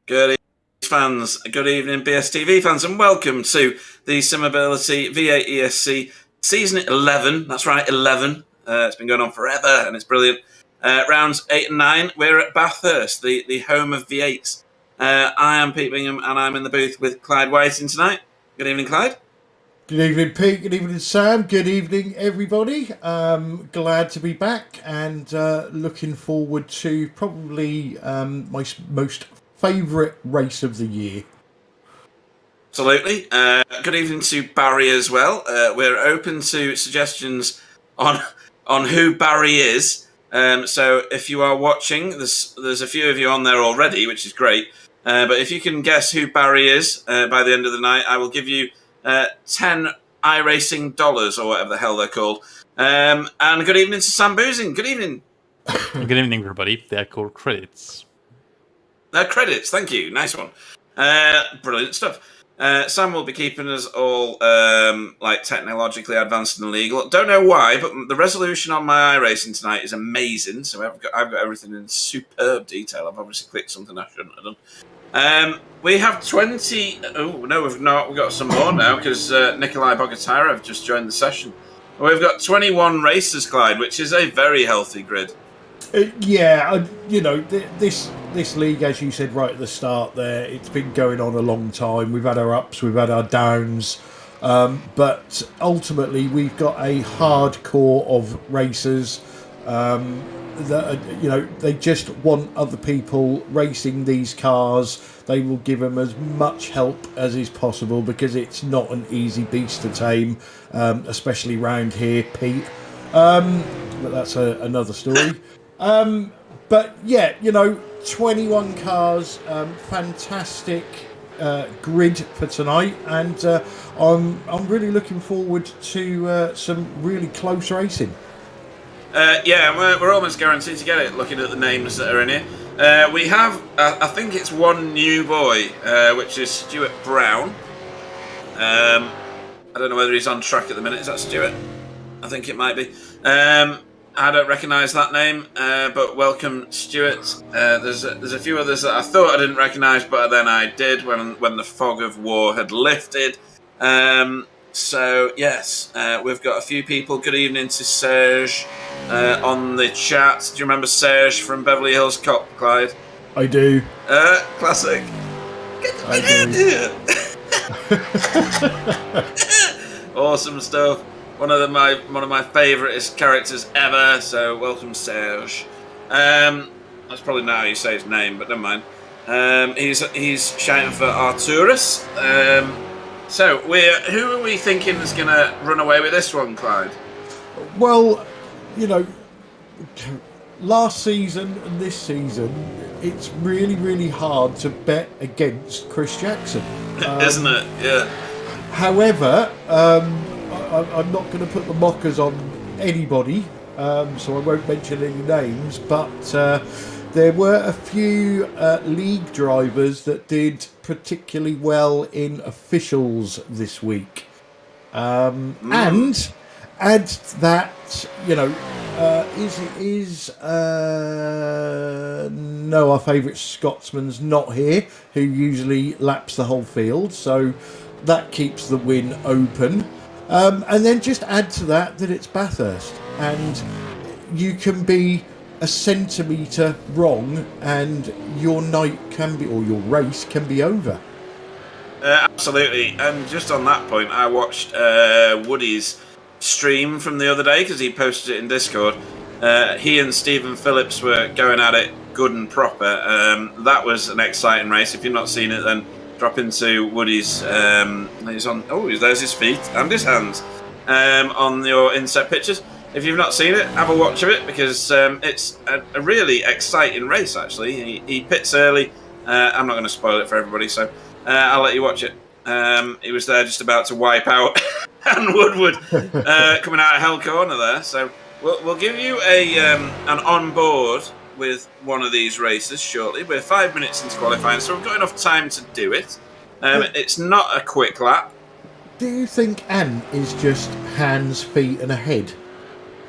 Good evening, fans. Good evening, BSTV fans, and welcome to the Simability V8ESC Season 11. That's right, 11. It's been going on forever, and it's brilliant. Rounds 8 and 9, we're at Bathurst, the home of V8s. I am Pete Bingham, and I'm in the booth with Clyde Whiting tonight. Good evening, Clyde. Good evening, Pete. Good evening, Sam. Good evening, everybody. Glad to be back and looking forward to probably my most favourite race of the year. Absolutely. Good evening to Barry as well. We're open to suggestions on who Barry is. So if you are watching, there's a few of you on there already, which is great. But if you can guess who Barry is by the end of the night, I will give you 10 iRacing dollars or whatever the hell they're called. And good evening to Sam Boozing. Good evening. Good evening, everybody. They're called credits. They're credits. Thank you. Nice one. Brilliant stuff. Sam will be keeping us all like technologically advanced and legal. Don't know why, but the resolution on my iRacing tonight is amazing. So I've got everything in superb detail. I've obviously clicked something I shouldn't have done. We have 20. Oh no, we've not. We've got some more now because Nikolai Bogatara have just joined the session. We've got 21 races, Clyde, which is a very healthy grid. This league, as you said right at the start there, it's been going on a long time. We've had our ups, we've had our downs, but ultimately we've got a hardcore of racers that they just want other people racing these cars. They will give them as much help as is possible because it's not an easy beast to tame, especially round here, Pete. But that's another story. But yeah, 21 cars, fantastic grid for tonight, and I'm really looking forward to some really close racing. We're almost guaranteed to get it, looking at the names that are in here. We have, I think it's one new boy, which is Stuart Brown. I don't know whether he's on track at the minute. Is that Stuart? I think it might be. I don't recognise that name, but welcome, Stuart. There's a few others that I thought I didn't recognise, but then I did when the fog of war had lifted. So yes, we've got a few people. Good evening to Serge on the chat. Do you remember Serge from Beverly Hills Cop, Clyde? I do. Classic. Get the man out here. Awesome stuff. One of my favourite characters ever. So welcome, Serge. That's probably not how you say his name, but never mind. He's shouting for Arturus. So who are we thinking is going to run away with this one, Clyde? Well, last season and this season, it's really, really hard to bet against Chris Jackson, isn't it? Yeah. However, I'm not going to put the mockers on anybody, so I won't mention any names, but there were a few league drivers that did particularly well in officials this week. And add that, our favourite Scotsman's not here, who usually laps the whole field, so that keeps the win open. And then just add to that it's Bathurst, and you can be a centimetre wrong and your night can be, or your race can be over. Absolutely. And just on that point, I watched Woody's stream from the other day because he posted it in Discord. He and Stephen Phillips were going at it good and proper. That was an exciting race. If you've not seen it, then drop into Woody's. He's on. Oh, there's his feet and his hands on your inset pictures. If you've not seen it, have a watch of it because it's a really exciting race. Actually, he pits early. I'm not going to spoil it for everybody, so I'll let you watch it. He was there just about to wipe out and Woodward coming out of Hell Corner there. So we'll give you an on board with one of these races shortly. We're 5 minutes into qualifying, so we've got enough time to do it. It's not a quick lap. Do you think Ant is just hands, feet, and a head?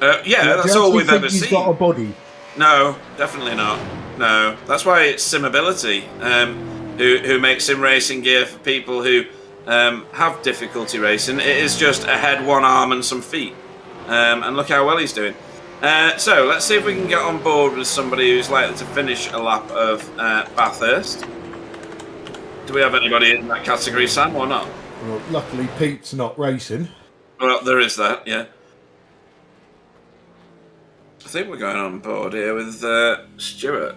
That's all we've ever seen. He's got a body. No, definitely not. No, that's why it's Simability. who make sim racing gear for people who have difficulty racing. It is just a head, one arm, and some feet. And look how well he's doing. So let's see if we can get on board with somebody who's likely to finish a lap of Bathurst. Do we have anybody in that category, Sam, or not? Well, luckily Pete's not racing. Well, there is that, yeah. I think we're going on board here with Stuart.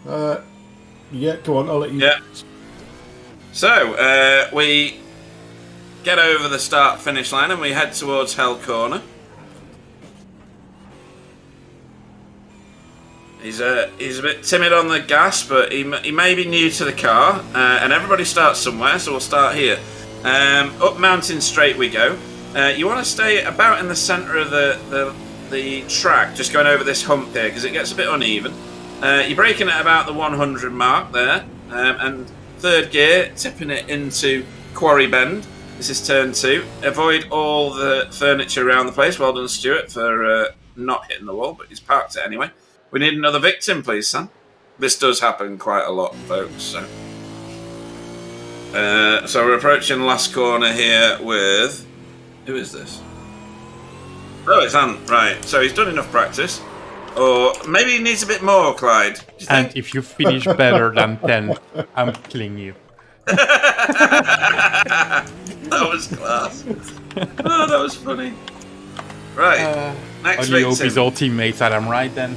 Yeah, go on, I'll let you... Yeah. So, we get over the start-finish line and we head towards Hell Corner. He's a bit timid on the gas, but he may be new to the car. And everybody starts somewhere, so we'll start here. Up Mountain Straight we go. You want to stay about in the centre of the track, just going over this hump here, because it gets a bit uneven. You're braking at about the 100 mark there, and third gear, tipping it into Quarry Bend. This is turn 2. Avoid all the furniture around the place. Well done, Stuart, for not hitting the wall, but he's parked it anyway. We need another victim, please, Sam. This does happen quite a lot, folks. So we're approaching the last corner here with... Who is this? Oh, it's Ant. Right, so he's done enough practice. Or maybe he needs a bit more, Clyde. And if you finish better than 10, I'm killing you. That was class. Oh, that was funny. Right, next Only hope victim. his old teammates Adam right then.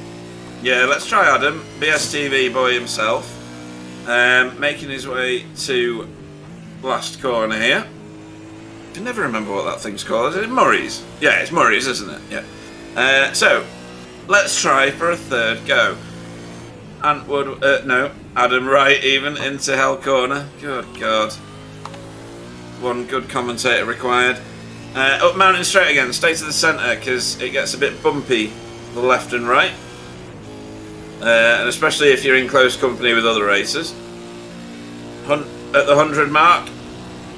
Yeah, let's try Adam, BSTV boy himself, making his way to last corner here. I can never remember what that thing's called. Is it Murray's? Yeah, it's Murray's, isn't it? Yeah. So, let's try for a third go. Adam Wright even into Hell Corner. Good God. One good commentator required. Up Mountain Straight again, stay to the centre because it gets a bit bumpy, the left and right. And especially if you're in close company with other racers. At the 100 mark,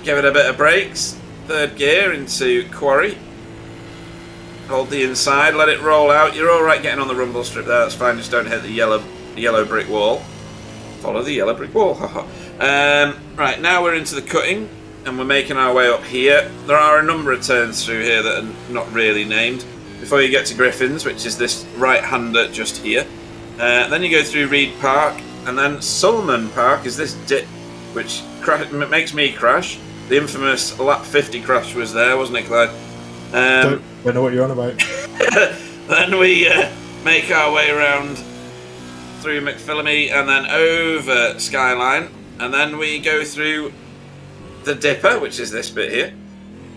give it a bit of brakes. Third gear into Quarry. Hold the inside, let it roll out. You're alright getting on the rumble strip there, that's fine, just don't hit the yellow brick wall. Follow the yellow brick wall, right, now we're into the cutting, and we're making our way up here. There are a number of turns through here that are not really named. Before you get to Griffin's, which is this right-hander just here. Then you go through Reed Park, and then Sulman Park is this dip, which makes me crash. The infamous lap 50 crash was there, wasn't it, Clyde? Don't know what you're on about. Then we make our way around through McPhillamy and then over Skyline, and then we go through the Dipper, which is this bit here.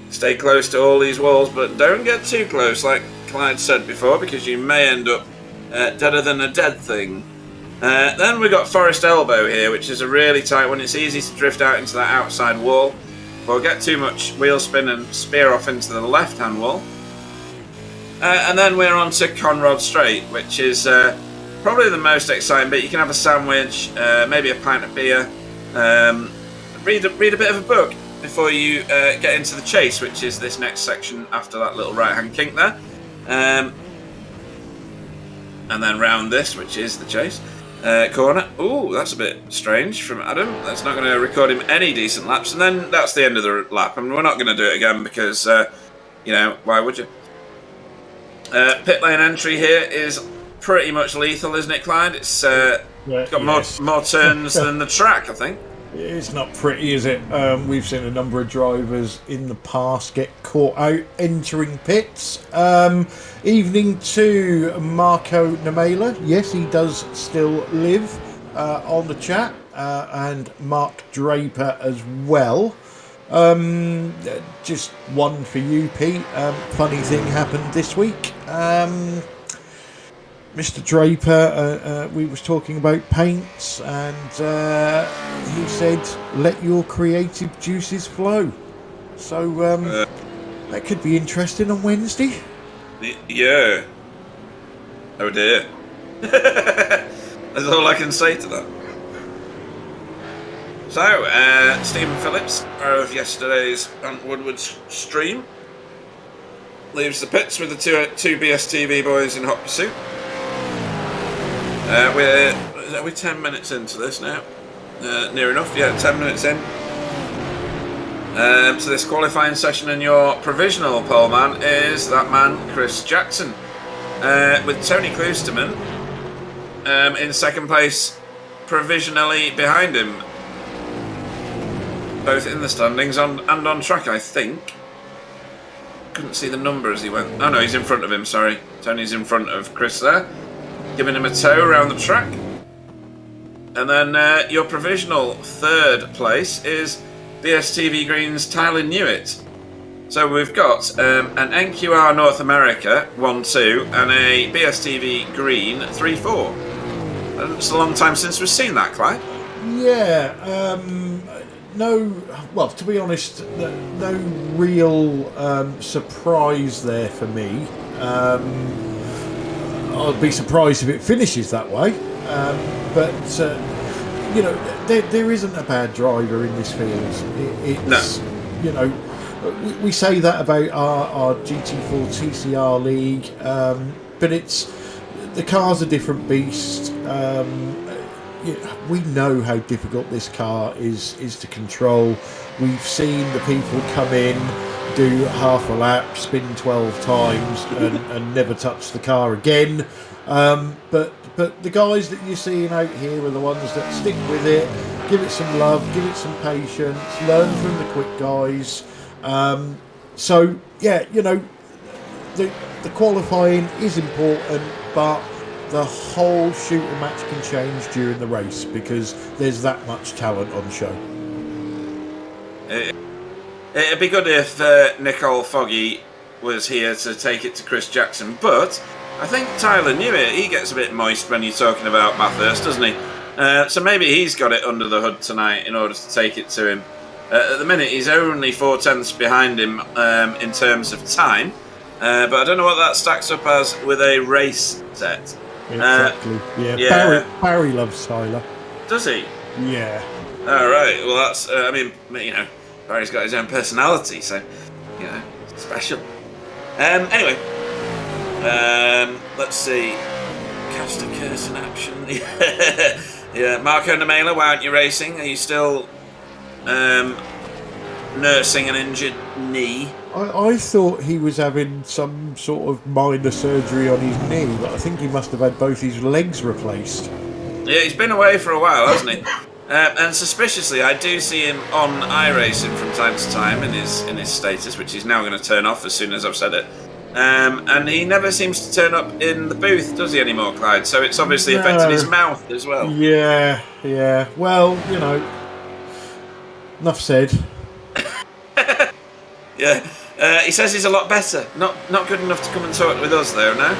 Stay close to all these walls, but don't get too close, like Clyde said before, because you may end up deader than a dead thing. Then we got Forest Elbow here, which is a really tight one. It's easy to drift out into that outside wall, or get too much wheel spin and spear off into the left-hand wall. And then we're on to Conrod Straight, which is probably the most exciting bit. You can have a sandwich, maybe a pint of beer, read a bit of a book before you get into the chase, which is this next section after that little right-hand kink there. And then round this, which is the chase corner. Ooh, that's a bit strange from Adam. That's not going to record him any decent laps. And then that's the end of the lap. And we're not going to do it again because, why would you? Pit lane entry here is pretty much lethal, isn't it, Clyde? It's got more turns than the track, I think. It's not pretty, is it? We've seen a number of drivers in the past get caught out entering pits. Evening to Marco Namela. Yes, he does still live on the chat. And Mark Draper as well. Just one for you, Pete. Funny thing happened this week. Mr. Draper, we was talking about paints, and he said, "Let your creative juices flow." So that could be interesting on Wednesday. Yeah. Oh dear. That's all I can say to that. So, Stephen Phillips of yesterday's Ant Woodward's stream leaves the pits with the two BSTV boys in hot pursuit. We're 10 minutes into this now. Near enough, yeah, 10 minutes in. To this qualifying session, and your provisional pole man is that man, Chris Jackson. With Tony Kloosterman in second place, provisionally behind him. Both in the standings and on track, I think. Couldn't see the number as he went. Oh no, he's in front of him, sorry. Tony's in front of Chris there, giving him a tow around the track. And then your provisional third place is BSTV Green's Tyler Newitt. So we've got an NQR North America 1-2 and a BSTV Green 3-4. It's a long time since we've seen that, Clyde. Yeah, no, well, to be honest, no real surprise there for me. I'll be surprised if it finishes that way. But you know, there isn't a bad driver in this field. It's, you know, we say that about our GT4 TCR league, but it's, the car's a different beast. We know how difficult this car is to control. We've seen the people come in, do half a lap, spin 12 times, and never touch the car again. But the guys that you're seeing out here are the ones that stick with it, give it some love, give it some patience, learn from the quick guys. So yeah, you know, the qualifying is important, but the whole shooter match can change during the race because there's that much talent on show. It'd be good if Nicole Foggy was here to take it to Chris Jackson, but I think Tyler Newitt, he gets a bit moist when you're talking about Bathurst, doesn't he? So maybe he's got it under the hood tonight in order to take it to him. At the minute, he's only 4/10 behind him in terms of time, but I don't know what that stacks up as with a race set. Exactly. Yeah. Barry loves Tyler. Does he? Yeah. All right. Well, that's. I mean, you know, Barry's got his own personality, so you know, special. Anyway, let's see. Cast a curse in action. Yeah. Marco Nemela, why aren't you racing? Are you still nursing an injured knee? I thought he was having some sort of minor surgery on his knee, but I think he must have had both his legs replaced. Yeah, he's been away for a while, hasn't he? And suspiciously, I do see him on iRacing from time to time in his status, which he's now going to turn off as soon as I've said it. And he never seems to turn up in the booth, does he anymore, Clyde? So it's obviously affected his mouth as well. Yeah. Well, you know, enough said. Yeah. He says he's a lot better. Not good enough to come and talk with us, though, no?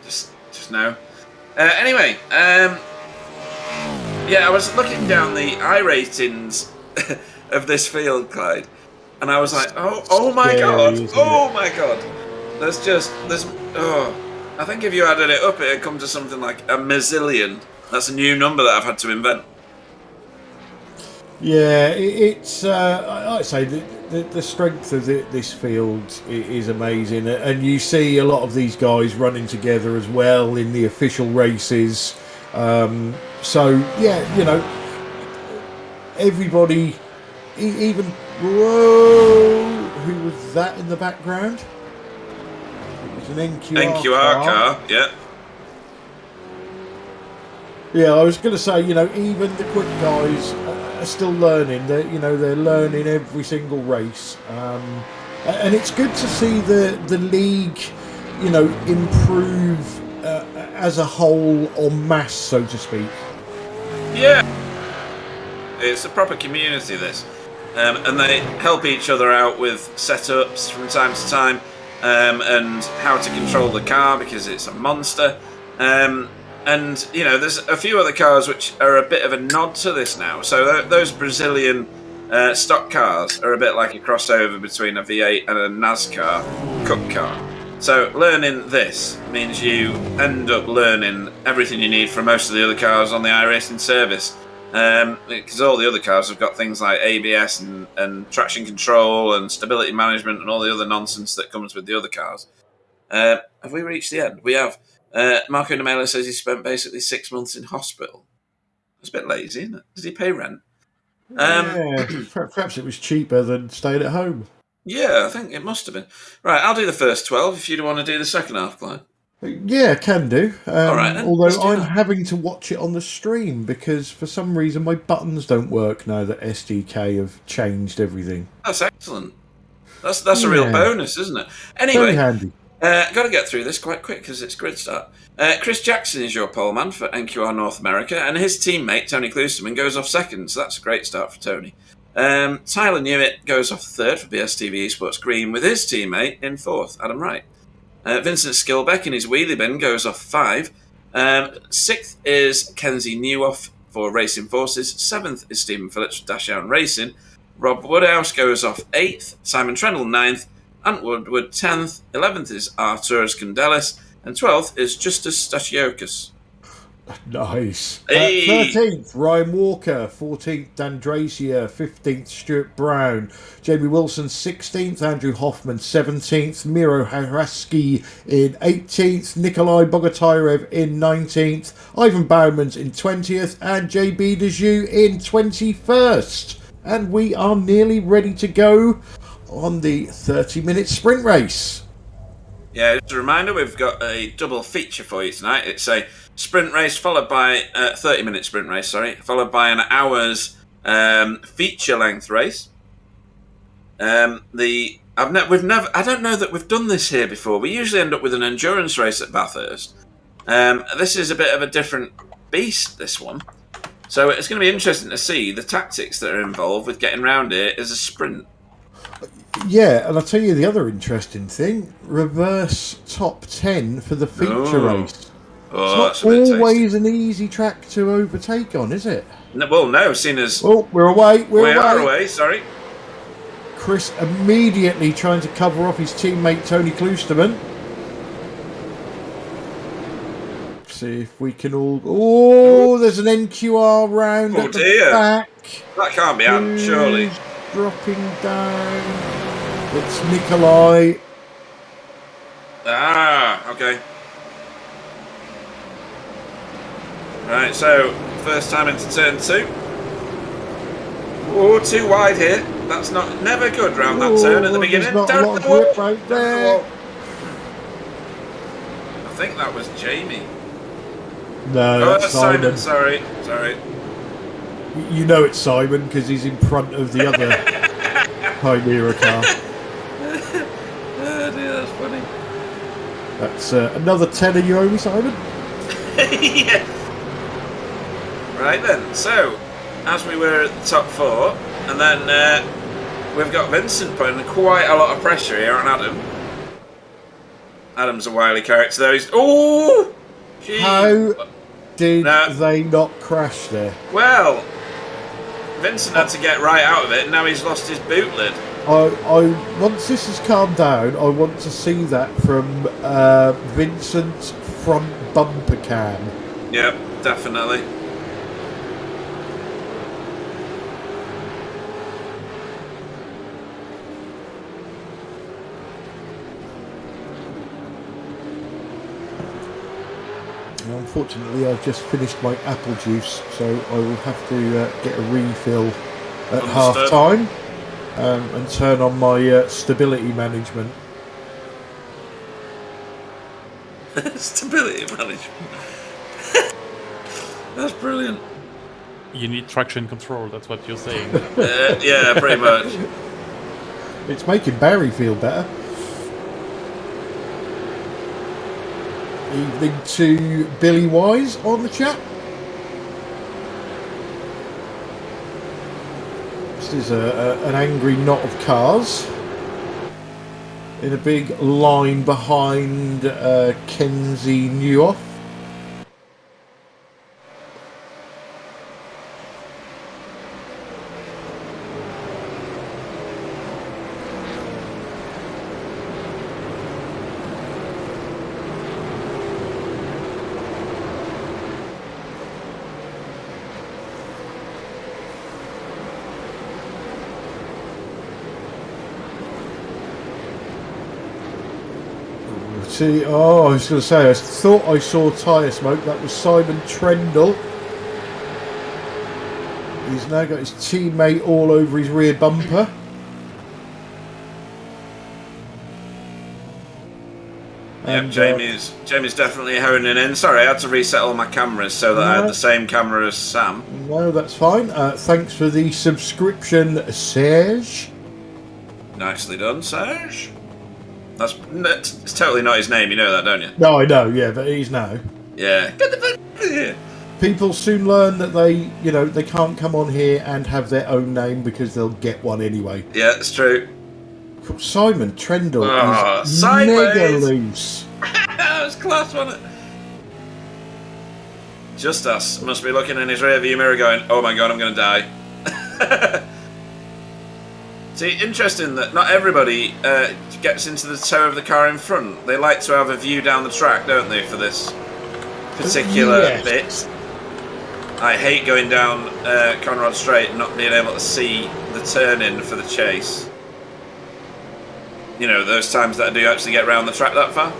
Just no. Anyway, yeah, I was looking down the iRatings of this field, Clyde, and I was like, oh my god, oh my god. I think if you added it up, it'd come to something like a mazillion. That's a new number that I've had to invent. Yeah, it's I'd say the strength of this field is amazing, and you see a lot of these guys running together as well in the official races. So yeah, you know, everybody, even who was that in the background? It was an NQR car, yeah. Yeah, I was going to say, you know, even the quick guys are still learning. They're learning every single race, and it's good to see the league, you know, improve as a whole en masse, so to speak. Yeah, it's a proper community, this, and they help each other out with setups from time to time, and how to control the car because it's a monster. And, you know, there's a few other cars which are a bit of a nod to this now. So those Brazilian stock cars are a bit like a crossover between a V8 and a NASCAR Cup car. So learning this means you end up learning everything you need from most of the other cars on the iRacing service. Because all the other cars have got things like ABS and traction control and stability management and all the other nonsense that comes with the other cars. Have we reached the end? We have. Marco Nemela says he spent basically 6 months in hospital. It's a bit lazy, isn't it? Does he pay rent? Yeah, perhaps it was cheaper than staying at home. Yeah, I think it must have been. Right, I'll do the first 12 if you want to do the second half, Clive. Yeah, can do. All right, then. Let's Although do I'm that. having to watch it on the stream because for some reason my buttons don't work now that SDK have changed everything. That's excellent. That's a real bonus, isn't it? Very Anyway, handy. got to get through this quite quick because it's grid start. Chris Jackson is your poleman for NQR North America, and his teammate Tony Klusterman goes off second, so that's a great start for Tony. Tyler Newitt goes off third for BSTV Esports Green with his teammate in fourth, Adam Wright. Vincent Skilbeck in his wheelie bin goes off 5. Sixth is Kenzie Newoff for Racing Forces. Seventh is Stephen Phillips for Dash Out Racing. Rob Woodhouse goes off 8th. Simon Trendle 9th. Ant Woodward 10th. 11th is Arturas Condelis. And 12th is Justus Stachiokas. Nice. Hey. 13th, Ryan Walker. 14th, Dan Dracier. 15th, Stuart Brown. Jamie Wilson, 16th. Andrew Hoffman, 17th. Miro Haraski in 18th. Nikolai Bogotyrev in 19th. Ivan Bowman's in 20th. And JB Dejoux in 21st. And we are nearly ready to go on the 30-minute sprint race. Yeah, just a reminder, we've got a double feature for you tonight. It's a sprint race followed by 30-minute sprint race, followed by an hour's feature-length race. I don't know that we've done this here before. We usually end up with an endurance race at Bathurst. This is a bit of a different beast, this one. So it's going to be interesting to see the tactics that are involved with getting round here as a sprint. Yeah, and I'll tell you the other interesting thing. Reverse top 10 for the feature race. Oh, it's not always an easy track to overtake on, is it? No, seeing as... Oh, we're away. We are away, sorry. Chris immediately trying to cover off his teammate Tony Klusterman. See if we can all... Oh, there's an NQR round at the back. That can't be Ant, surely. Dropping down. It's Nikolai. Ah, okay. Right, so first time into turn 2. Oh, too wide here. That's never good round that turn at the beginning. Not a lot of grip right there. I think that was Jamie. No, that's Simon. Sorry. You know it's Simon because he's in front of the other Chimera car. Oh dear, that's funny. That's another tenner you owe me, Simon. Yeah. Right then, so as we were at the top 4, and then we've got Vincent putting quite a lot of pressure here on Adam. Adam's a wily character though. How did they not crash there? Well, Vincent had to get right out of it, and now he's lost his boot lid. Once this has calmed down, I want to see that from Vincent's front bumper cam. Yep, definitely. Unfortunately, I've just finished my apple juice, so I will have to get a refill at half time and turn on my stability management. Stability management. That's brilliant. You need traction control, that's what you're saying. Yeah, pretty much. It's making Barry feel better. Evening to Billy Wise on the chat. This is an angry knot of cars in a big line behind Kenzie Newoff. I was going to say, I thought I saw tyre smoke. That was Simon Trendle. He's now got his teammate all over his rear bumper. Yep, Jamie's definitely honing in. Sorry, I had to reset all my cameras so that I had the same camera as Sam. No, that's fine. Thanks for the subscription, Serge. Nicely done, Serge. It's totally not his name, you know that, don't you? No, I know, yeah, but he's now. Yeah. Get the fuck out of here. People soon learn that they can't come on here and have their own name because they'll get one anyway. Yeah, it's true. Simon Trendle is mega loose. That was class, wasn't it? Just us. Must be looking in his rearview mirror going, oh my god, I'm going to die. See, interesting that not everybody gets into the toe of the car in front. They like to have a view down the track, don't they, for this particular bit. I hate going down Conrad Straight and not being able to see the turn-in for the chase. You know, those times that I do actually get around the track that far?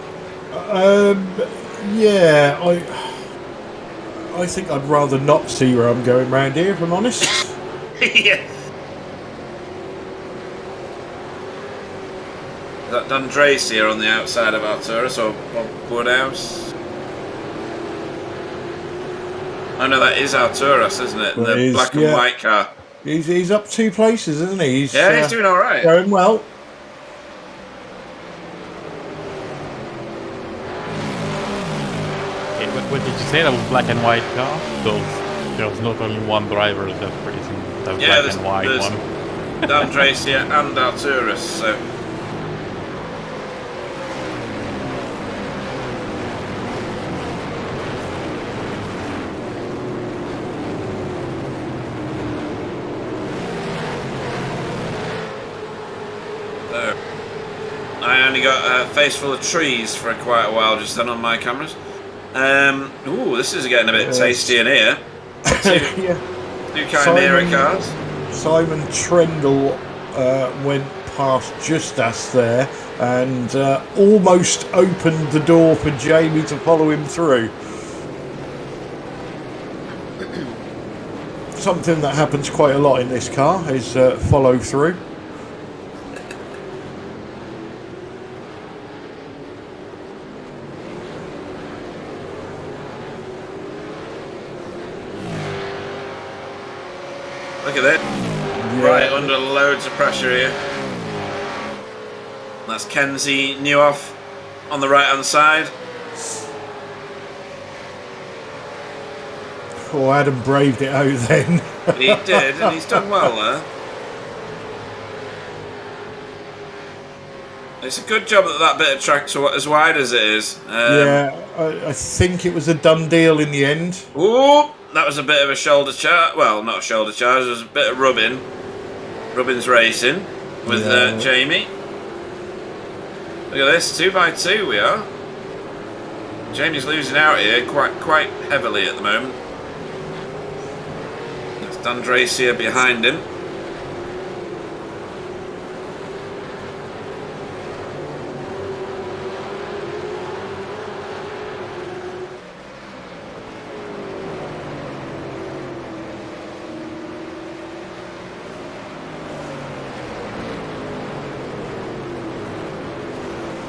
Yeah, I think I'd rather not see where I'm going round here, if I'm honest. Yeah. Is that Dundrace here on the outside of Arturus or Woodhouse? Oh no, that is Arturus, isn't it? The black and white car. He's up 2 places, isn't he? He's doing alright. Going well. What did you say? That was black and white car? There was not only one driver that racing the black and white one. Dundrace and Arturus, so. I only got a face full of trees for quite a while just then on my cameras. Ooh, this is getting a bit tasty in here. Two Chimera cars. Simon Trendle went past just us there and almost opened the door for Jamie to follow him through. Something that happens quite a lot in this car is follow through. Look at that. Yeah. Right under loads of pressure here. That's Kenzie Newhoff on the right hand side. Oh, Adam braved it out then. He did, and he's done well there. It's a good job that bit of track's as wide as it is. Yeah, I think it was a done deal in the end. Ooh! That was a bit of a shoulder charge. Well, not a shoulder charge. There was a bit of rubbing. Rubbin's racing with Jamie. Look at this, 2x2 we are. Jamie's losing out here quite heavily at the moment. There's Dundrace here behind him.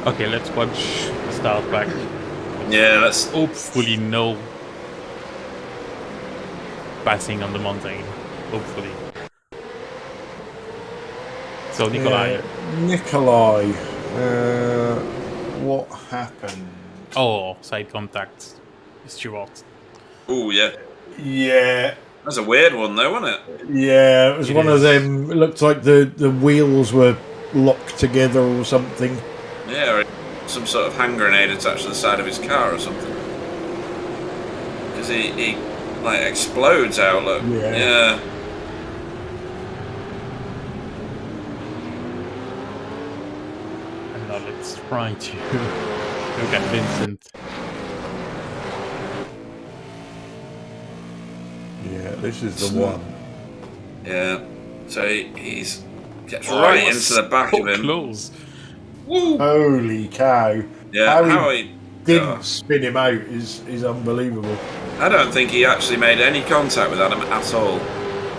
Okay, let's watch the start back. Yeah, let's hopefully no passing on the mountain. Hopefully. So Nikolai. Nikolai, what happened? Oh, side contact. Stewart. Ooh, yeah. Yeah. That's a weird one though, wasn't it? Yeah, it was one of them. It looked like the wheels were locked together or something. Yeah, or some sort of hand grenade attached to the side of his car or something. Because he like explodes out, look. Yeah. And now let's try to look at Vincent. Yeah, this is the one. Yeah. So he's gets right into the back of him. Close. Woo. Holy cow! Yeah, how he didn't spin him out is unbelievable. I don't think he actually made any contact with Adam at all.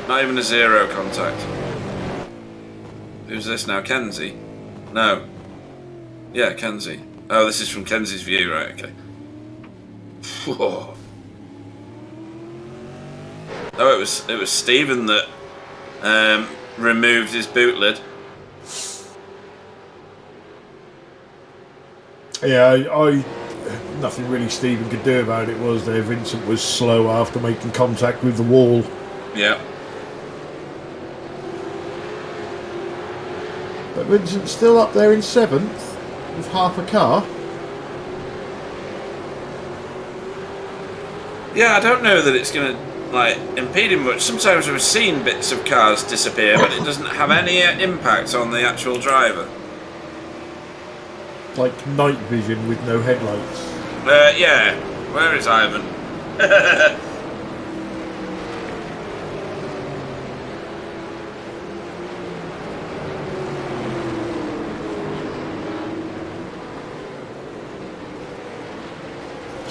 Not even a zero contact. Who's this now? Kenzie? No. Yeah, Kenzie. Oh, this is from Kenzie's view, right? Okay. Whoa. Oh, it was Stephen that removed his boot lid. Yeah, I nothing really Stephen could do about it, was there? Vincent was slow after making contact with the wall. Yeah. But Vincent's still up there in 7th with half a car. Yeah, I don't know that it's going to like impede him much. Sometimes we've seen bits of cars disappear, but it doesn't have any impact on the actual driver. Like night vision with no headlights. Yeah. Where is Ivan?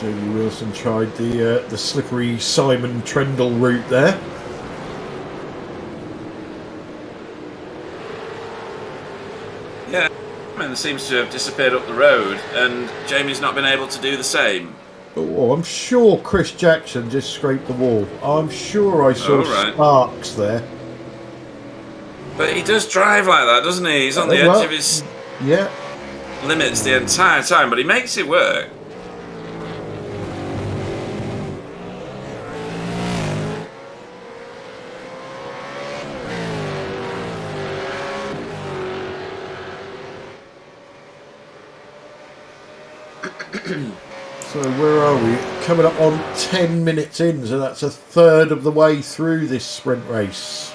Jamie Wilson tried the slippery Simon Trendle route there. Yeah, and seems to have disappeared up the road, and Jamie's not been able to do the same. Oh, I'm sure Chris Jackson just scraped the wall. I'm sure I saw sparks there. But he does drive like that, doesn't he? He's on the edge of his limits the entire time, but he makes it work. So where are we? Coming up on 10 minutes in, so that's a third of the way through this sprint race.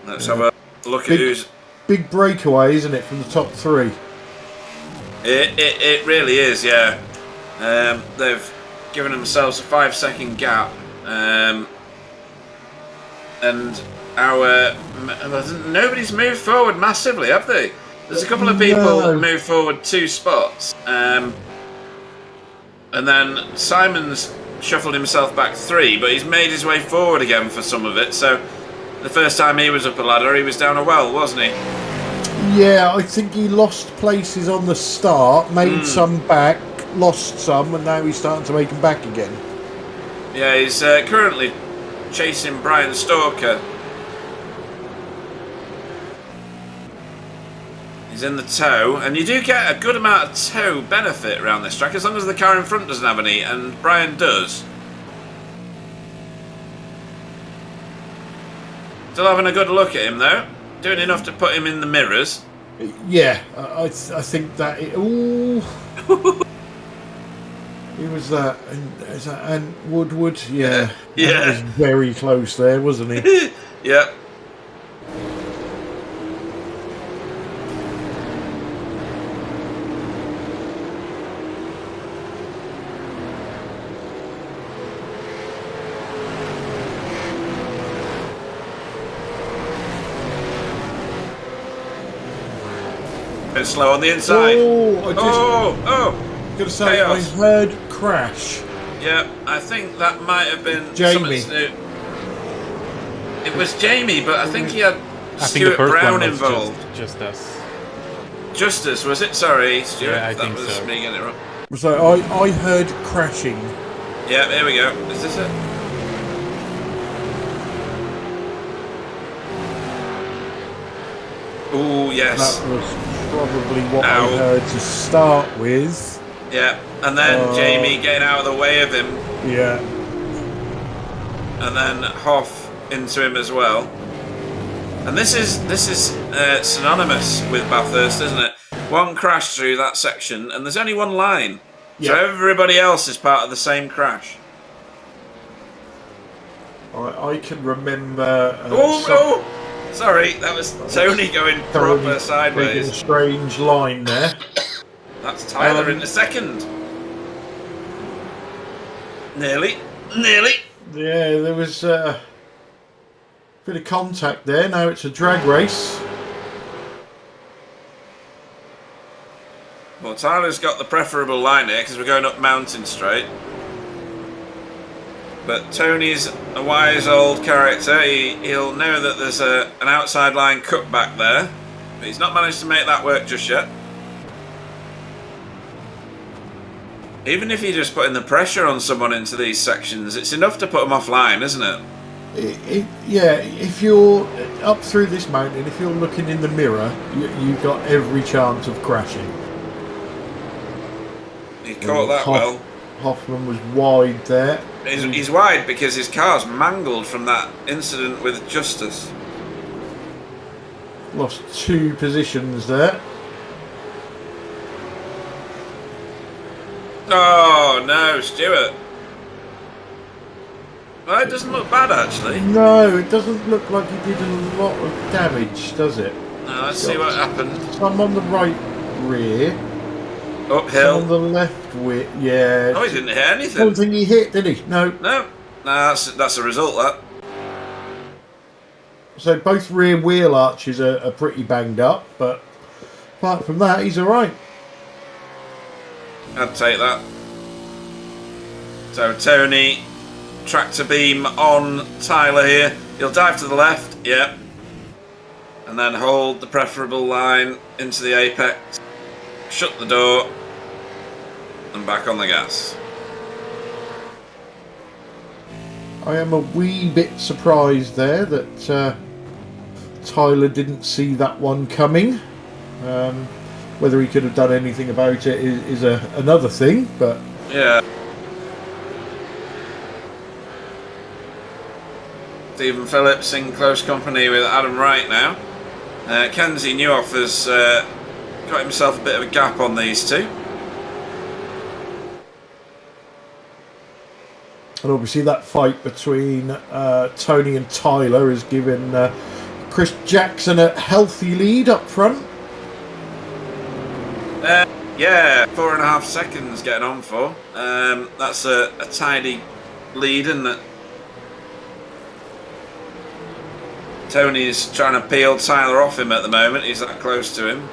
Let's have a look at who's... Big breakaway, isn't it, from the top three? It really is, yeah. They've given themselves a 5-second gap. And nobody's moved forward massively, have they? There's a couple of people that moved forward 2 spots, and then Simon's shuffled himself back 3, but he's made his way forward again for some of it. So the first time he was up a ladder, he was down a well, wasn't he? Yeah, I think he lost places on the start, made some back, lost some, and now he's starting to make them back again. Yeah, he's currently chasing Brian Stalker. He's in the tow, and you do get a good amount of tow benefit around this track, as long as the car in front doesn't have any, and Brian does. Still having a good look at him, though. Doing enough to put him in the mirrors. Yeah, I think that... Ooh. He was that, and Woodward, yeah. Yeah. That was very close there, wasn't he? Yeah. Bit slow on the inside. I'm gonna say chaos. I heard crash. Yeah, I think that might have been Jamie. It was Jamie, but I think he had Stuart Brown involved. Justice, was it? Sorry, Stuart. Yeah, I think that was me getting it wrong. So I heard crashing. Yeah, here we go. Is this it? Oh, yes. That was probably what I heard to start with. Yeah, and then Jamie getting out of the way of him. Yeah. And then Hoff into him as well. And this is synonymous with Bathurst, isn't it? One crash through that section, and there's only one line. Yeah. So everybody else is part of the same crash. I can remember... Sorry, that was Tony going proper sideways. Big and strange line there. That's Tyler in a second. Nearly. Yeah, there was a bit of contact there. Now it's a drag race. Well, Tyler's got the preferable line here because we're going up Mountain Straight. But Tony's a wise old character. He'll know that there's an outside line cut back there. But he's not managed to make that work just yet. Even if you're just putting the pressure on someone into these sections, it's enough to put them offline, isn't it? Yeah, if you're up through this mountain, if you're looking in the mirror, you've got every chance of crashing. He caught that well. Hoffman was wide there. He's wide because his car's mangled from that incident with Justice. Lost 2 positions there. Oh no, Stewart. Well, it doesn't look bad actually. No, it doesn't look like he did a lot of damage, does it? No, let's see what happened. Some on the right rear. Uphill. Some on the left rear, yeah. Oh, he didn't hit anything. I don't think he hit, did he? No. No, that's a result, that. So both rear wheel arches are pretty banged up, but apart from that, he's alright. I'd take that. So Tony, tractor beam on Tyler here. He'll dive to the left, yeah. And then hold the preferable line into the apex. Shut the door. And back on the gas. I am a wee bit surprised there that Tyler didn't see that one coming. Whether he could have done anything about it is another thing, but... Yeah. Stephen Phillips in close company with Adam Wright now. Kenzie Newhoff has got himself a bit of a gap on these two. And obviously that fight between Tony and Tyler has given Chris Jackson a healthy lead up front. Yeah, 4.5 seconds getting on for. That's a tidy lead, isn't it? Tony's trying to peel Tyler off him at the moment. He's that close to him.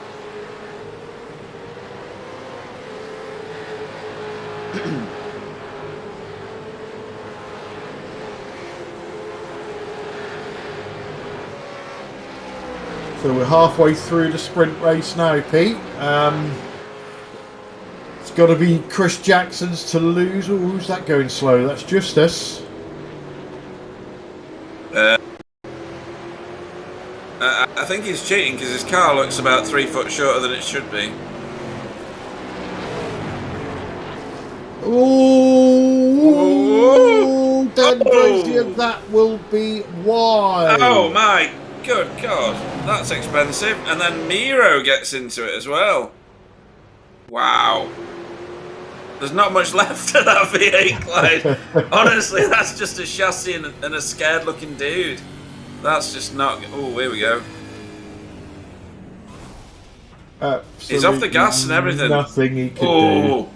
So we're halfway through the sprint race now, Pete. It's got to be Chris Jackson's to lose. Oh, who's that going slow? That's Justice. I think he's cheating because his car looks about 3 foot shorter than it should be. Oh, Dan Brazier, that will be wide. Oh my good God, that's expensive. And then Miro gets into it as well. Wow. There's not much left of that V8 Clyde. Honestly, that's just a chassis and a scared looking dude. That's just not... Oh, here we go. He's off the gas and everything. Nothing he could do.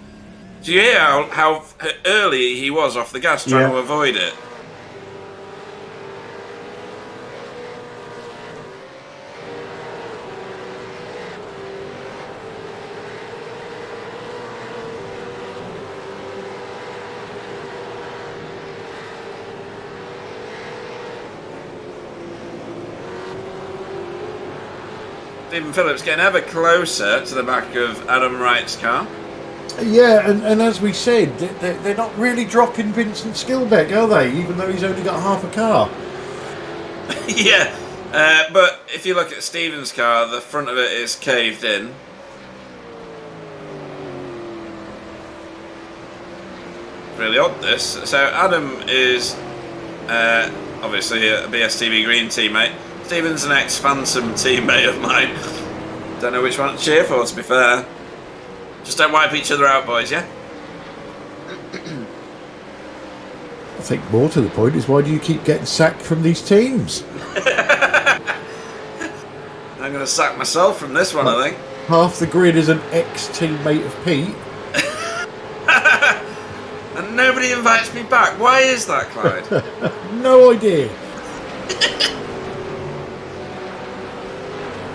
Do you hear how early he was off the gas trying to avoid it? Stephen Phillips getting ever closer to the back of Adam Wright's car. Yeah, and as we said, they're not really dropping Vincent Skilbeck, are they? Even though he's only got half a car. Yeah, but if you look at Stephen's car, the front of it is caved in. Really odd, this. So Adam is obviously a BSTV Green teammate. Stephen's an ex-Phantom teammate of mine. Don't know which one to cheer for, to be fair. Just don't wipe each other out, boys, yeah? I think more to the point is, why do you keep getting sacked from these teams? I'm going to sack myself from this one, I think. Half the grid is an ex-teammate of Pete. And nobody invites me back. Why is that, Clyde? No idea.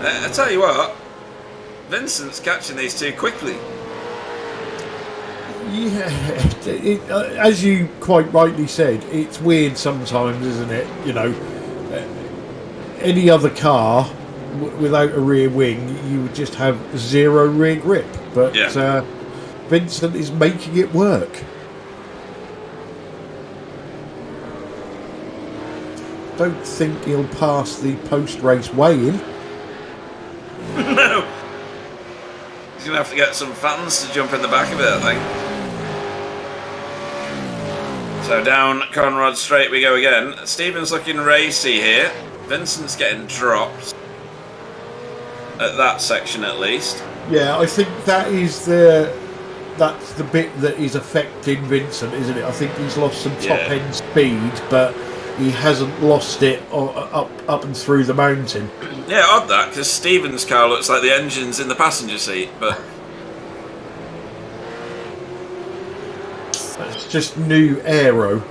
I tell you what, Vincent's catching these two quickly. Yeah, as you quite rightly said, it's weird sometimes, isn't it? You know, any other car without a rear wing, you would just have zero rear grip. But Yeah. Vincent is making it work. Don't think he'll pass the post-race weigh-in. No. He's going to have to get some fans to jump in the back of it, I think. So down Conrod Straight we go again. Stephen's looking racy here. Vincent's getting dropped. At that section at least. Yeah, I think that's the bit that is affecting Vincent, isn't it? I think he's lost some top-end speed, but he hasn't lost it up and through the mountain. Yeah, odd that, because Stephen's car looks like the engine's in the passenger seat, but... That's just new aero.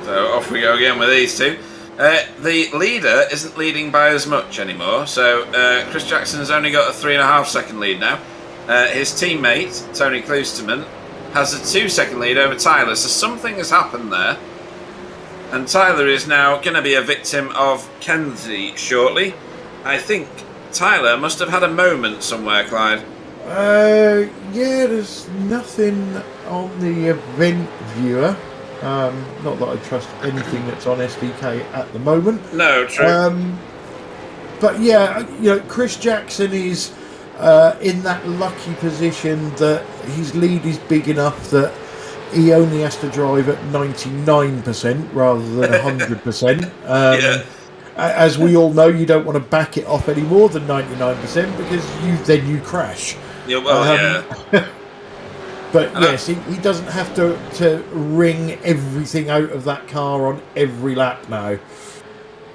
So off we go again with these two. The leader isn't leading by as much anymore, so Chris Jackson's only got a 3.5 second lead now. His teammate, Tony Kloosterman, has a 2-second lead over Tyler, so something has happened there. And Tyler is now going to be a victim of Kenzie shortly. I think Tyler must have had a moment somewhere, Clyde. Yeah, there's nothing on the event viewer. Not that I trust anything that's on SVK at the moment. No, true. But yeah, you know, Chris Jackson is in that lucky position that his lead is big enough that he only has to drive at 99% rather than 100%. Yeah. As we all know, you don't want to back it off any more than 99% because then you crash. Yeah, well, yeah. But yes, he doesn't have to wring everything out of that car on every lap now.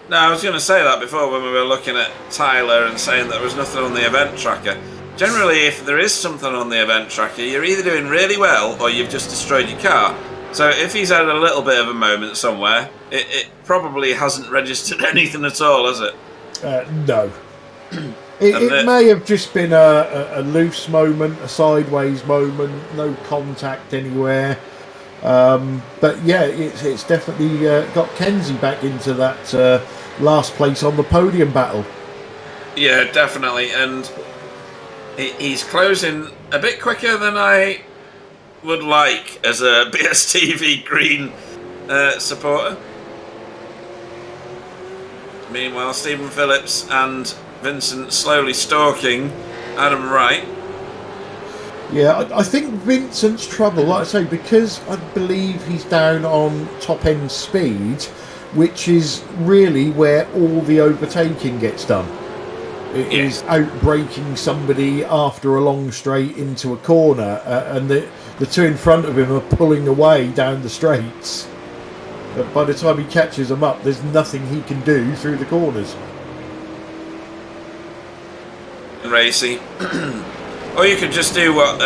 No, I was going to say that before when we were looking at Tyler and saying there was nothing on the event tracker. Generally, if there is something on the event tracker, you're either doing really well or you've just destroyed your car. So if he's had a little bit of a moment somewhere, it probably hasn't registered anything at all, has it? No. It may have just been a loose moment, a sideways moment, no contact anywhere. But yeah, it's definitely got Kenzie back into that last place on the podium battle. Yeah, definitely. And he's closing a bit quicker than I would like as a BSTV Green supporter. Meanwhile, Stephen Phillips and Vincent slowly stalking Adam Wright. Yeah, I think Vincent's trouble, like I say, because I believe he's down on top-end speed, which is really where all the overtaking gets done. It is outbraking somebody after a long straight into a corner, and the two in front of him are pulling away down the straights. But by the time he catches them up, there's nothing he can do through the corners. Racy. Or you could just do what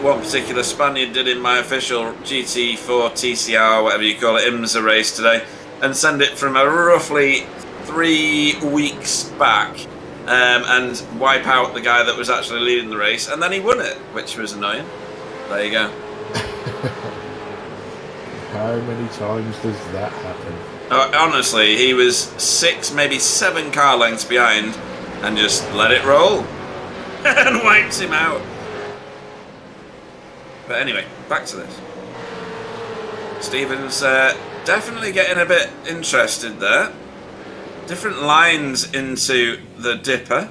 one particular Spaniard did in my official GT4 TCR, whatever you call it, IMSA race today, and send it from a roughly 3 weeks back and wipe out the guy that was actually leading the race, and then he won it, which was annoying. There you go. How many times does that happen? Honestly, he was 6, maybe 7 car lengths behind and just let it roll and wiped him out. But anyway, back to this. Stephen's definitely getting a bit interested there. Different lines into the dipper.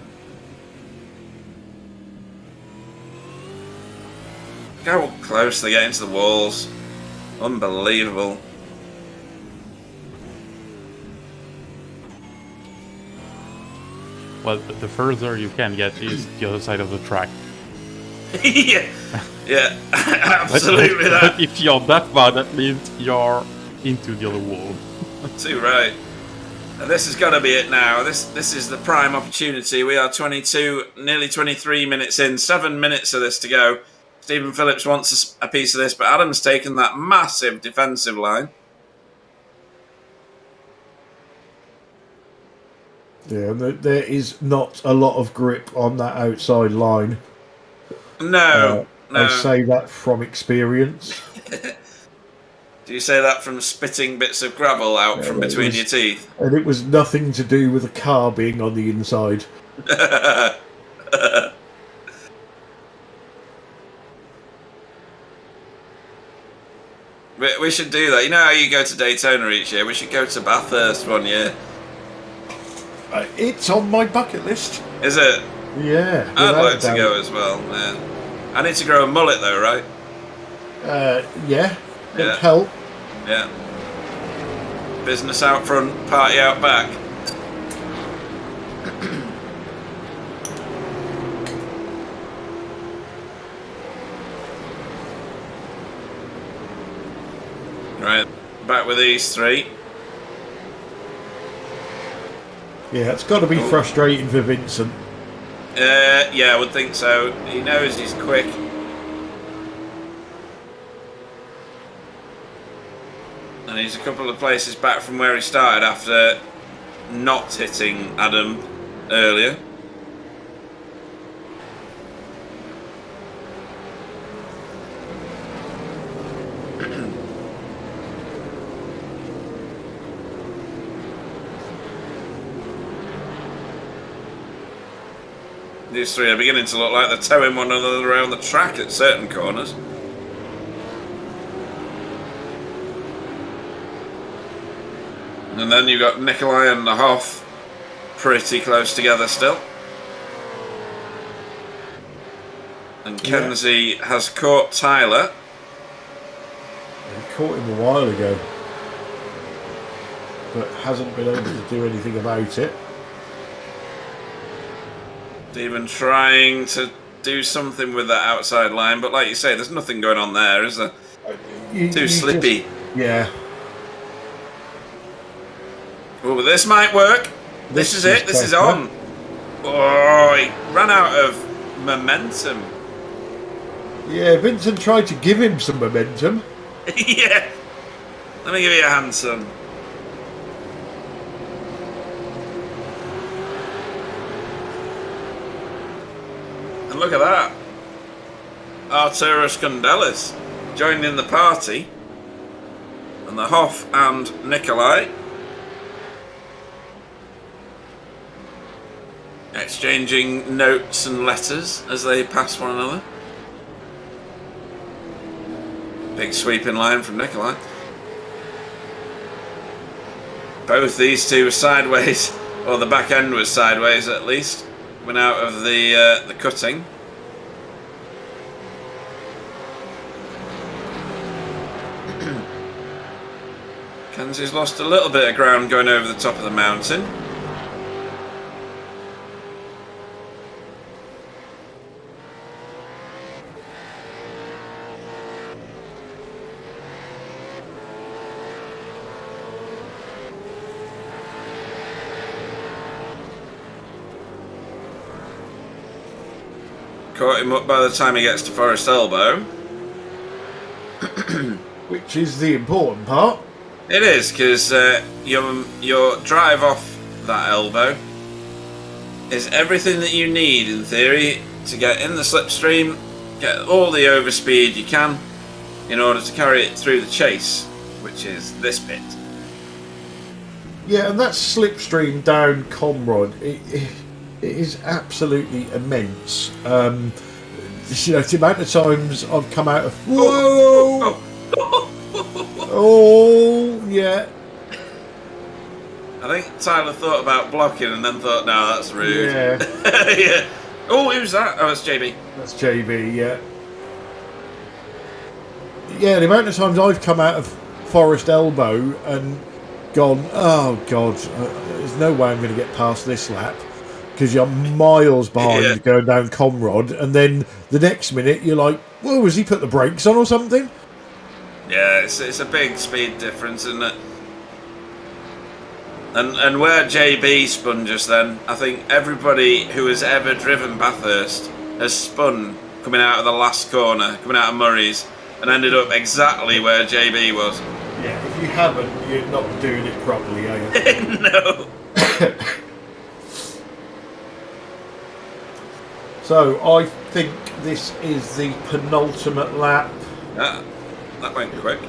Look how close they get into the walls. Unbelievable. Well, the further you can get is the other side of the track. yeah, absolutely but if you're that far, that means you're into the other wall. Too right. And this has got to be it now. This is the prime opportunity. We are 22, nearly 23 minutes in. 7 minutes of this to go. Stephen Phillips wants a piece of this, but Adam's taken that massive defensive line. Yeah, there is not a lot of grip on that outside line. No, I no. say that from experience. Do you say that from spitting bits of gravel out from between your teeth? And it was nothing to do with the car being on the inside. We should do that. You know how you go to Daytona each year? We should go to Bathurst one year. It's on my bucket list. Is it? Yeah. I'd like to go as well. Yeah. I need to grow a mullet though, right? Yeah. It'd help. Yeah. Business out front, party out back. Right, back with these three. Yeah, it's got to be frustrating for Vincent. Yeah, I would think so. He knows he's quick. And he's a couple of places back from where he started after not hitting Adam earlier. These three are beginning to look like they're towing one another around the track at certain corners. And then you've got Nikolai and the Hoff pretty close together still. And Kenzie has caught Tyler. He caught him a while ago, but hasn't been able to do anything about it. Even trying to do something with that outside line, but like you say, there's nothing going on there, is there? Too slippy. Yeah. Oh, but this might work. This is it. This is on. Oh, he ran out of momentum. Yeah, Vincent tried to give him some momentum. Yeah. Let me give you a hand, son. And look at that. Arturus Condelis joining the party. And the Hoff and Nikolai exchanging notes and letters as they pass one another. Big sweeping line from Nikolai. Both these two were sideways, or the back end was sideways at least. Went out of the cutting. Kenzie's lost a little bit of ground going over the top of the mountain. Caught him up by the time he gets to Forest Elbow. Which is the important part. It is, because your drive off that elbow is everything that you need, in theory, to get in the slipstream, get all the overspeed you can, in order to carry it through the chase, which is this bit. Yeah, and that slipstream down Comrod, it is absolutely immense. You know, the amount of times I've come out of whoa, oh yeah. I think Tyler thought about blocking and then thought, no, that's rude. Yeah. Yeah. Oh, who's that? Oh, it's JB. That's JB. Yeah. Yeah, the amount of times I've come out of Forest Elbow and gone, oh god, there's no way I'm going to get past this lap. Because you're miles behind going down Comrod, and then the next minute you're like, "Whoa, has he put the brakes on or something?" Yeah, it's a big speed difference, isn't it? And where JB spun just then, I think everybody who has ever driven Bathurst has spun coming out of the last corner, coming out of Murray's, and ended up exactly where JB was. Yeah, if you haven't, you're not doing it properly, are you? No. So I think this is the penultimate lap. Yeah, that went quick.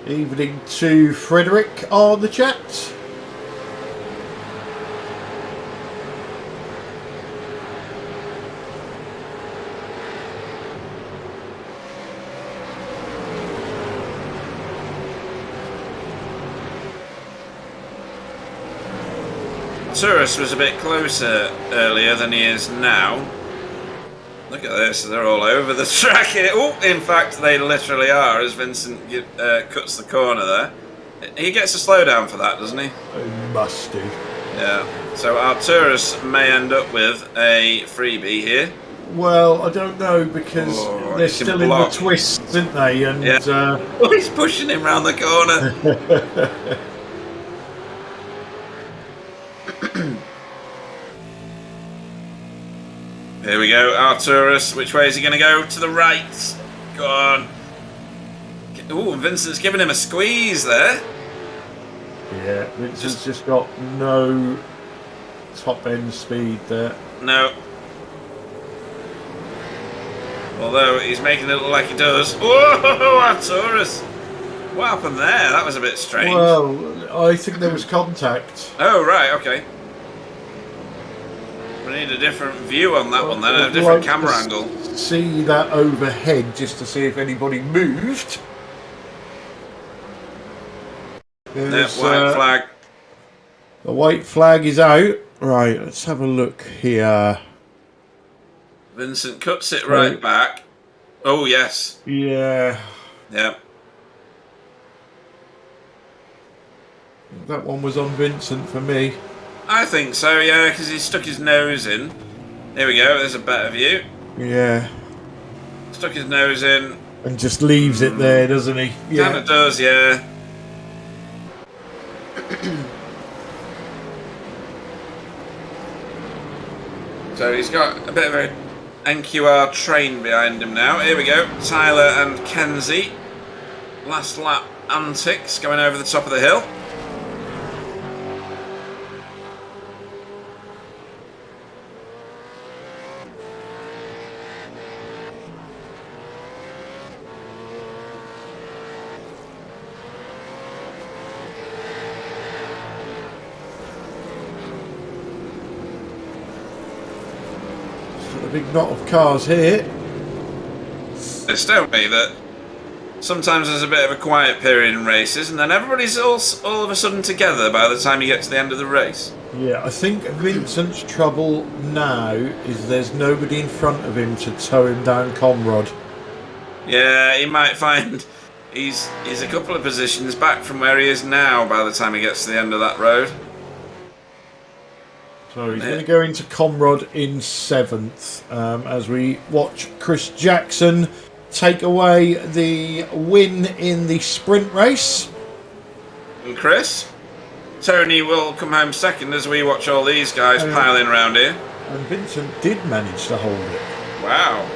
Evening to Frederick on the chat. Tourist was a bit closer earlier than he is now. Look at this, they're all over the track here. Oh, in fact, they literally are as Vincent cuts the corner there. He gets a slowdown for that, doesn't he? He must do. Yeah. So our tourists may end up with a freebie here. Well, I don't know because they're still in the twists, aren't they? And yeah. Oh, he's pushing him round the corner. Here we go, Arturus. Which way is he going to go? To the right. Go on. Oh, Vincent's giving him a squeeze there. Yeah, Vincent's just got no top end speed there. No. Although he's making it look like he does. Whoa, Arturus. What happened there? That was a bit strange. Well, I think there was contact. Oh, right, okay. We need a different view on that one then, a different camera angle. See that overhead just to see if anybody moved. There's white flag. The white flag is out. Right, let's have a look here. Vincent cuts it right back. Oh, yes. Yeah. Yeah. That one was on Vincent for me. I think so, yeah, because he stuck his nose in. Here we go, there's a better view. Yeah. Stuck his nose in. And just leaves it there, doesn't he? Yeah. Kind of does, yeah. So he's got a bit of a NQR train behind him now. Here we go, Tyler and Kenzie. Last lap antics going over the top of the hill. A big knot of cars here. It's don't we that sometimes there's a bit of a quiet period in races and then everybody's all of a sudden together by the time you get to the end of the race. Yeah, I think Vincent's trouble now is there's nobody in front of him to tow him down Comrod. Yeah, he might find he's a couple of positions back from where he is now by the time he gets to the end of that road. So he's going to go into Comrod in 7th as we watch Chris Jackson take away the win in the sprint race. And Chris? Tony will come home second as we watch all these guys piling around here. And Vincent did manage to hold it. Wow.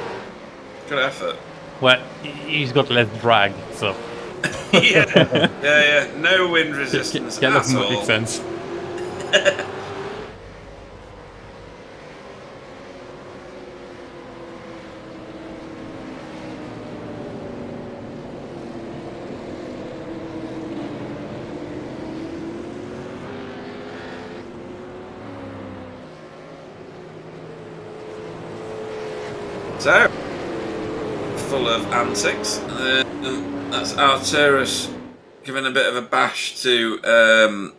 Good effort. Well, he's got less drag, so... yeah. No wind resistance at all. Makes sense. So, full of antics. That's Arturus giving a bit of a bash to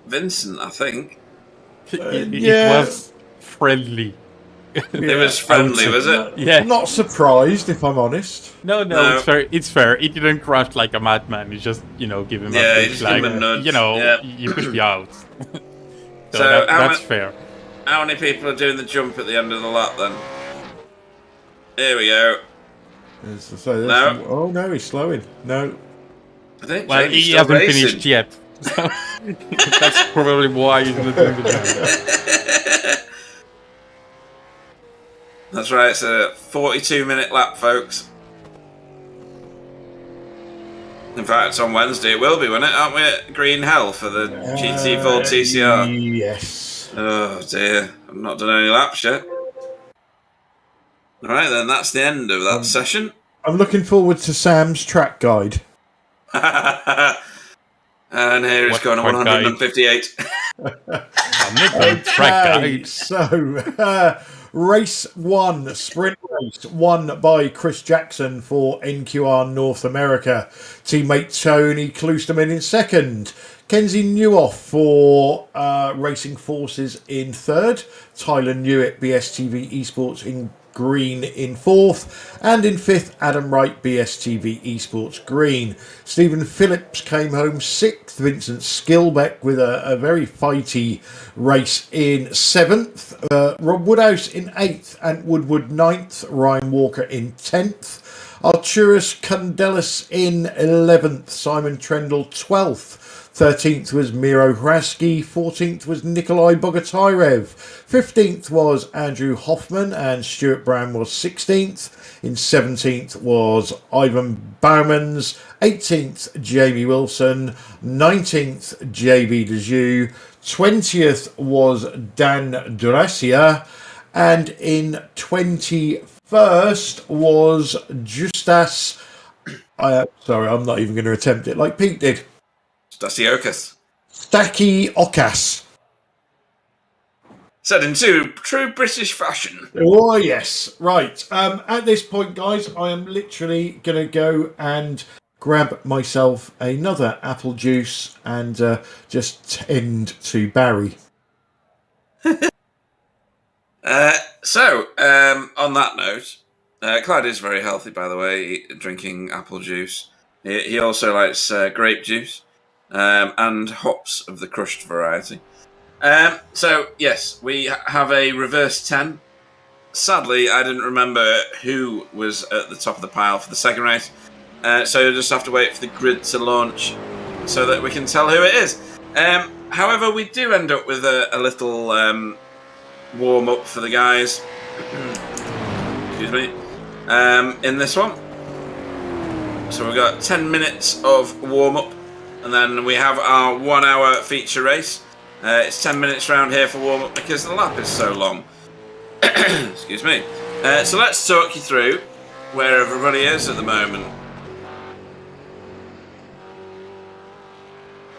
Vincent, I think. It was friendly. It was friendly, was it? Yeah. Not surprised, if I'm honest. No, it's fair. It didn't crash like a madman. You just, give him a big flag. Give him a nudge. You push me out. so that's fair. How many people are doing the jump at the end of the lap then? Here we go. No. Oh no, he's slowing. No. I think he hasn't finished yet. So that's probably why he's not doing the jump. That's right, it's a 42-minute lap, folks. In fact, on Wednesday it will be, won't it? Aren't we at Green Hell for the GT4 TCR? Yes. Oh dear, I've not done any laps yet. All right, then that's the end of that session. I'm looking forward to Sam's track guide. And here it's going on 158. Okay, so race 1, sprint race, won by Chris Jackson for NQR North America. Teammate Tony Kloosterman in second. Kenzie Newhoff for Racing Forces in third. Tyler Newitt, BSTV Esports in green in fourth, and in fifth Adam Wright, BSTV Esports green. Stephen Phillips came home sixth. Vincent Skilbeck with a very fighty race in seventh. Rob Woodhouse in eighth, and Woodward ninth. Ryan Walker in 10th. Arturus Kundelis in 11th. Simon Trendle 12th. 13th was Miro Hraski, 14th was Nikolai Bogotyrev, 15th was Andrew Hoffman, and Stuart Brown was 16th. In 17th was Ivan Bowmans, 18th Jamie Wilson, 19th JB Dejoux, 20th was Dan Duracia, and in 21st was Justas. Sorry, I'm not even going to attempt it like Pete did. Stacky Okas. Said in true British fashion. Oh, yes. Right. At this point, guys, I am literally going to go and grab myself another apple juice and just tend to Barry. So, on that note, Clyde is very healthy, by the way, drinking apple juice. He also likes grape juice. And hops of the crushed variety. So, yes, we have a reverse 10. Sadly, I didn't remember who was at the top of the pile for the second race. So you'll just have to wait for the grid to launch so that we can tell who it is. However, we do end up with a little warm-up for the guys. Excuse me. In this one. So we've got 10 minutes of warm-up. And then we have our 1 hour feature race. It's 10 minutes round here for warm-up because the lap is so long. Excuse me. So let's talk you through where everybody is at the moment.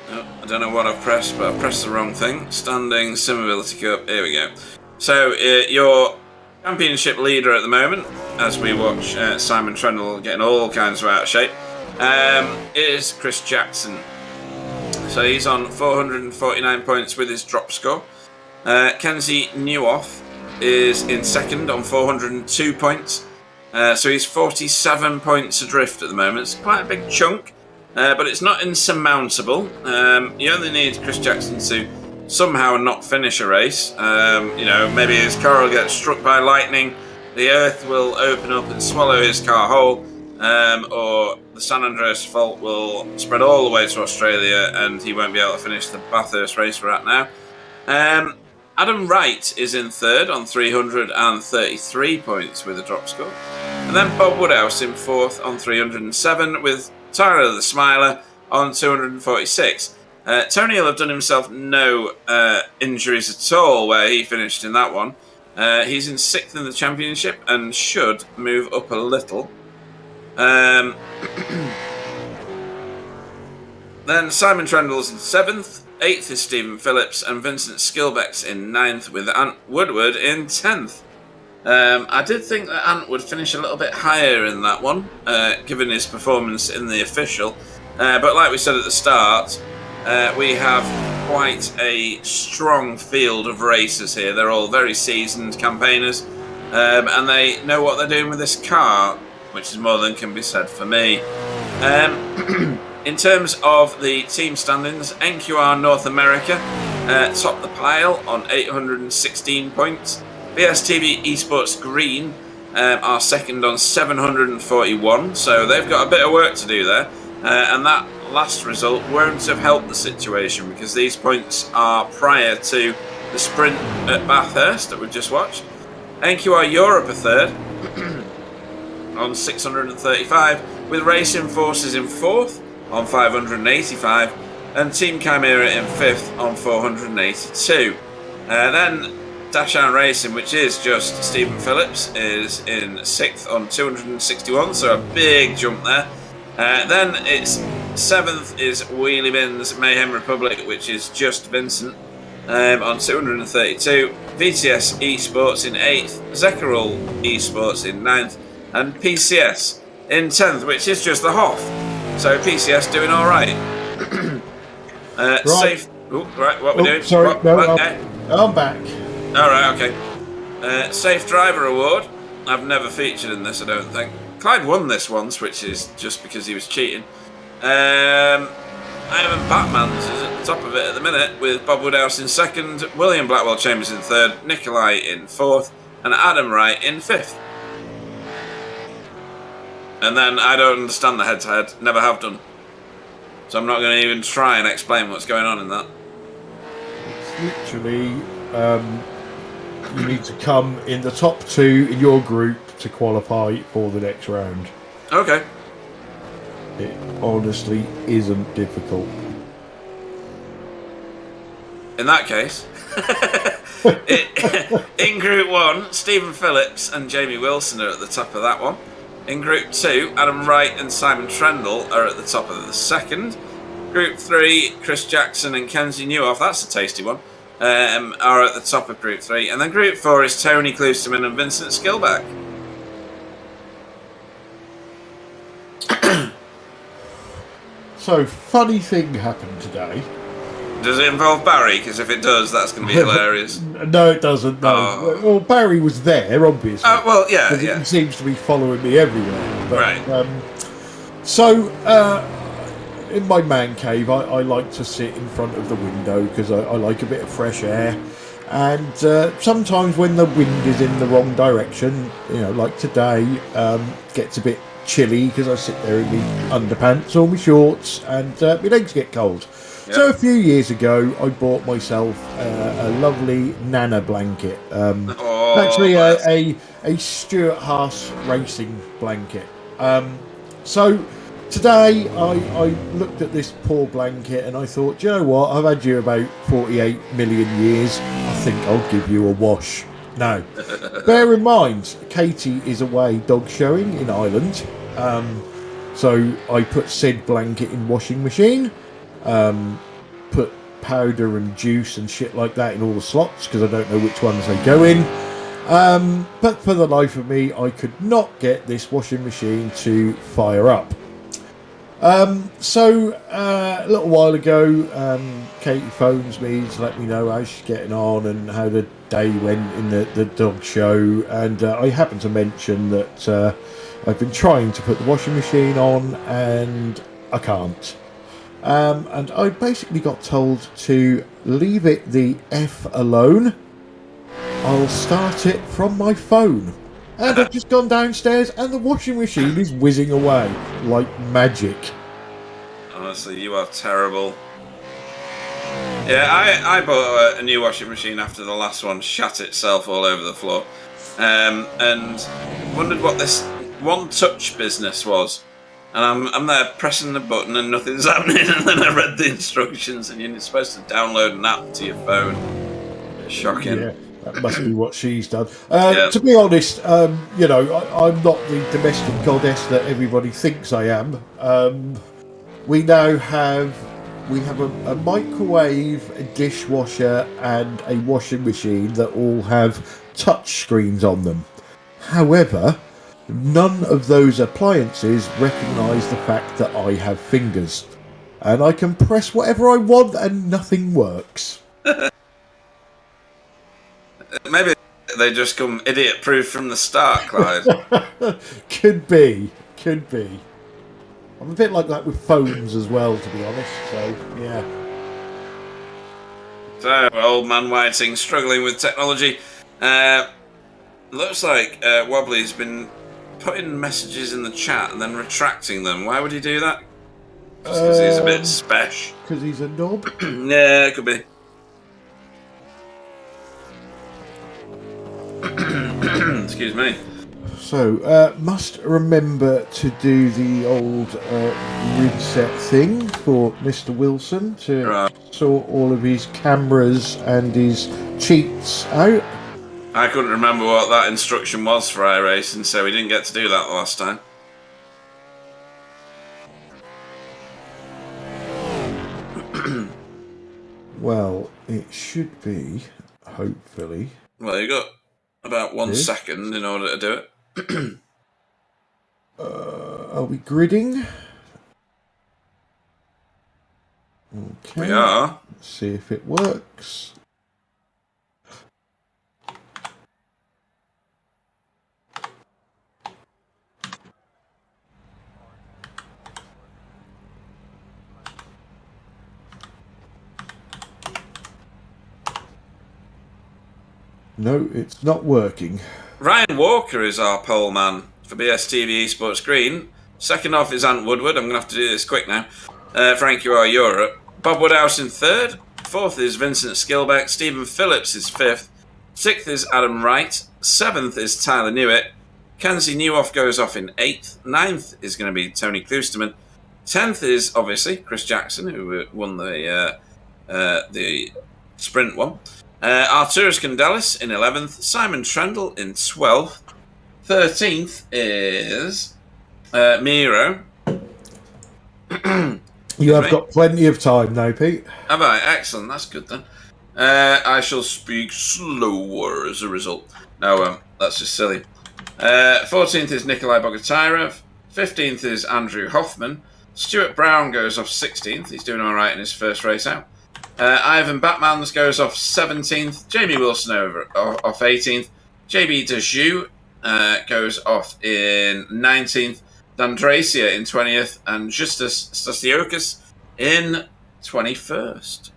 Oh, I don't know what I've pressed, but I've pressed the wrong thing. Standing Simability Cup. Here we go. So your championship leader at the moment, as we watch Simon Trendle getting all kinds of out of shape, is Chris Jackson. So he's on 449 points with his drop score. Kenzie Newhoff is in second on 402 points. So he's 47 points adrift at the moment. It's quite a big chunk, but it's not insurmountable. You only need Chris Jackson to somehow not finish a race. Maybe his car will get struck by lightning, the earth will open up and swallow his car whole, or the San Andreas fault will spread all the way to Australia and he won't be able to finish the Bathurst race we're at now. Adam Wright is in third on 333 points with a drop score. And then Bob Woodhouse in fourth on 307 with Tyler the Smiler on 246. Tony will have done himself no injuries at all where he finished in that one. He's in sixth in the championship and should move up a little. Then Simon Trendle's in seventh, eighth is Stephen Phillips, and Vincent Skilbeck's in ninth with Ant Woodward in 10th. I did think that Ant would finish a little bit higher in that one, given his performance in the official. But like we said at the start, we have quite a strong field of racers here. They're all very seasoned campaigners, and they know what they're doing with this car, which is more than can be said for me. In terms of the team standings, NQR North America top the pile on 816 points. BSTV Esports Green are second on 741, so they've got a bit of work to do there. And that last result won't have helped the situation because these points are prior to the sprint at Bathurst that we've just watched. NQR Europe are third on 635, with Racing Forces in fourth on 585, and Team Chimera in fifth on 482. Then Dash-Down Racing, which is just Stephen Phillips, is in 6th on 261, so a big jump there. Then it's 7th is Wheelie Bins Mayhem Republic, which is just Vincent on 232. VTS Esports in 8th, Zekarol Esports in 9th, and PCS in 10th, which is just the Hoff. So PCS doing all right. Right. Safe. Ooh, right, what we doing? Sorry, What, no, okay. I'm back. All right, okay. Safe Driver Award. I've never featured in this, I don't think. Clyde won this once, which is just because he was cheating. Ivan Batmans is at the top of it at the minute, with Bob Woodhouse in 2nd, William Blackwell Chambers in 3rd, Nikolai in 4th, and Adam Wright in 5th. And then I don't understand the head-to-head, never have done. So I'm not going to even try and explain what's going on in that. It's literally, you need to come in the top 2 in your group to qualify for the next round. Okay. It honestly isn't difficult. In that case, in Group 1, Stephen Phillips and Jamie Wilson are at the top of that one. In Group 2, Adam Wright and Simon Trendle are at the top of the 2nd. Group 3, Chris Jackson and Kenzie Newhoff, that's a tasty one, are at the top of Group 3. And then Group 4 is Tony Klusterman and Vincent Skillback. So, funny thing happened today. Does it involve Barry? Because if it does, that's going to be hilarious. No, it doesn't. No. Oh. Well, Barry was there, obviously. Well, yeah, yeah. He seems to be following me everywhere. But, Right. In my man cave, I like to sit in front of the window because I like a bit of fresh air. And sometimes when the wind is in the wrong direction, you know, like today, gets a bit chilly because I sit there in my underpants or my shorts and my legs get cold. Yep. So a few years ago, I bought myself a lovely Nana blanket. Actually, a Stuart Haas racing blanket. So today, I looked at this poor blanket and I thought, do you know what? I've had you about 48 million years. I think I'll give you a wash. Now, bear in mind, Katie is away dog showing in Ireland. So I put said blanket in washing machine. Put powder and juice and shit like that in all the slots because I don't know which ones they go in. But for the life of me, I could not get this washing machine to fire up. So a little while ago, Katie phones me to let me know how she's getting on and how the day went in the dog show, and I happened to mention that I've been trying to put the washing machine on and I can't. And I basically got told to leave it the F alone. I'll start it from my phone. And I've just gone downstairs and the washing machine is whizzing away like magic. Honestly, you are terrible. Yeah, I bought a new washing machine after the last one shat itself all over the floor. And wondered what this one-touch business was. And I'm there pressing the button and nothing's happening. And then I read the instructions and you're supposed to download an app to your phone. Shocking. Yeah. That must be what she's done. Yeah. To be honest, you know, I'm not the domestic goddess that everybody thinks I am. We now have a microwave, a dishwasher, and a washing machine that all have touch screens on them. However, none of those appliances recognise the fact that I have fingers, and I can press whatever I want and nothing works. Maybe they just come idiot-proof from the start, Clyde. Could be. I'm a bit like that with phones as well, to be honest, so, yeah. So, old man Whiting struggling with technology. Looks like Wobbly's been putting messages in the chat and then retracting them. Why would he do that? Just because he's a bit spesh. Because he's a knob? Yeah, it could be. Excuse me. So, must remember to do the old reset thing for Mr. Wilson to sort all of his cameras and his cheats out. I couldn't remember what that instruction was for iRacing, so we didn't get to do that last time. Well, it should be, hopefully. Well, you got about 1 second in order to do it. Are we gridding? Okay. We are. Let's see if it works. No, it's not working. Ryan Walker is our pole man for BSTV Esports Green. Second off is Ant Woodward. I'm going to have to do this quick now. Frankie R. Europe. Bob Woodhouse in third. Fourth is Vincent Skilbeck. Stephen Phillips is fifth. Sixth is Adam Wright. Seventh is Tyler Newitt. Kenzie Newhoff goes off in eighth. Ninth is going to be Tony Klusterman. 10th is obviously Chris Jackson, who won the sprint one. Arturus Candelis in 11th. Simon Trendle in 12th. 13th is Miro. You have got plenty of time now, Pete. Have I? Excellent. That's good then. I shall speak slower as a result. No, that's just silly. 14th is Nikolai Bogotyrev. 15th is Andrew Hoffman. Stuart Brown goes off 16th. He's doing all right in his first race out. Ivan Batmans goes off 17th. Jamie Wilson off 18th. JB Dejoux goes off in 19th. Dandracia in 20th. And Justus Stasiokis in 21st.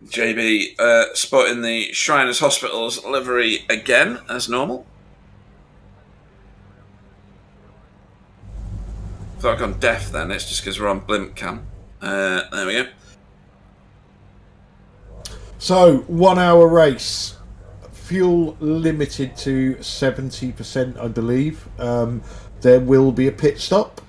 JB spotting the Shriners Hospital's livery again, as normal. Thought I'd gone deaf then, it's just because we're on blimp cam. There we go. So, 1 hour race. Fuel limited to 70%, I believe. There will be a pit stop.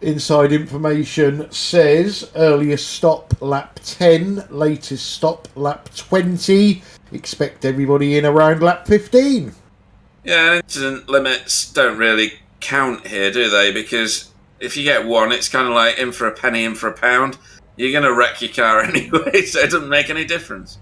Inside information says earliest stop lap 10, latest stop lap 20. Expect everybody in around lap 15. Yeah, incident limits don't really count here, do they? Because if you get one, it's kind of like in for a penny, in for a pound. You're going to wreck your car anyway, so it doesn't make any difference.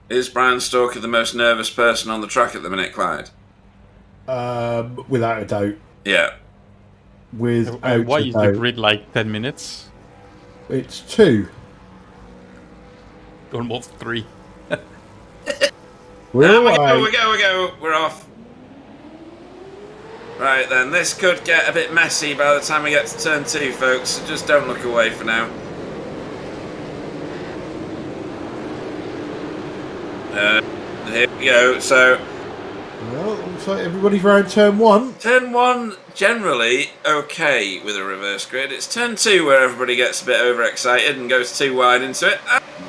Is Brian Stalker the most nervous person on the track at the minute, Clyde? Without a doubt. Yeah. Without a doubt. Why is the grid like 10 minutes? It's 2. Almost 3. We go. We're off. Right then, this could get a bit messy by the time we get to turn 2, folks. So just don't look away for now. Here we go. So, well, looks like everybody's round turn 1. Turn 1 generally okay with a reverse grid. It's turn 2 where everybody gets a bit overexcited and goes too wide into it,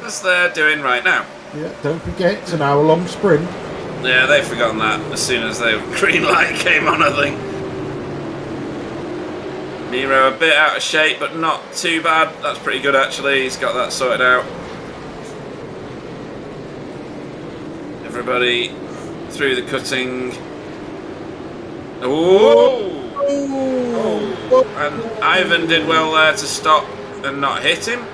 as they're doing right now. Yeah, don't forget, it's an hour-long sprint. Yeah, they've forgotten that as soon as the green light came on, I think. Miro a bit out of shape, but not too bad. That's pretty good, actually. He's got that sorted out. Everybody through the cutting. Oh! And Ivan did well there to stop and not hit him.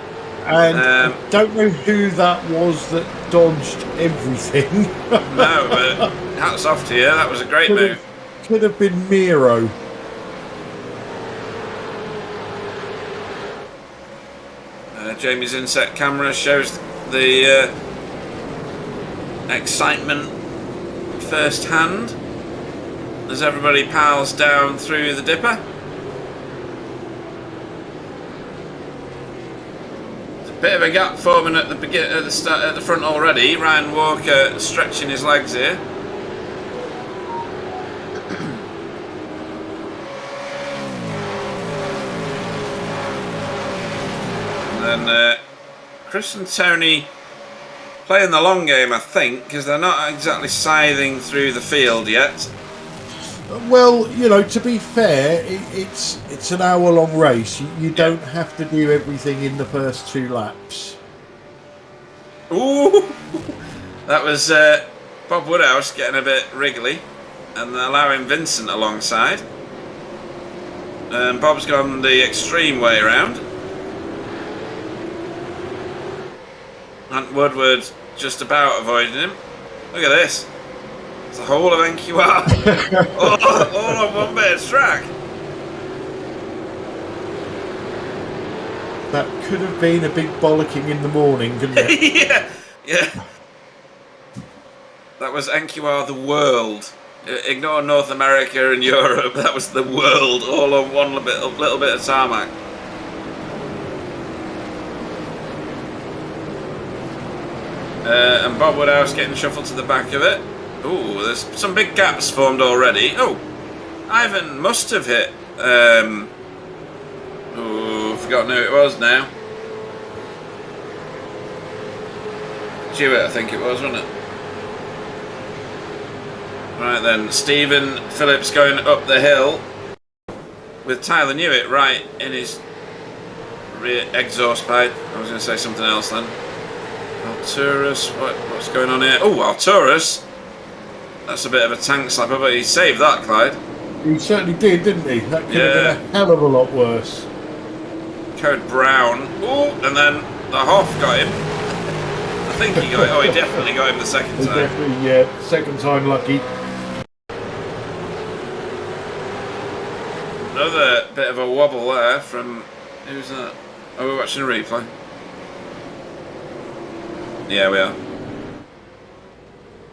And I don't know who that was that dodged everything. No, but hats off to you. That was a great move. Could have been Miro. Jamie's inset camera shows the excitement firsthand as everybody piles down through the dipper. Bit of a gap forming at the front already. Ryan Walker stretching his legs here. And then Chris and Tony playing the long game, I think, because they're not exactly scything through the field yet. Well, to be fair, it's an hour-long race. You don't have to do everything in the first 2 laps. Ooh, that was Bob Woodhouse getting a bit wriggly and allowing Vincent alongside. Bob's gone the extreme way around. And Woodward just about avoiding him. Look at this. It's the whole of NQR. all on one bit of track. That could have been a big bollocking in the morning, couldn't it? yeah. That was NQR the world. Ignore North America and Europe. That was the world, all on one little bit of tarmac. And Bob Woodhouse getting shuffled to the back of it. Ooh, there's some big gaps formed already. Oh, Ivan must have hit. Forgotten who it was now. Stewart, I think it was, wasn't it? Right then, Stephen Phillips going up the hill with Tyler Newitt right in his rear exhaust pipe. I was going to say something else then. Arturus, what's going on here? Oh, Arturus! That's a bit of a tank slapper, but he saved that, Clyde. He certainly did, didn't he? That could have been a hell of a lot worse. Code Brown. Oh, and then the Hoff got him. I think he got him. Oh, he definitely got him the second time. Definitely, yeah. Second time lucky. Another bit of a wobble there from... Who's that? Oh, we're watching a replay. Yeah, we are.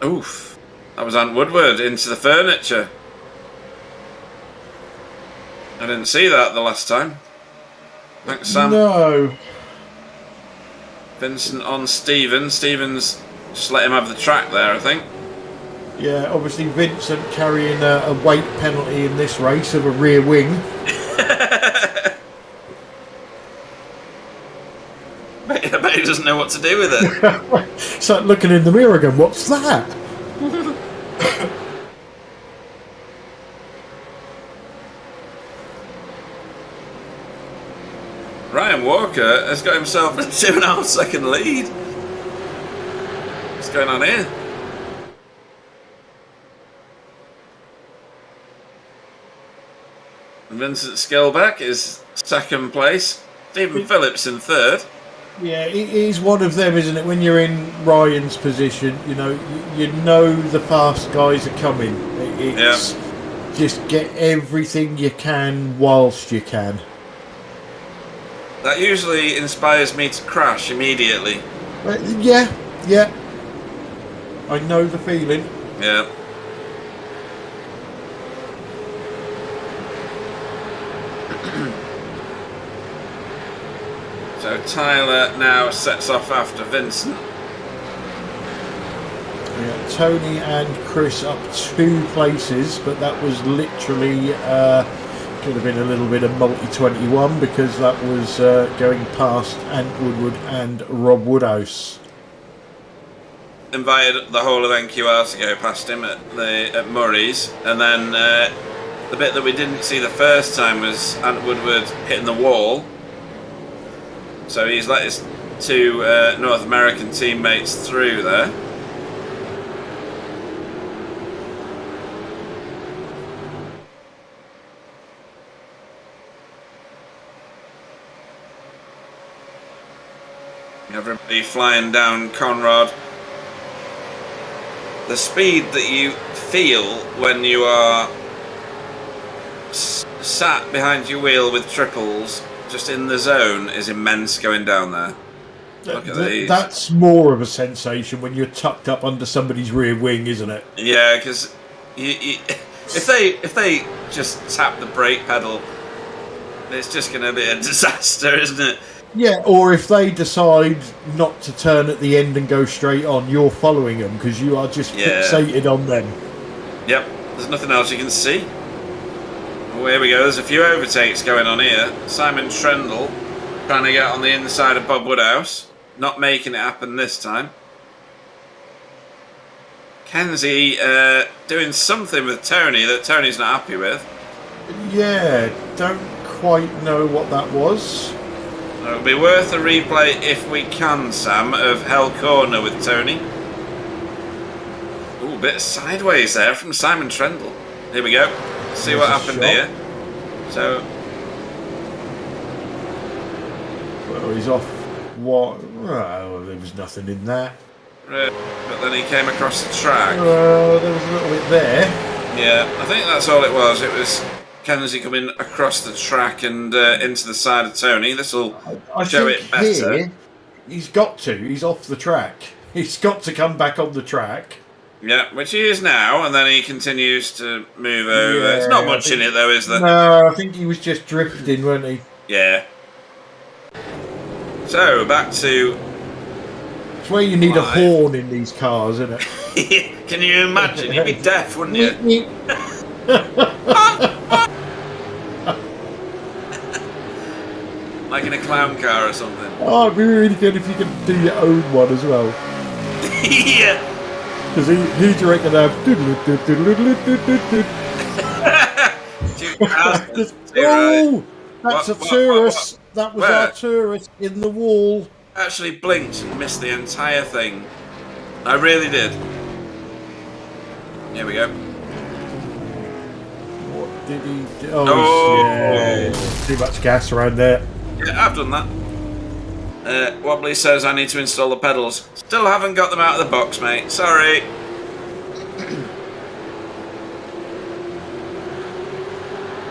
Oof. That was Ant Woodward into the furniture. I didn't see that the last time. Thanks, Sam. No. Vincent on Stephen. Stephen's just let him have the track there, I think. Yeah, obviously Vincent carrying a weight penalty in this race of a rear wing. I bet he doesn't know what to do with it. It's like looking in the mirror again, what's that? Ryan Walker has got himself a 2.5 second lead. What's going on here? Vincent Skillback is second place. Stephen Phillips in third. Yeah, he's one of them, isn't it? When you're in Ryan's position, you know the fast guys are coming. It's just get everything you can whilst you can. That usually inspires me to crash immediately. Yeah. I know the feeling. Yeah. So Tyler now sets off after Vincent. Yeah, Tony and Chris up 2 places, but that was literally could have been a little bit of multi-21 because that was going past Ant Woodward and Rob Woodhouse. Invited the whole of NQR to go past him at Murray's, and then the bit that we didn't see the first time was Ant Woodward hitting the wall. So he's let his 2 North American teammates through there. Everybody flying down Conrad. The speed that you feel when you are sat behind your wheel with triples, just in the zone, is immense going down there. Look at these. That's more of a sensation when you're tucked up under somebody's rear wing, isn't it? Yeah, because if they just tap the brake pedal, it's just going to be a disaster, isn't it? Yeah, or if they decide not to turn at the end and go straight on, you're following them because you are just fixated on them. Yep, there's nothing else you can see. Oh, here we go, there's a few overtakes going on here. Simon Trendle trying to get on the inside of Bob Woodhouse. Not making it happen this time. Kenzie doing something with Tony that Tony's not happy with. Yeah, don't quite know what that was. It'll be worth a replay if we can, Sam, of Hell Corner with Tony. Ooh, a bit of sideways there from Simon Trendle. Here we go. See what happened here. So, well, he's off. What? Well, there was nothing in that. But then he came across the track. There was a little bit there. Yeah, I think that's all it was. It was Kenzie coming across the track and into the side of Tony. This will show it better. Here, he's got to. He's off the track. He's got to come back on the track. Yeah, which he is now, and then he continues to move over. Yeah, there's not much in it, though, is there? No, I think he was just drifting, wasn't he? Yeah. So, back to... It's where you need a horn in these cars, isn't it? Can you imagine? You'd be deaf, wouldn't you? Like in a clown car or something. Oh, it'd be really good if you could do your own one as well. Yeah. Because he'd reckon have. Oh, that's a tourist. That was our tourist in the wall. Actually blinked and missed the entire thing. I really did. Here we go. What did he do? Oh, yeah. Too much gas around there. Yeah, I've done that. Wobbly says I need to install the pedals. Still haven't got them out of the box, mate. Sorry.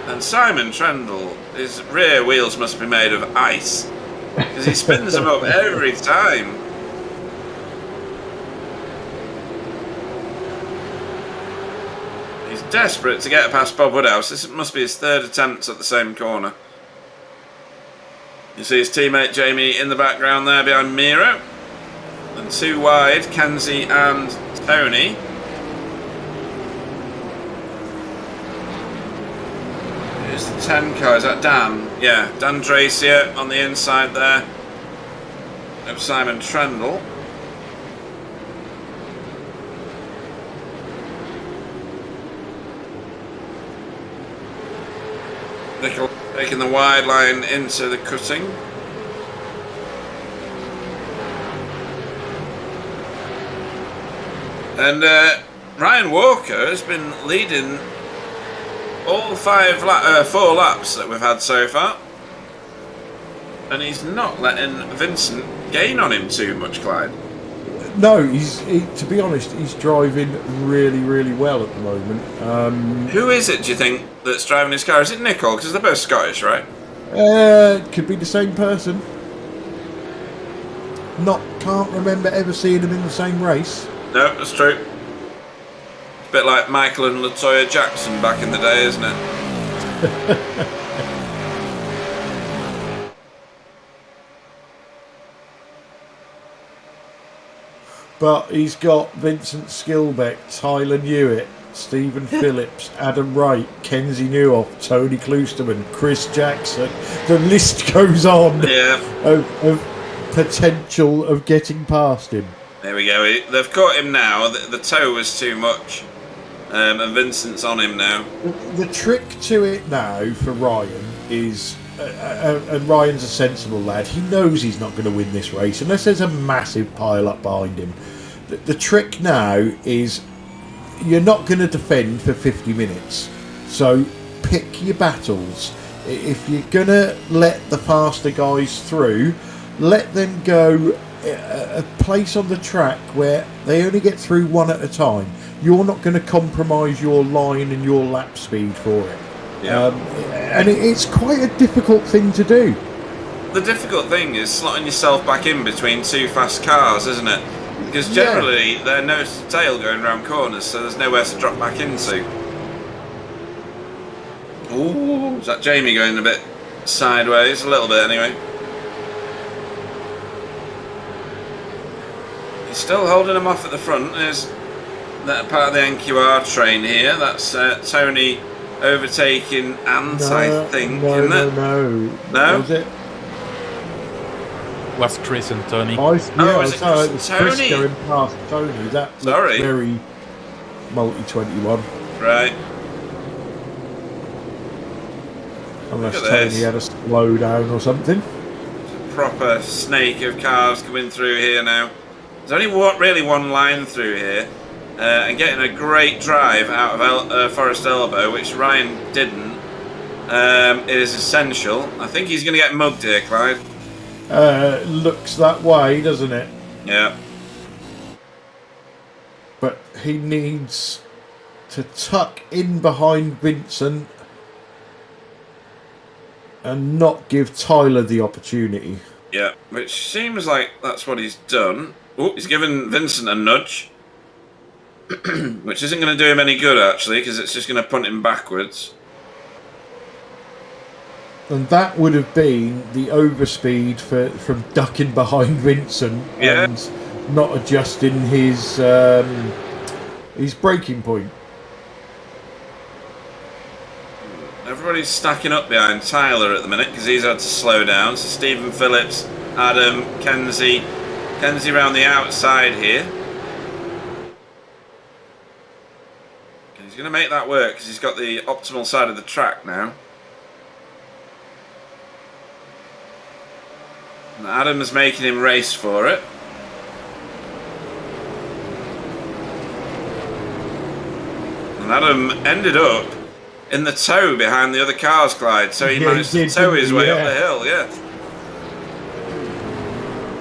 And Simon Trendle, his rear wheels must be made of ice. Because he spins them up every time. He's desperate to get past Bob Woodhouse. This must be his third attempt at the same corner. You see his teammate Jamie in the background there behind Miro. And two wide, Kenzie and Tony. Here's the 10 car, is that Dan? Yeah, Dan Dracier on the inside there of Simon Trendle. Nickel taking the wide line into the cutting. And Ryan Walker has been leading all 4 laps that we've had so far. And he's not letting Vincent gain on him too much, Clyde. No, to be honest, he's driving really, really well at the moment. Who is it, do you think, that's driving his car? Is it Nicole? Because they're both Scottish, right? Could be the same person. Can't remember ever seeing them in the same race. No, that's true. It's a bit like Michael and Latoya Jackson back in the day, isn't it? But he's got Vincent Skilbeck, Tyler Newitt, Stephen Phillips, Adam Wright, Kenzie Newhoff, Tony Kloosterman, Chris Jackson. The list goes on of potential of getting past him. There we go. They've caught him now. The toe was too much. And Vincent's on him now. The trick to it now for Ryan is... and Ryan's a sensible lad. He knows he's not going to win this race unless there's a massive pile up behind him. The trick now is you're not going to defend for 50 minutes. So pick your battles. If you're going to let the faster guys through, let them go a place on the track where they only get through one at a time. You're not going to compromise your line and your lap speed for it. Yeah. And it's quite a difficult thing to do. The difficult thing is slotting yourself back in between two fast cars, isn't it? Because generally they're nose to tail going around corners, so there's nowhere to drop back into. Ooh, is that Jamie going a bit sideways? A little bit anyway. He's still holding him off at the front. There's that part of the NQR train here. That's Tony overtaking Ant, I think, isn't it? No. Was it? Was Chris and Tony? Was it Chris Tony? going past Tony. That looked very multi-21. Right. Unless Tony had a slowdown or something. It's a proper snake of cars coming through here now. There's only really one line through here. And getting a great drive out of Forest Elbow, which Ryan didn't, is essential. I think he's going to get mugged here, Clyde. Looks that way, doesn't it? Yeah. But he needs to tuck in behind Vincent and not give Tyler the opportunity. Yeah, which seems like that's what he's done. Oh, he's given Vincent a nudge. Which isn't going to do him any good, actually, because it's just going to punt him backwards. And that would have been the overspeed from ducking behind Vincent and not adjusting his braking point. Everybody's stacking up behind Tyler at the minute because he's had to slow down. So Stephen Phillips, Adam, Kenzie around the outside here. He's going to make that work because he's got the optimal side of the track now. And Adam's making him race for it. And Adam ended up in the tow behind the other cars, Clyde. So he managed to tow his way up the hill,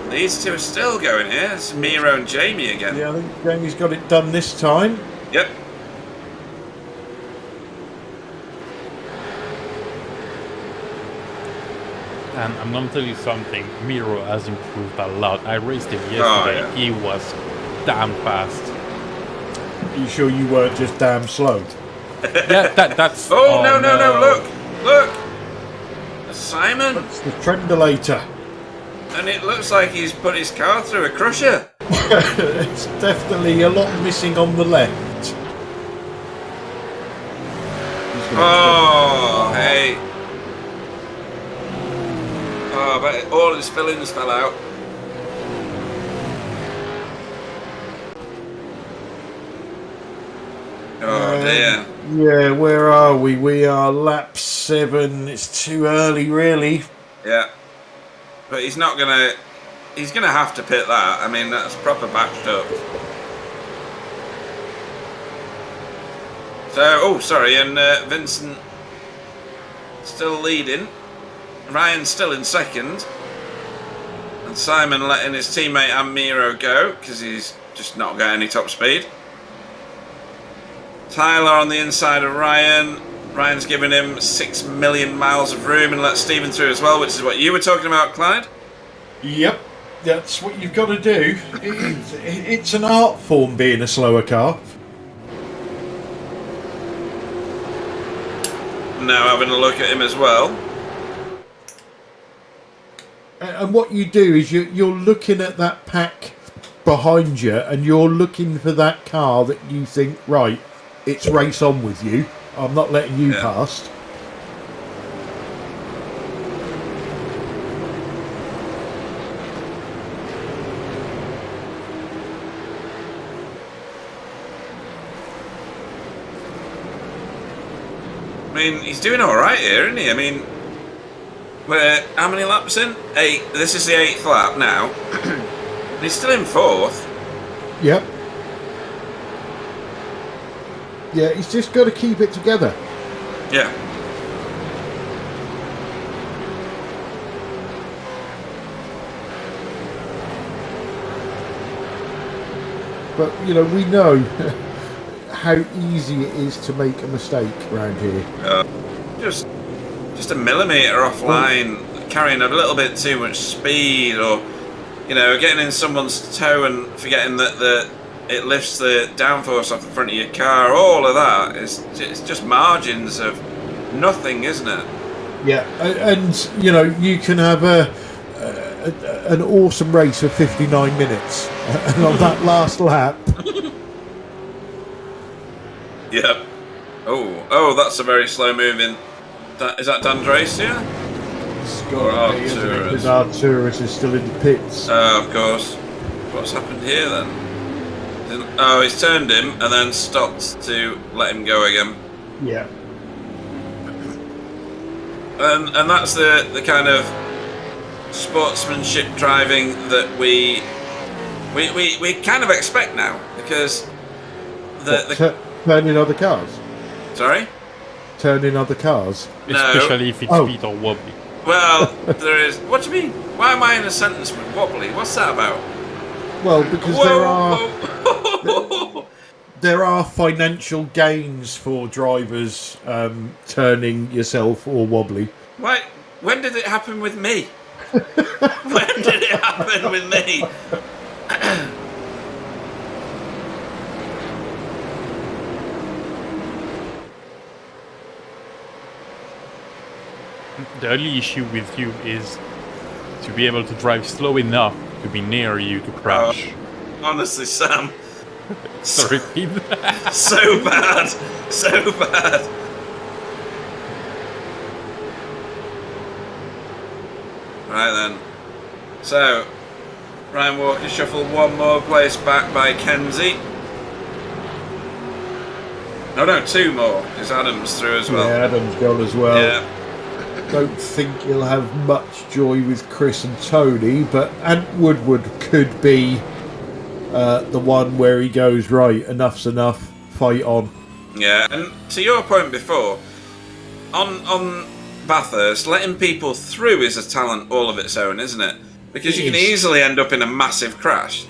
These two are still going here. It's Miro and Jamie again. Yeah, I think Jamie's got it done this time. Yep. And I'm going to tell you something, Miro has improved a lot. I raced him yesterday, He was damn fast. Are you sure you weren't just damn slow? Yeah, that's... Oh, no, look! That's Simon! That's the Trendolator. And it looks like he's put his car through a crusher. It's definitely a lot missing on the left. Oh, hey. Oh, but all his fillings fell out. Oh, dear. Yeah, where are we? We are lap 7. It's too early, really. Yeah. But he's not going to... He's going to have to pit that. I mean, that's proper batched up. So, oh, sorry, and Vincent still leading. Ryan's still in second. And Simon letting his teammate Amiro go because he's just not got any top speed. Tyler on the inside of Ryan. Ryan's giving him 6 million miles of room and let Stephen through as well, which is what you were talking about, Clyde. Yep, that's what you've got to do. It's an art form being a slower car. Now having a look at him as well. And what you do is you're looking at that pack behind you and you're looking for that car that you think, right, it's race on with you. I'm not letting you past. I mean, he's doing all right here, isn't he? I mean, we're how many laps in? 8. This is the 8th lap now. And he's still in 4th. Yep. Yeah, he's just got to keep it together. Yeah. But, you know, we know how easy it is to make a mistake around here. Just a millimetre offline, carrying a little bit too much speed, or, you know, getting in someone's toe and forgetting that it lifts the downforce off the front of your car. All of that is it's just margins of nothing, isn't it? Yeah, and you know, you can have an awesome race of 59 minutes, and on that last lap. Yep. Oh, that's a very slow moving. Is that D'Andresia? Or Arturus? Because Arturus is still in the pits. Of course. What's happened here then? Oh, he's turned him and then stopped to let him go again. Yeah. And that's the kind of sportsmanship driving that we kind of expect now, because turning other cars. Sorry? Turning other cars. Especially if it's speed or wobbly. Well, there is. What do you mean? Why am I in a sentence with wobbly? What's that about? Well, because there are financial gains for drivers turning yourself or wobbly. Why? When did it happen with me? When did it happen with me? The only issue with you is to be able to drive slow enough to be near you to crash. Honestly, Sam. Sorry, Pete. So bad. So bad. Right then. So, Ryan Walker shuffled one more place back by Kenzie. No, two more. Is Adams through as well? Yeah, Adams gone as well. Yeah. Don't think he'll have much joy with Chris and Tony, but Ant Woodward could be the one where he goes, right, enough's enough, fight on. Yeah, and to your point before, on Bathurst, letting people through is a talent all of its own, isn't it? Because you can easily end up in a massive crash.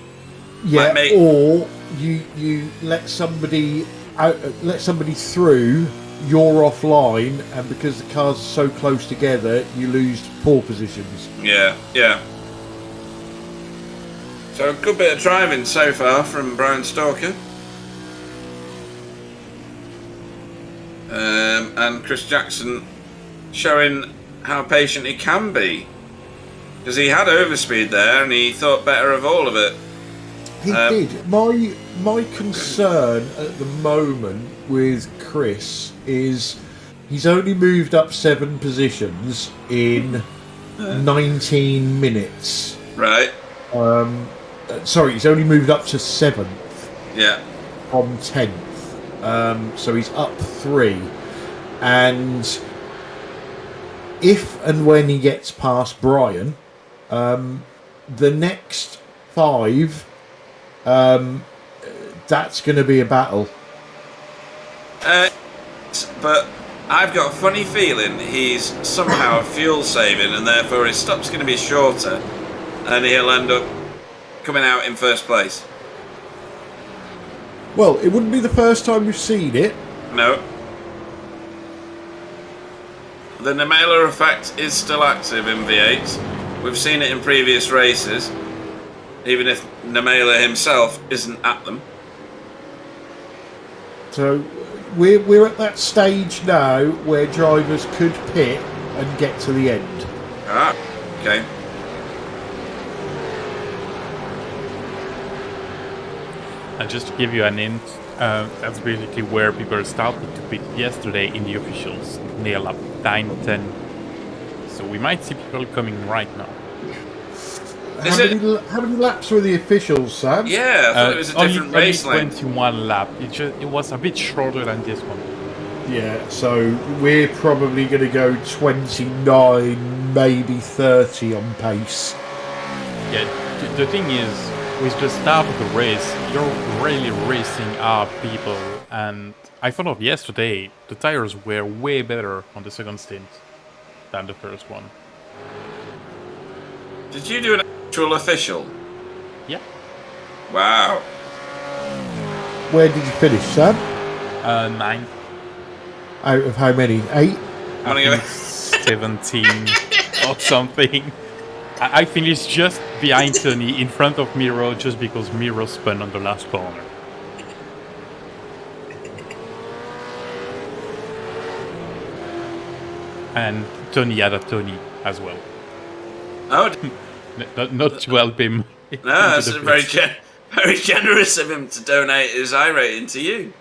Yeah, or you let somebody out, let somebody through, you're offline, and because the cars are so close together, you lose 4 positions. Yeah, yeah. So a good bit of driving so far from Brian Stalker. And Chris Jackson showing how patient he can be. Because he had overspeed there and he thought better of all of it. He did. My concern at the moment with Chris is he's only moved up 7 positions in 19 minutes. Right. Sorry, he's only moved up to 7th. Yeah. From 10th. So he's up 3. And if and when he gets past Brian, the next 5, that's going to be a battle. But I've got a funny feeling he's somehow fuel saving, and therefore his stop's going to be shorter, and he'll end up coming out in first place. Well, it wouldn't be the first time we've seen it. No. The Nemela effect is still active in V8s. We've seen it in previous races, even if Nemela himself isn't at them. So we're at that stage now where drivers could pit and get to the end. Ah, okay. And just to give you an hint, that's basically where people started to pit yesterday in the officials, near lap 9-10. So we might see people coming right now. How many laps were the officials, Sam? Yeah, I thought it was a different race lane. 21 lap. It was a bit shorter than this one. Yeah, so we're probably going to go 29, maybe 30 on pace. Yeah, the thing is, with the start of the race, you're really racing up people, and I thought of yesterday, the tires were way better on the second stint than the first one. Did you do an actual official? Yeah. Wow. Where did you finish, Sam? 9. Out of how many? 8? I think 17 or something. I finished just behind Tony, in front of Miro, just because Miro spun on the last corner. And Tony had a Tony as well. Oh, not to help him. no, that's very generous of him to donate his I rating to you.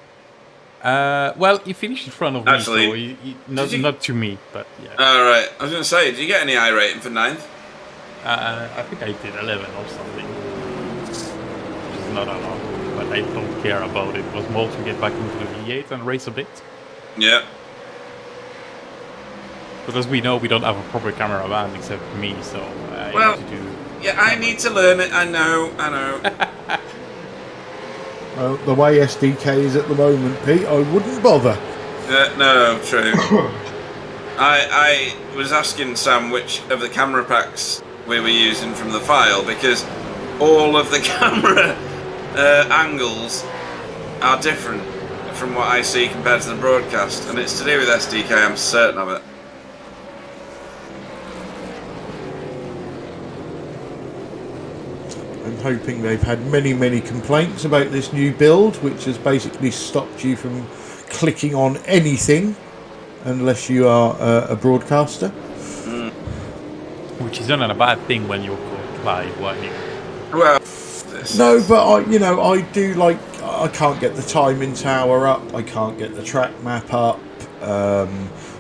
Well, he finished in front of Actually, me, so not to me, but yeah. All right, I was going to say, did you get any I rating for 9th? I think I did 11 or something, which is not a lot, but I don't care about it. It was more to get back into the V8 and race a bit. Yeah. But as we know, we don't have a proper cameraman except me, so I Well, need to do... Yeah, I need to learn it. I know. Well, the way SDK is at the moment, Pete, I wouldn't bother. No, true. I was asking Sam which of the camera packs we were using from the file, because all of the camera angles are different from what I see compared to the broadcast, and it's to do with SDK, I'm certain of it. I'm hoping they've had many complaints about this new build, which has basically stopped you from clicking on anything unless you are a broadcaster. Which is not a bad thing when you're live, when you... Well, No, but I do like, I can't get the timing tower up, I can't get the track map up,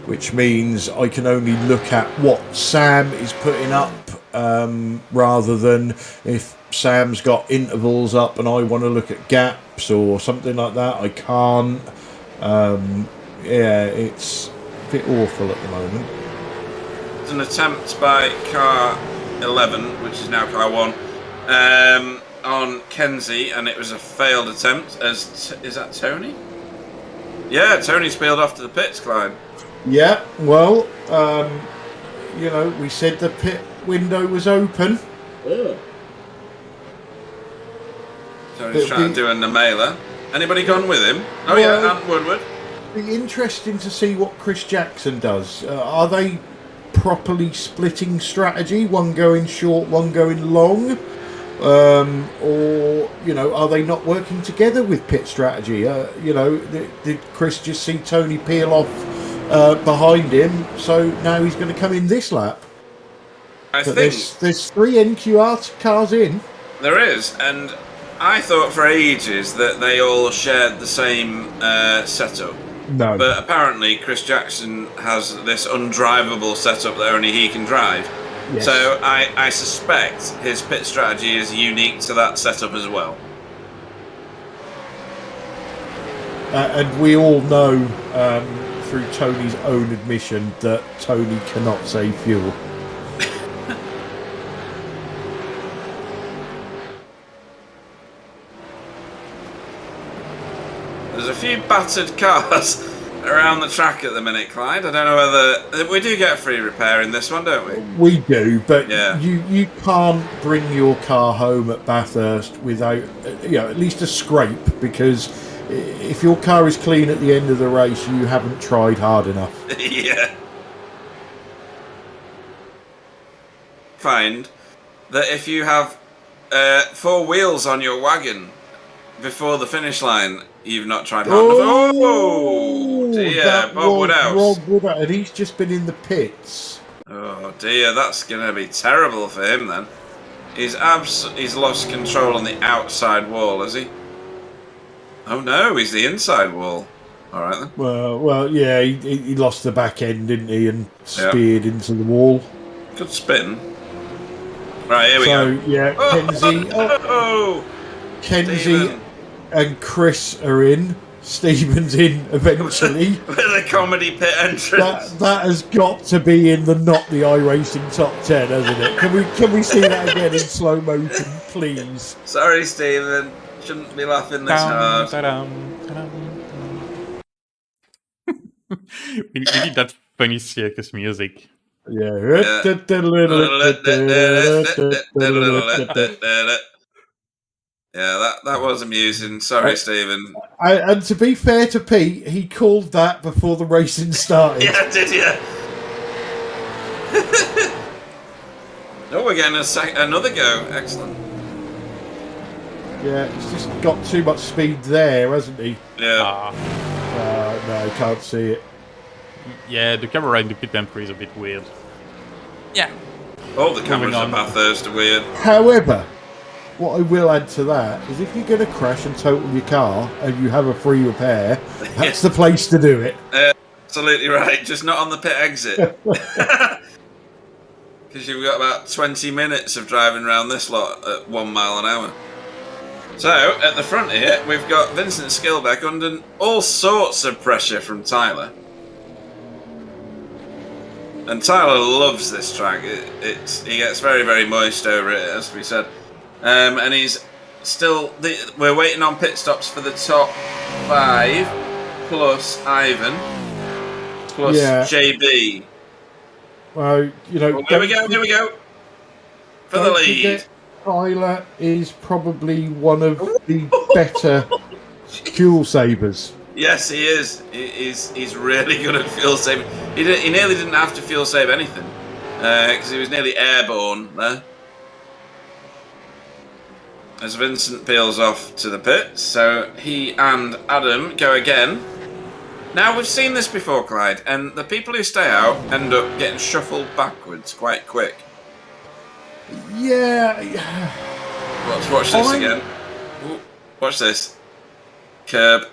which means I can only look at what Sam is putting up, rather than if Sam's got intervals up and I want to look at gaps or something like that, I can't. Yeah, it's a bit awful at the moment. it's an attempt by car 11, which is now car 1, on Kenzie, and it was a failed attempt. Is that Tony? Yeah, Tony's peeled off to the pits, Clyde. Yeah, well, you know, we said the pit window was open. Oh. Tony's trying to do a Namela. Anybody gone with him? Oh Well, yeah, and Woodward. Be interesting to see what Chris Jackson does. Are they properly splitting strategy? One going short, one going long? Or, you know, are they not working together with pit strategy? You know, did Chris just see Tony peel off behind him, so now he's going to come in this lap? I But think there's 3 NQR cars in. there is, and I thought for ages that they all shared the same setup. No. But apparently Chris Jackson has this undrivable setup that only he can drive. Yes. So I suspect his pit strategy is unique to that setup as well. And we all know, through Tony's own admission, that Tony cannot save fuel. There's a few battered cars around the track at the minute, Clyde. I don't know whether... We do get free repair in this one, don't we? We do, but Yeah. you can't bring your car home at Bathurst without, you know, at least a scrape, because if your car is clean at the end of the race, you haven't tried hard enough. Yeah. Find that if you have 4 wheels on your wagon before the finish line, you've not tried hard enough. Oh dear, that Bob was Woodhouse. Rob Woodhouse, and he's just been in the pits. Oh dear, that's going to be terrible for him then. He's lost control on the outside wall, has he? Oh no, he's the inside wall. All right then. Well, yeah, he lost the back end, didn't he, and speared into the wall. Good spin. Right, here we So go. yeah, Kenzie, Stephen. and Chris are in. Stephen's in eventually. With a comedy pit entrance. That has got to be in the not the iRacing top 10, hasn't it? Can we see that again in slow motion, please? Sorry, Stephen. Shouldn't be laughing this hard. We need that funny circus music. Yeah. Yeah, that was amusing. Sorry, Stephen. And to be fair to Pete, he called that before the racing started. Yeah, did you? Oh, we're getting another go. Excellent. Yeah, he's just got too much speed there, hasn't he? Yeah. No, I can't see it. Yeah, the camera in the pit entry is a bit weird. Yeah. All the cameras Moving at on. Bathurst are weird. However, what I will add to that is if you're going to crash and total your car and you have a free repair, that's the place to do it. Absolutely right. Just not on the pit exit. Because you've got about 20 minutes of driving around this lot at 1 mile an hour. So, at the front here, we've got Vincent Skillbeck under all sorts of pressure from Tyler. And Tyler loves this track. He gets very, very moist over it, as we said. And he's still... we're waiting on pit stops for the top 5, plus Ivan, plus JB. Well, you know... here we go. For the lead. Tyler is probably one of the better fuel savers. Yes, he is. He's really good at fuel saving. He nearly didn't have to fuel save anything because he was nearly airborne there. As Vincent peels off to the pits, so he and Adam go again. Now, we've seen this before, Clyde, and the people who stay out end up getting shuffled backwards quite quick. Yeah. Let's watch this again. Ooh, watch this. Curb.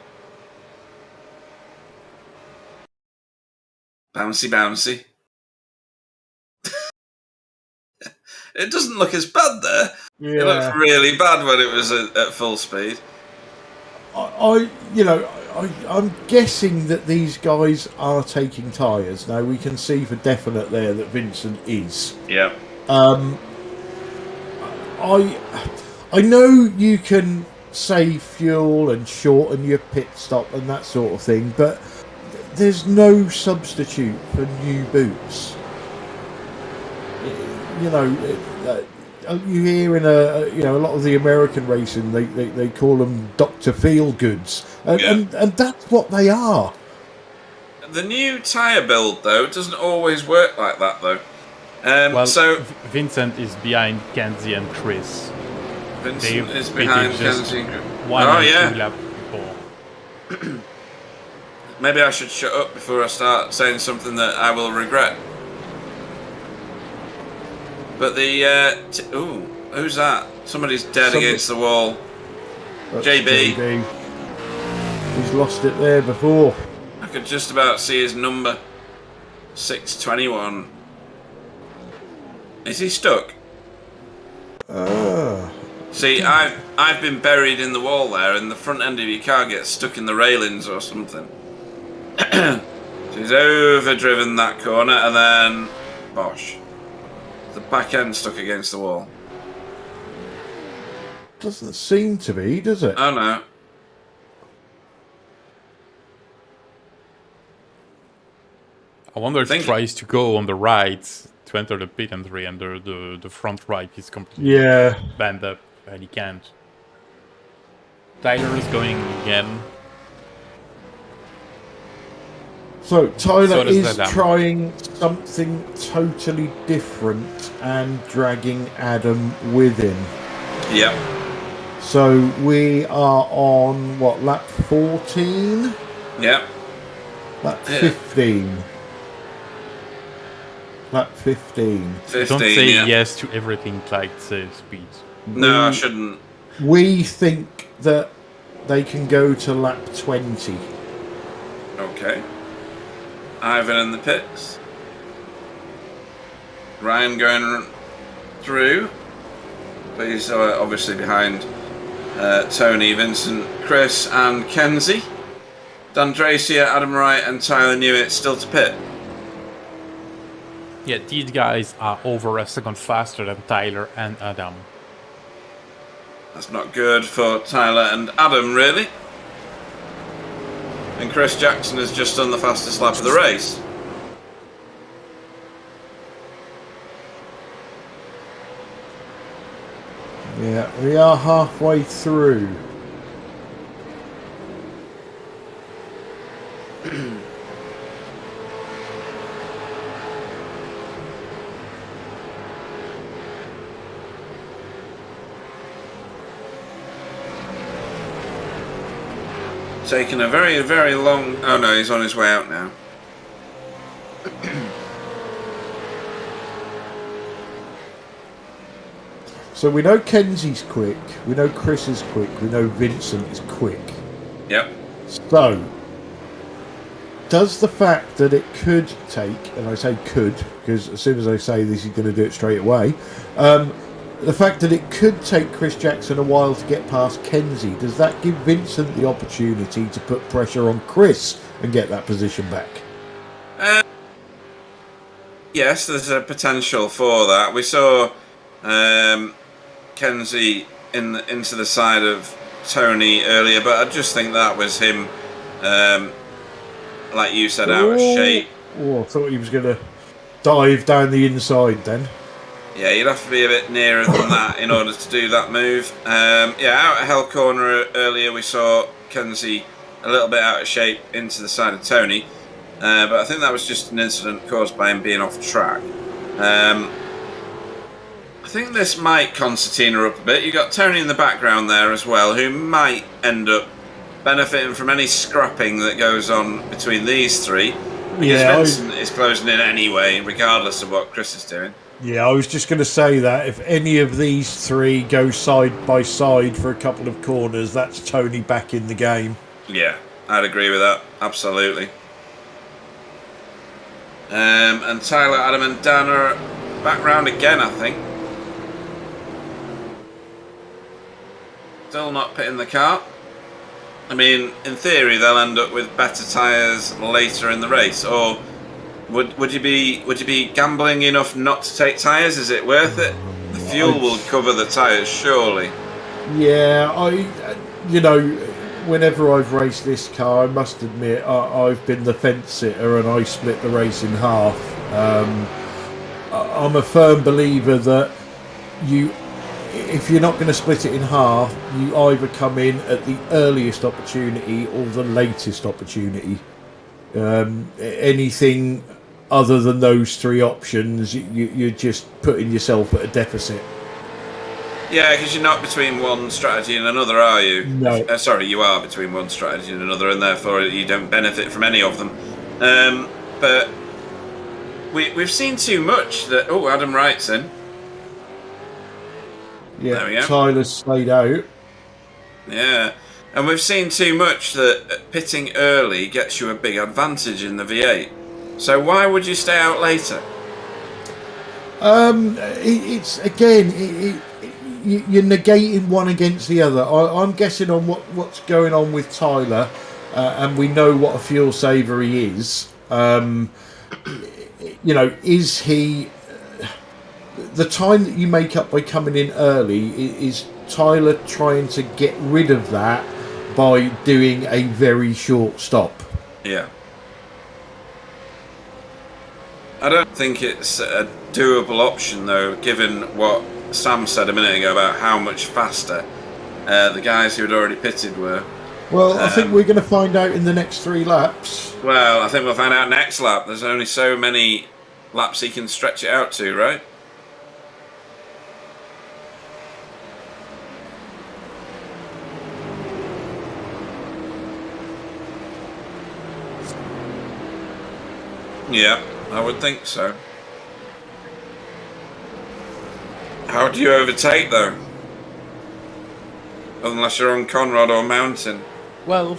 Bouncy, bouncy. It doesn't look as bad there. Yeah. It looked really bad when it was at full speed. I'm guessing that these guys are taking tyres. Now, we can see for definite there that Vincent is. Yeah. I know you can save fuel and shorten your pit stop and that sort of thing, but there's no substitute for new boots. You know, you hear in a lot of the American racing, they call them Dr. Feelgoods, and that's what they are. The new tyre build, though, doesn't always work like that, though. So Vincent is behind Kenzie and Chris. Vincent is behind Kenzie and Chris. Oh, yeah. Maybe I should shut up before I start saying something that I will regret. But who's that? Somebody's dead against the wall. JB. He's lost it there before. I could just about see his number. 621. Is he stuck? See, I've been buried in the wall there, and the front end of your car gets stuck in the railings or something. So he's overdriven that corner, and then bosh. The back end stuck against the wall. Doesn't seem to be, does it? Oh no. I wonder if he tries to go on the right to enter the pit entry, and the front right is completely bent up, and he can't. Tyler is going again. So Tyler is trying something totally different and dragging Adam with him. Yep. So we are on what, lap 14? Yep. Lap 15. Lap 15. Don't say yes to everything Clyde says, Pete. No, I shouldn't. We think that they can go to lap 20. Okay. Ivan in the pits. Ryan going through. But he's obviously behind Tony, Vincent, Chris and Kenzie. D'Andresia, Adam Wright and Tyler Newitt still to pit. Yeah, these guys are over a second faster than Tyler and Adam. That's not good for Tyler and Adam, really. And Chris Jackson has just done the fastest lap of the race. Yeah, we are halfway through. Taking a very, very long... Oh no, he's on his way out now. So we know Kenzie's quick, we know Chris is quick, we know Vincent is quick. Yep. So, does the fact that it could take, and I say could, because as soon as I say this he's going to do it straight away, the fact that it could take Chris Jackson a while to get past Kenzie, does that give Vincent the opportunity to put pressure on Chris and get that position back? Yes, there's a potential for that. We saw Kenzie into the side of Tony earlier, but I just think that was him, like you said, out of shape. Oh, I thought he was going to dive down the inside then. Yeah, you'd have to be a bit nearer than that in order to do that move. Yeah, out at Hell Corner earlier, we saw Kenzie a little bit out of shape into the side of Tony. But I think that was just an incident caused by him being off track. I think this might concertina up a bit. You've got Tony in the background there as well, who might end up benefiting from any scrapping that goes on between these three. Because Vincent is closing in anyway, regardless of what Chris is doing. Yeah, I was just going to say that if any of these three go side by side for a couple of corners, that's Tony back in the game. Yeah, I'd agree with that. Absolutely. And Tyler, Adam and Dan are back round again, I think. Still not pitting the car. I mean, in theory, they'll end up with better tyres later in the race. Or would you be gambling enough not to take tyres? Is it worth it? The fuel will cover the tyres, surely. Yeah, whenever I've raced this car, I must admit I've been the fence sitter and I split the race in half. I'm a firm believer that if you're not going to split it in half, you either come in at the earliest opportunity or the latest opportunity. Anything other than those three options, you're just putting yourself at a deficit. Yeah, because you're not between one strategy and another, are you? No. Sorry, you are between one strategy and another, and therefore you don't benefit from any of them. But we've seen too much that... Oh, Adam Wright's in. Yeah, there we go. Tyler's slayed out. Yeah, and we've seen too much that pitting early gets you a big advantage in the V8. So why would you stay out later? It's again... You're negating one against the other. I'm guessing on what's going on with Tyler, and we know what a fuel saver he is. Is he... The time that you make up by coming in early, is Tyler trying to get rid of that by doing a very short stop? Yeah. I don't think it's a doable option, though, given what Sam said a minute ago about how much faster the guys who had already pitted were. Well, I think we're going to find out in the next 3 laps. Well, I think we'll find out next lap. There's only so many laps he can stretch it out to, right? Yeah, I would think so. How do you overtake, though? Unless you're on Conrad or Mountain. Well,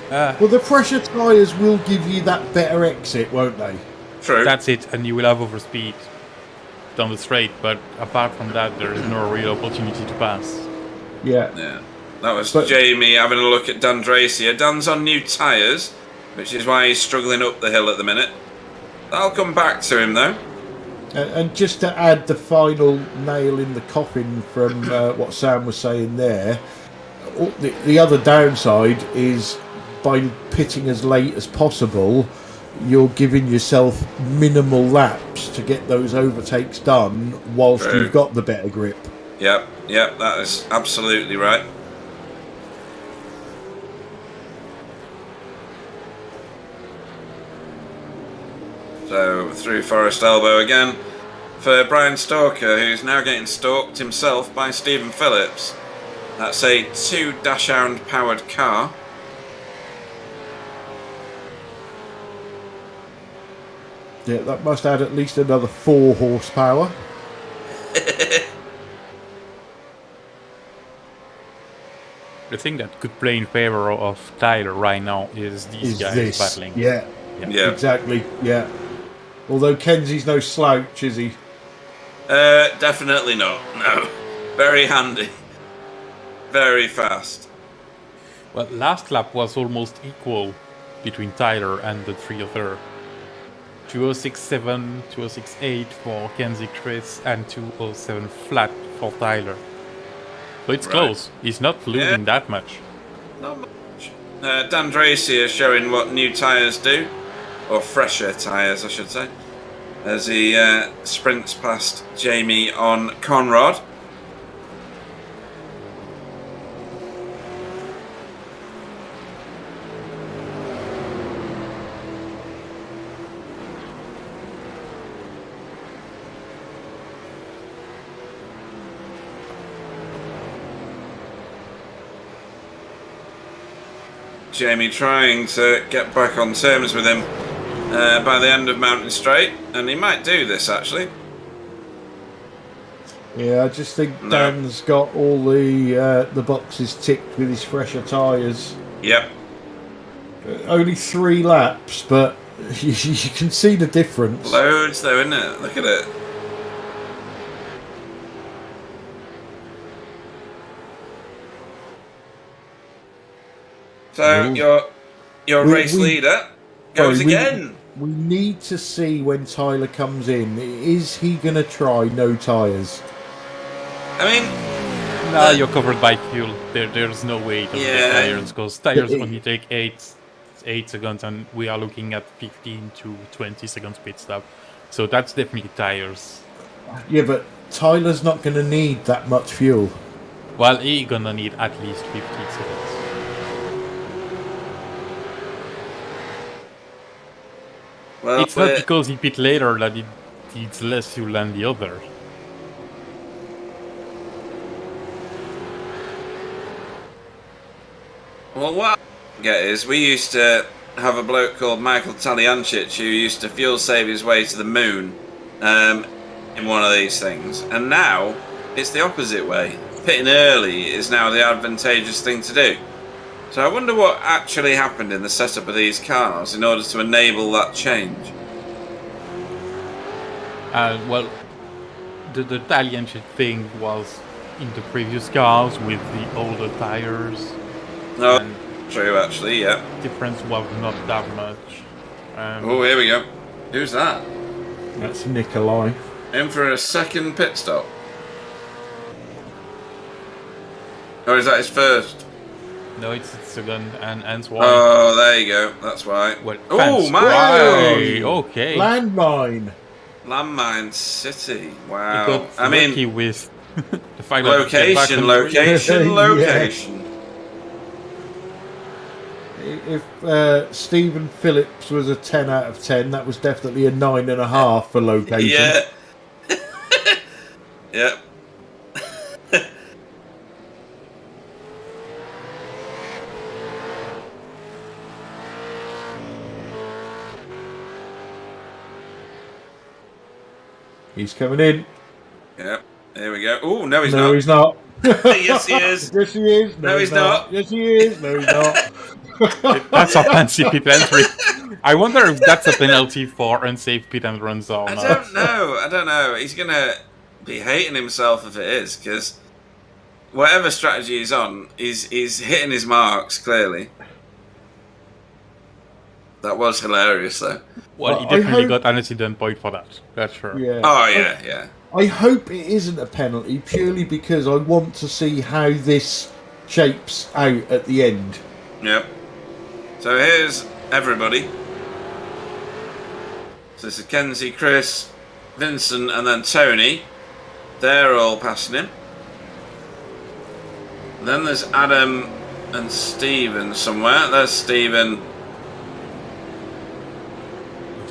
the fresher tyres will give you that better exit, won't they? True. that's it, and you will have overspeed down the straight, but apart from that, there is no real opportunity to pass. Yeah. Yeah. That was Jamie having a look at Dan Dracier. Dan's on new tyres, which is why he's struggling up the hill at the minute. I'll come back to him, though. And just to add the final nail in the coffin from what Sam was saying there, the other downside is by pitting as late as possible, you're giving yourself minimal laps to get those overtakes done whilst you've got the better grip. Yep, that is absolutely right. So through Forest Elbow again for Brian Stalker, who's now getting stalked himself by Stephen Phillips. That's a 2 dash-hound powered car. Yeah, that must add at least another 4 horsepower. The thing that could play in favor of Tyler right now is these guys battling. Yeah, exactly. Yeah. Although Kenzie's no slouch, is he? Definitely not. No. Very handy. Very fast. Well, last lap was almost equal between Tyler and the three other. 206.7, 206.8 for Kenzie Chris, and 207 flat for Tyler. So it's close. He's not losing that much. Not much. Dan Dracy is showing what new tyres do. Or fresher tyres, I should say. As he sprints past Jamie on Conrod. Jamie trying to get back on terms with him by the end of Mountain Straight, and he might do this actually. Yeah, I just think Dan's got all the boxes ticked with his fresher tyres. Yep. Only 3 laps, but you can see the difference. Loads though, isn't it? Look at it. So your race leader goes again. We need to see when Tyler comes in. Is he going to try no tyres? I mean, No, you're covered by fuel. There's no way to take tires, because tires only take 8 seconds, and we are looking at 15 to 20 seconds pit stop. So that's definitely tires. Yeah, but Tyler's not going to need that much fuel. Well, he's gonna need at least 50 seconds. Well, It's not because he pit later that it needs less fuel than the other. Well, what I get is we used to have a bloke called Michael Taliancic who used to fuel save his way to the moon in one of these things, and now it's the opposite way. Pitting early is now the advantageous thing to do. So I wonder what actually happened in the setup of these cars in order to enable that change. Well, the Italian thing was in the previous cars with the older tires. No, true actually, yeah. Difference was not that much. Oh, here we go. Who's that? That's Nikolai. In for a second pit stop. Or is that his first? No, it's second, and why? Oh, there you go. That's why. Well, oh, my God! Okay. Landmine. Landmine City. He Wow. got I mean, lucky with the fact that location. If Stephen Phillips was a 10 out of 10, that was definitely a 9.5 for location. Yeah. Yep. He's coming in. Yep. Here we go. Oh, no, he's No, not. he's not. Yes, he is. Yes, he is. No, he's not. Yes, he is. No, he's not. That's a fancy pit entry. I wonder if that's a penalty for unsafe pit and runs or not. I don't know. He's going to be hating himself if it is, because whatever strategy he's on, he's hitting his marks, clearly. That was hilarious, though. Well, he definitely got an accident point for that. That's sure. Yeah. Oh, yeah. I hope it isn't a penalty, purely because I want to see how this shapes out at the end. Yep. So here's everybody. So this is Kenzie, Chris, Vincent, and then Tony. They're all passing him. And then there's Adam and Stephen somewhere. There's Stephen.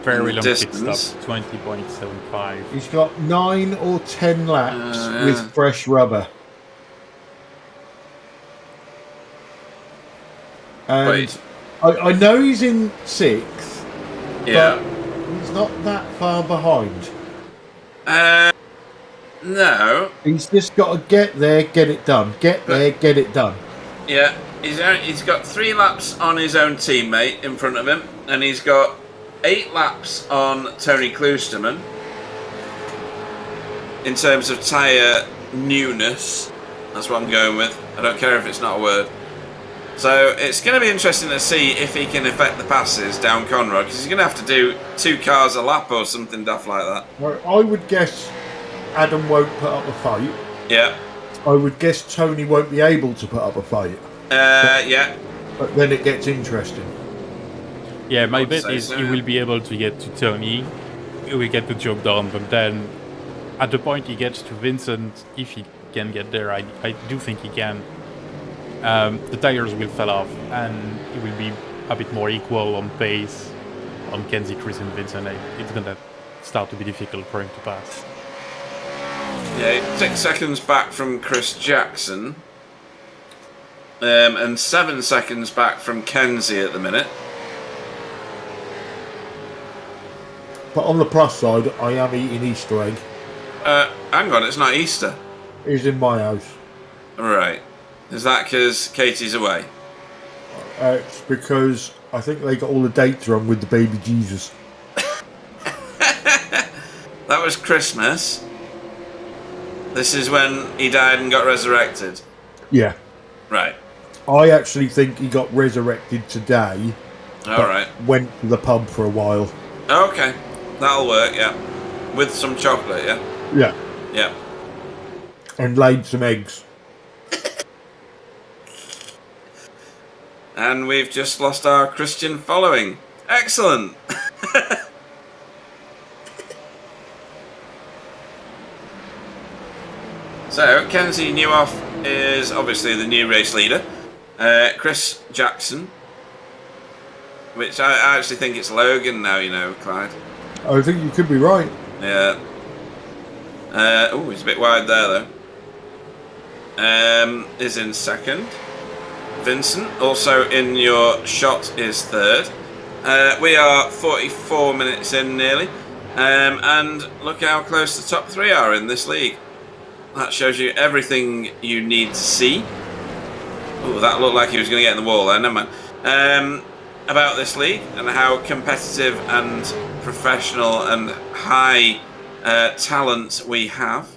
Very long pit distance. stop, 20.75. He's got 9 or 10 laps with fresh rubber. And I know he's in 6th, but he's not that far behind. No. He's just got to get there, get it done. Get there, get it done. Yeah, he's got 3 laps on his own teammate in front of him, and he's got 8 laps on Tony Kloosterman. in terms of tyre newness. That's what I'm going with. I don't care if it's not a word. So it's going to be interesting to see if he can affect the passes down Conrod, because he's going to have to do 2 cars a lap or something daft like that. I would guess Adam won't put up a fight. Yeah. I would guess Tony won't be able to put up a fight. Yeah. But then it gets interesting. Yeah, my bet is he will be able to get to Tony. He will get the job done, but then at the point he gets to Vincent, if he can get there, I do think he can. The tires will fall off, and it will be a bit more equal on pace on Kenzie, Chris, and Vincent. It's gonna start to be difficult for him to pass. Yeah, 6 seconds back from Chris Jackson, and 7 seconds back from Kenzie at the minute. But on the plus side, I am eating Easter egg. Hang on, it's not Easter. It's in my house. Right. Is that because Katie's away? It's because I think they got all the dates wrong with the baby Jesus. That was Christmas. This is when he died and got resurrected. Yeah. Right. I actually think he got resurrected today. Alright. Went to the pub for a while. Okay. That'll work, yeah. With some chocolate, yeah? Yeah. Yeah. And laid some eggs. And we've just lost our Christian following. Excellent. So, Kenzie Newhoff is obviously the new race leader. Chris Jackson, which I actually think it's Logan now, you know, Clyde. I think you could be right. Yeah. Oh, he's a bit wide there, though. Is in second. Vincent, also in your shot, is third. We are 44 minutes in nearly. And look how close the top 3 are in this league. That shows you everything you need to see. Oh, that looked like he was going to get in the wall there. Never mind. About this league and how competitive and professional and high talent we have.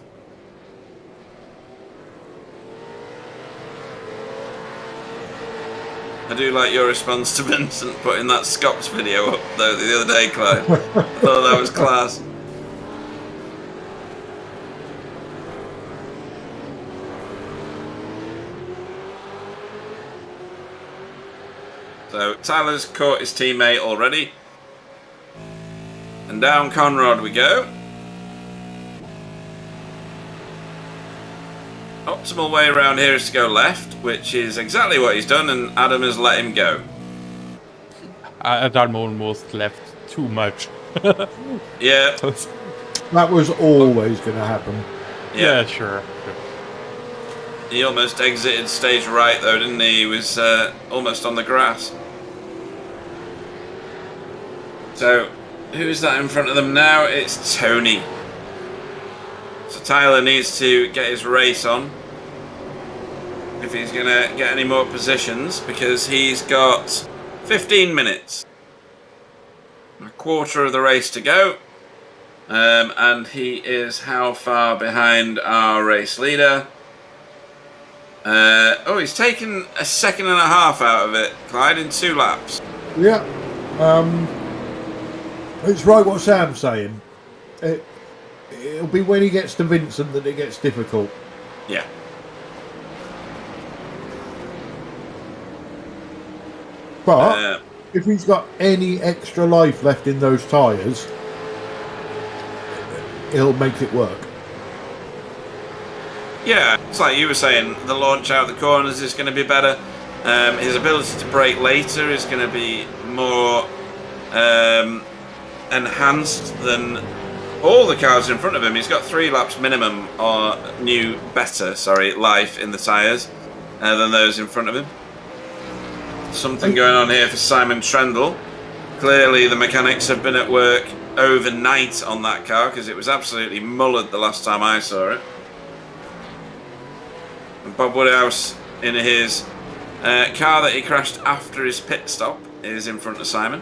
I do like your response to Vincent putting that Scops video up though the other day, Clyde. I thought that was class. So Tyler's caught his teammate already. And down Conrod we go. Optimal way around here is to go left, which is exactly what he's done, and Adam has let him go. Adam almost left too much. Yeah. That was always going to happen. Yeah, sure. He almost exited stage right though, didn't he? He was almost on the grass. So, who's that in front of them now? It's Tony. So Tyler needs to get his race on if he's going to get any more positions, because he's got 15 minutes. A quarter of the race to go. And he is how far behind our race leader? Oh, he's taken a second and a half out of it, Clyde, in 2 laps. Yeah. It's right what Sam's saying. It'll be when he gets to Vincent that it gets difficult. Yeah. But if he's got any extra life left in those tyres, he'll make it work. Yeah, it's like you were saying, the launch out of the corners is going to be better. His ability to brake later is going to be more enhanced than all the cars in front of him. He's got 3 laps minimum or better life in the tyres than those in front of him. Something going on here for Simon Trendle. Clearly the mechanics have been at work overnight on that car, because it was absolutely mullered the last time I saw it. And Bob Woodhouse in his car that he crashed after his pit stop is in front of Simon.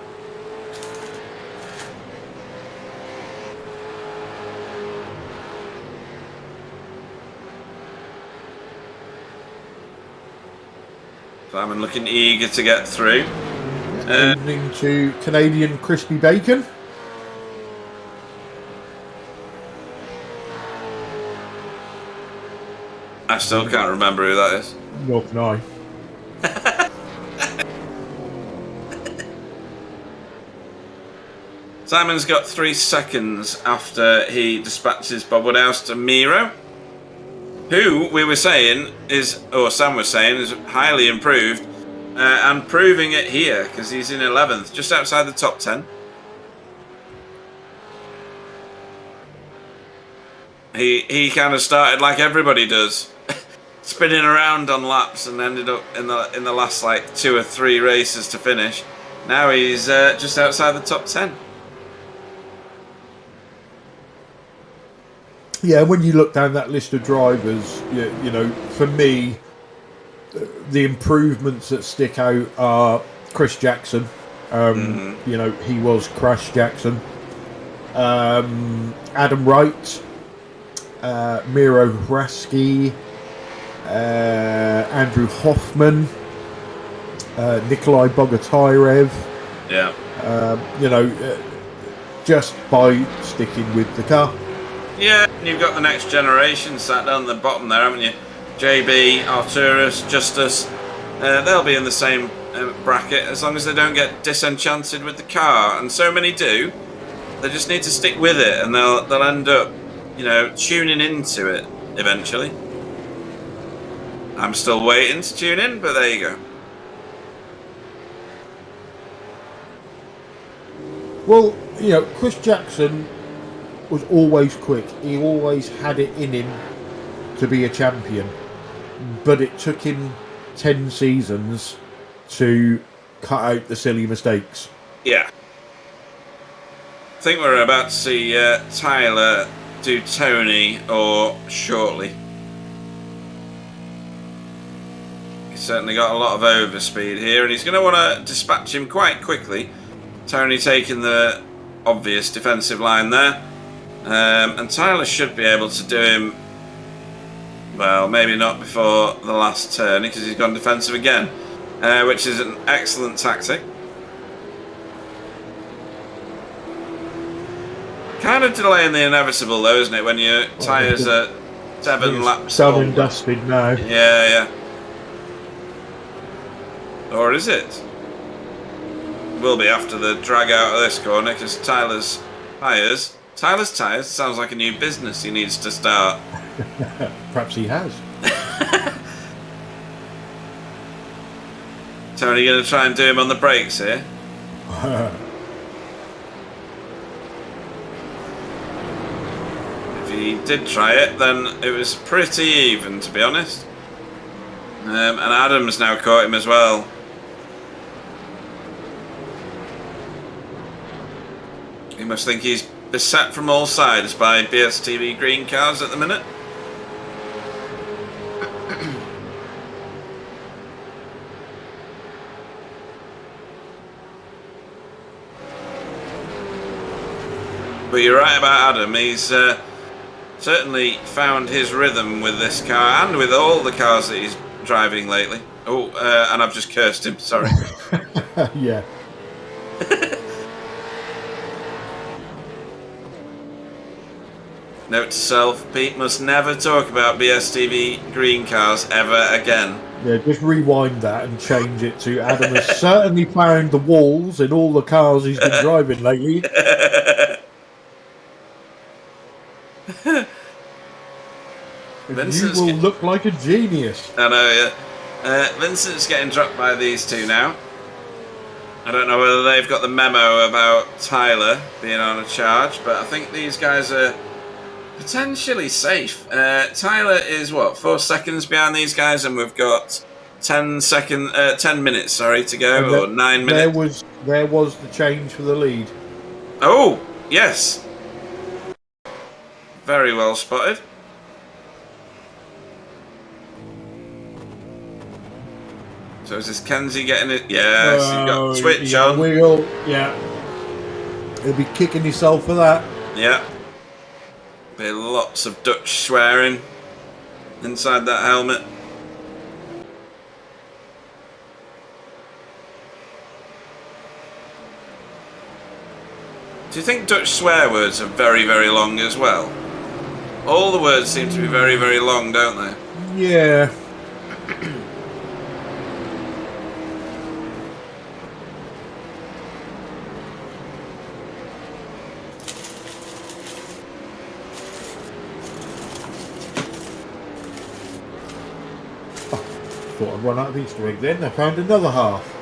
Simon looking eager to get through. Evening to Canadian crispy bacon. I still can't remember who that is. Nor can I. Simon's got 3 seconds after he dispatches Bob Woodhouse to Miro, who we were saying is, or Sam was saying, is highly improved, and proving it here because he's in 11th, just outside the top 10. He kind of started like everybody does, spinning around on laps, and ended up in the last like 2 or 3 races to finish. Now he's just outside the top 10. Yeah, when you look down that list of drivers, you know, for me, the improvements that stick out are Chris Jackson. You know, he was Crash Jackson. Adam Wright, Miro Hraski, Andrew Hoffman, Nikolai Bogotyrev. Yeah. You know, just by sticking with the car. Yeah, and you've got the next generation sat down the bottom there, haven't you? JB, Arturus, Justus. They'll be in the same bracket as long as they don't get disenchanted with the car, and so many do. They just need to stick with it, and they'll end up, you know, tuning into it eventually. I'm still waiting to tune in, but there you go. Well, you know, Chris Jackson was always quick. He always had it in him to be a champion. But it took him 10 seasons to cut out the silly mistakes. Yeah. I think we're about to see Tyler do Tony or shortly. He's certainly got a lot of overspeed here, and he's going to want to dispatch him quite quickly. Tony taking the obvious defensive line there. And Tyler should be able to do him, well, maybe not before the last turn because he's gone defensive again, which is an excellent tactic. Kind of delaying the inevitable though, isn't it, when your tyres are 7 laps done old. and dusted now. Yeah. Or is it? Will be after the drag out of this corner because Tyler's tyres sounds like a new business he needs to start. Perhaps he has. Tony going to try and do him on the brakes here. If he did try it, then it was pretty even, to be honest. And Adam's now caught him as well. He must think he's beset from all sides by BSTV green cars at the minute. But you're right about Adam. He's certainly found his rhythm with this car and with all the cars that he's driving lately. Oh, and I've just cursed him. Sorry. Yeah. Note to self, Pete must never talk about BSTV green cars ever again. Yeah, just rewind that and change it to Adam has certainly found the walls in all the cars he's been driving lately. You will look like a genius. I know, yeah. Vincent's getting dropped by these two now. I don't know whether they've got the memo about Tyler being on a charge, but I think these guys are potentially safe. Tyler is what, 4 seconds behind these guys, and we've got 10 minutes, to go, or 9 minutes. There was the change for the lead. Oh, yes. Very well spotted. So is this Kenzie getting it? Yes, you've got switch on. Wheel, yeah. He'll be kicking himself for that. Yeah. Be lots of Dutch swearing inside that helmet. Do you think Dutch swear words are very, very long as well? All the words seem to be very, very long, don't they? Yeah. Thought I'd run out of Easter egg then. I found another half.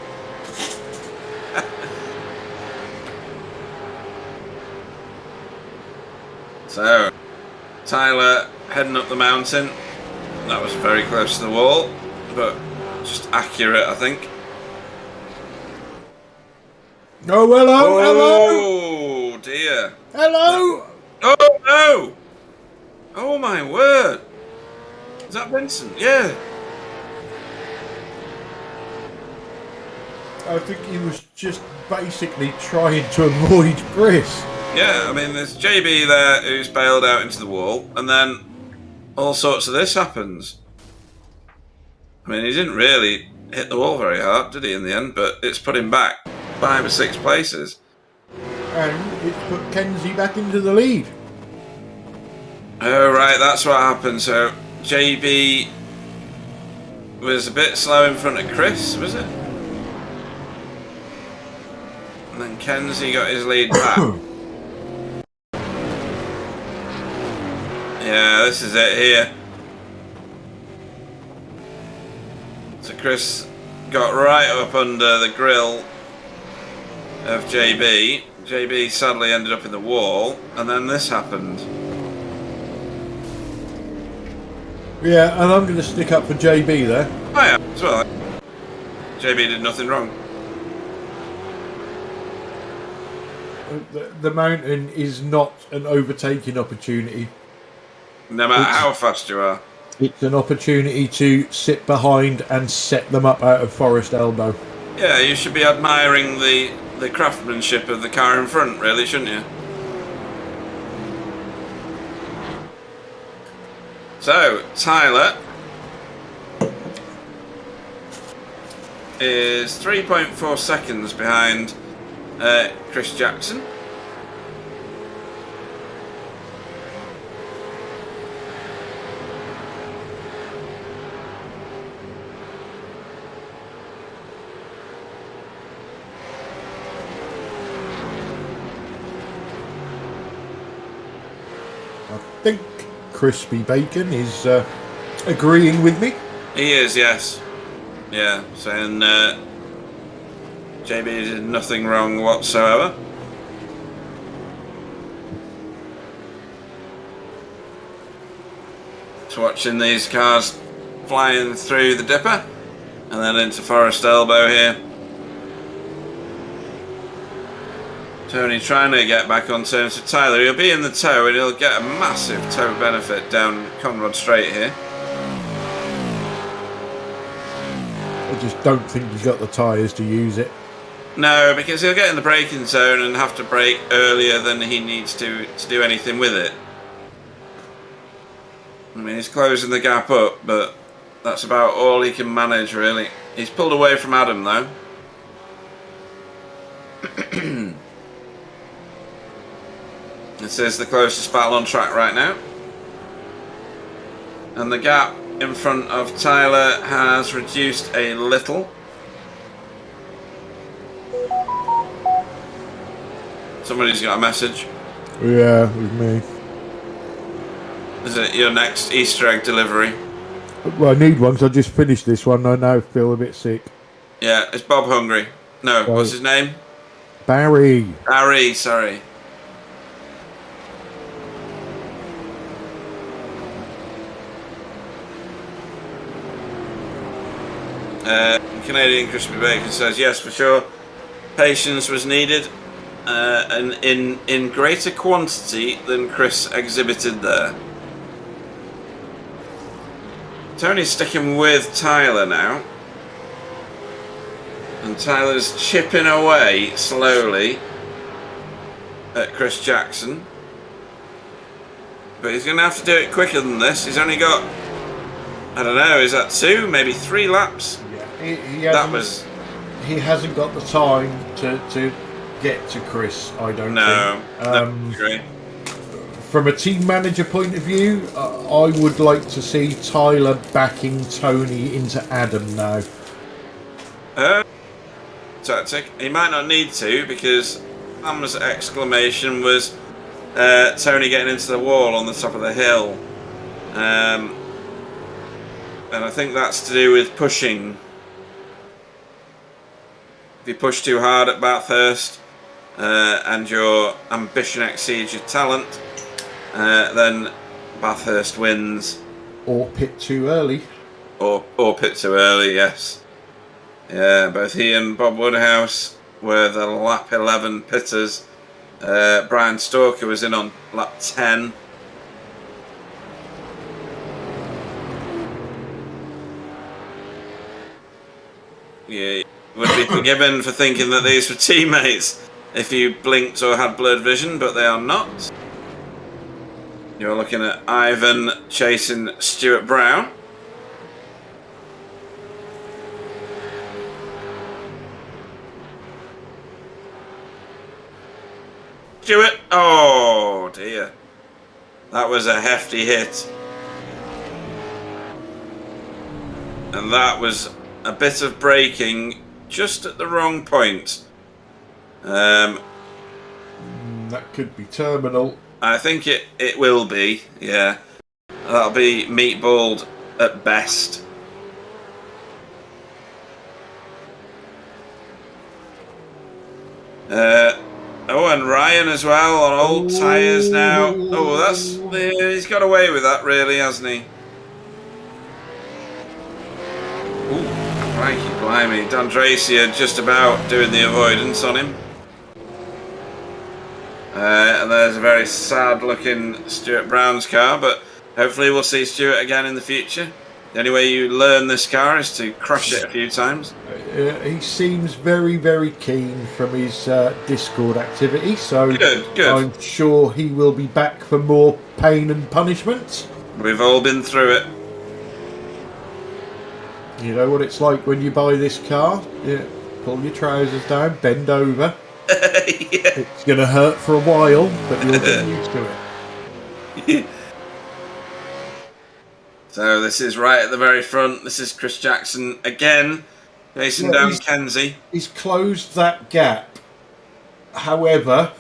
So, Tyler heading up the mountain. That was very close to the wall, but just accurate, I think. Oh, hello, hello, Oh dear. hello. Oh no! Oh my word! Is that Vincent? Yeah. I think he was just basically trying to avoid Chris. Yeah, I mean, there's JB there who's bailed out into the wall, and then all sorts of this happens. I mean, he didn't really hit the wall very hard, did he, in the end? But it's put him back 5 or 6 places. And it put Kenzie back into the lead. Oh, right, that's what happened. So, JB was a bit slow in front of Chris, was it? And then Kenzie got his lead back. Yeah, this is it here. So Chris got right up under the grill of JB. JB sadly ended up in the wall, and then this happened. Yeah, and I'm going to stick up for JB there. Oh yeah, as well. JB did nothing wrong. The mountain is not an overtaking opportunity. No matter how fast you are. It's an opportunity to sit behind and set them up out of Forest Elbow. Yeah, you should be admiring the craftsmanship of the car in front, really, shouldn't you? So, Tyler is 3.4 seconds behind Chris Jackson. I think Crispy Bacon is agreeing with me. He is, yes. Yeah, saying JB did nothing wrong whatsoever. Just watching these cars flying through the dipper and then into Forest Elbow here. Tony trying to get back on terms with Tyler. He'll be in the tow and he'll get a massive tow benefit down Conrod Straight here. I just don't think he's got the tyres to use it. No, because he'll get in the braking zone and have to brake earlier than he needs to do anything with it. I mean, he's closing the gap up, but that's about all he can manage, really. He's pulled away from Adam, though. This is the closest battle on track right now. And the gap in front of Tyler has reduced a little. Somebody's got a message. Yeah, with me. Is it your next Easter egg delivery? Well, I need one because I just finished this one. I now feel a bit sick. Yeah, is Bob hungry? No, Right. what's his name? Barry. Barry, sorry. Canadian Crispy Bacon says, yes, for sure. Patience was needed, and in greater quantity than Chris exhibited there. Tony's sticking with Tyler now. And Tyler's chipping away slowly at Chris Jackson. But he's going to have to do it quicker than this. He's only got, I don't know, is that 2, maybe 3 laps? Yeah, That was... He hasn't got the time to get to Chris, I don't No, think. no, agree. From a team manager point of view, I would like to see Tyler backing Tony into Adam now. Tactic. He might not need to, because Sam's exclamation was Tony getting into the wall on the top of the hill. And I think that's to do with pushing. If you push too hard at Bathurst and your ambition exceeds your talent, then Bathurst wins. Or pit too early. Or pit too early, yes. Yeah, both he and Bob Woodhouse were the lap 11 pitters. Brian Stalker was in on lap 10. Yeah, would be forgiven for thinking that these were teammates if you blinked or had blurred vision, but they are not. You're looking at Ivan chasing Stuart Brown. Stuart, oh dear. That was a hefty hit. And that was a bit of braking just at the wrong point. That could be terminal. I think it will be, yeah. That'll be meatballed at best. Oh, and Ryan as well on old tyres now. Oh, he's got away with that, really, hasn't he? Ooh, crikey, blimey. D'Andresia just about doing the avoidance on him. And there's a very sad-looking Stuart Brown's car, but hopefully we'll see Stuart again in the future. The only way you learn this car is to crash it a few times. He seems very, very keen from his Discord activity, so good. I'm sure he will be back for more pain and punishment. We've all been through it. You know what it's like when you buy this car? Yeah, pull your trousers down, bend over. Yeah. It's going to hurt for a while, but you'll get used to it. So this is right at the very front. This is Chris Jackson again, racing down Kenzie. He's closed that gap. However,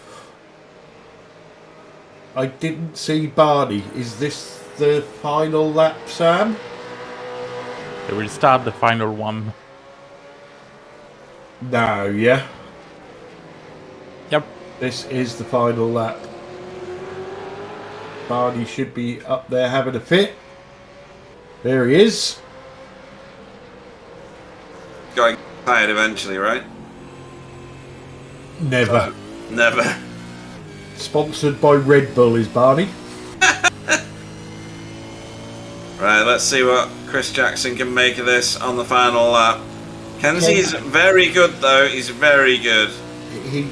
I didn't see Barney. Is this the final lap, Sam? They will start the final one. No, yeah. Yep. This is the final lap. Barney should be up there having a fit. There he is. Going tired eventually, right? Never. Never. Sponsored by Red Bull is Barney. Right, let's see what Chris Jackson can make of this on the final lap. Kenzie's very good though, he's very good. He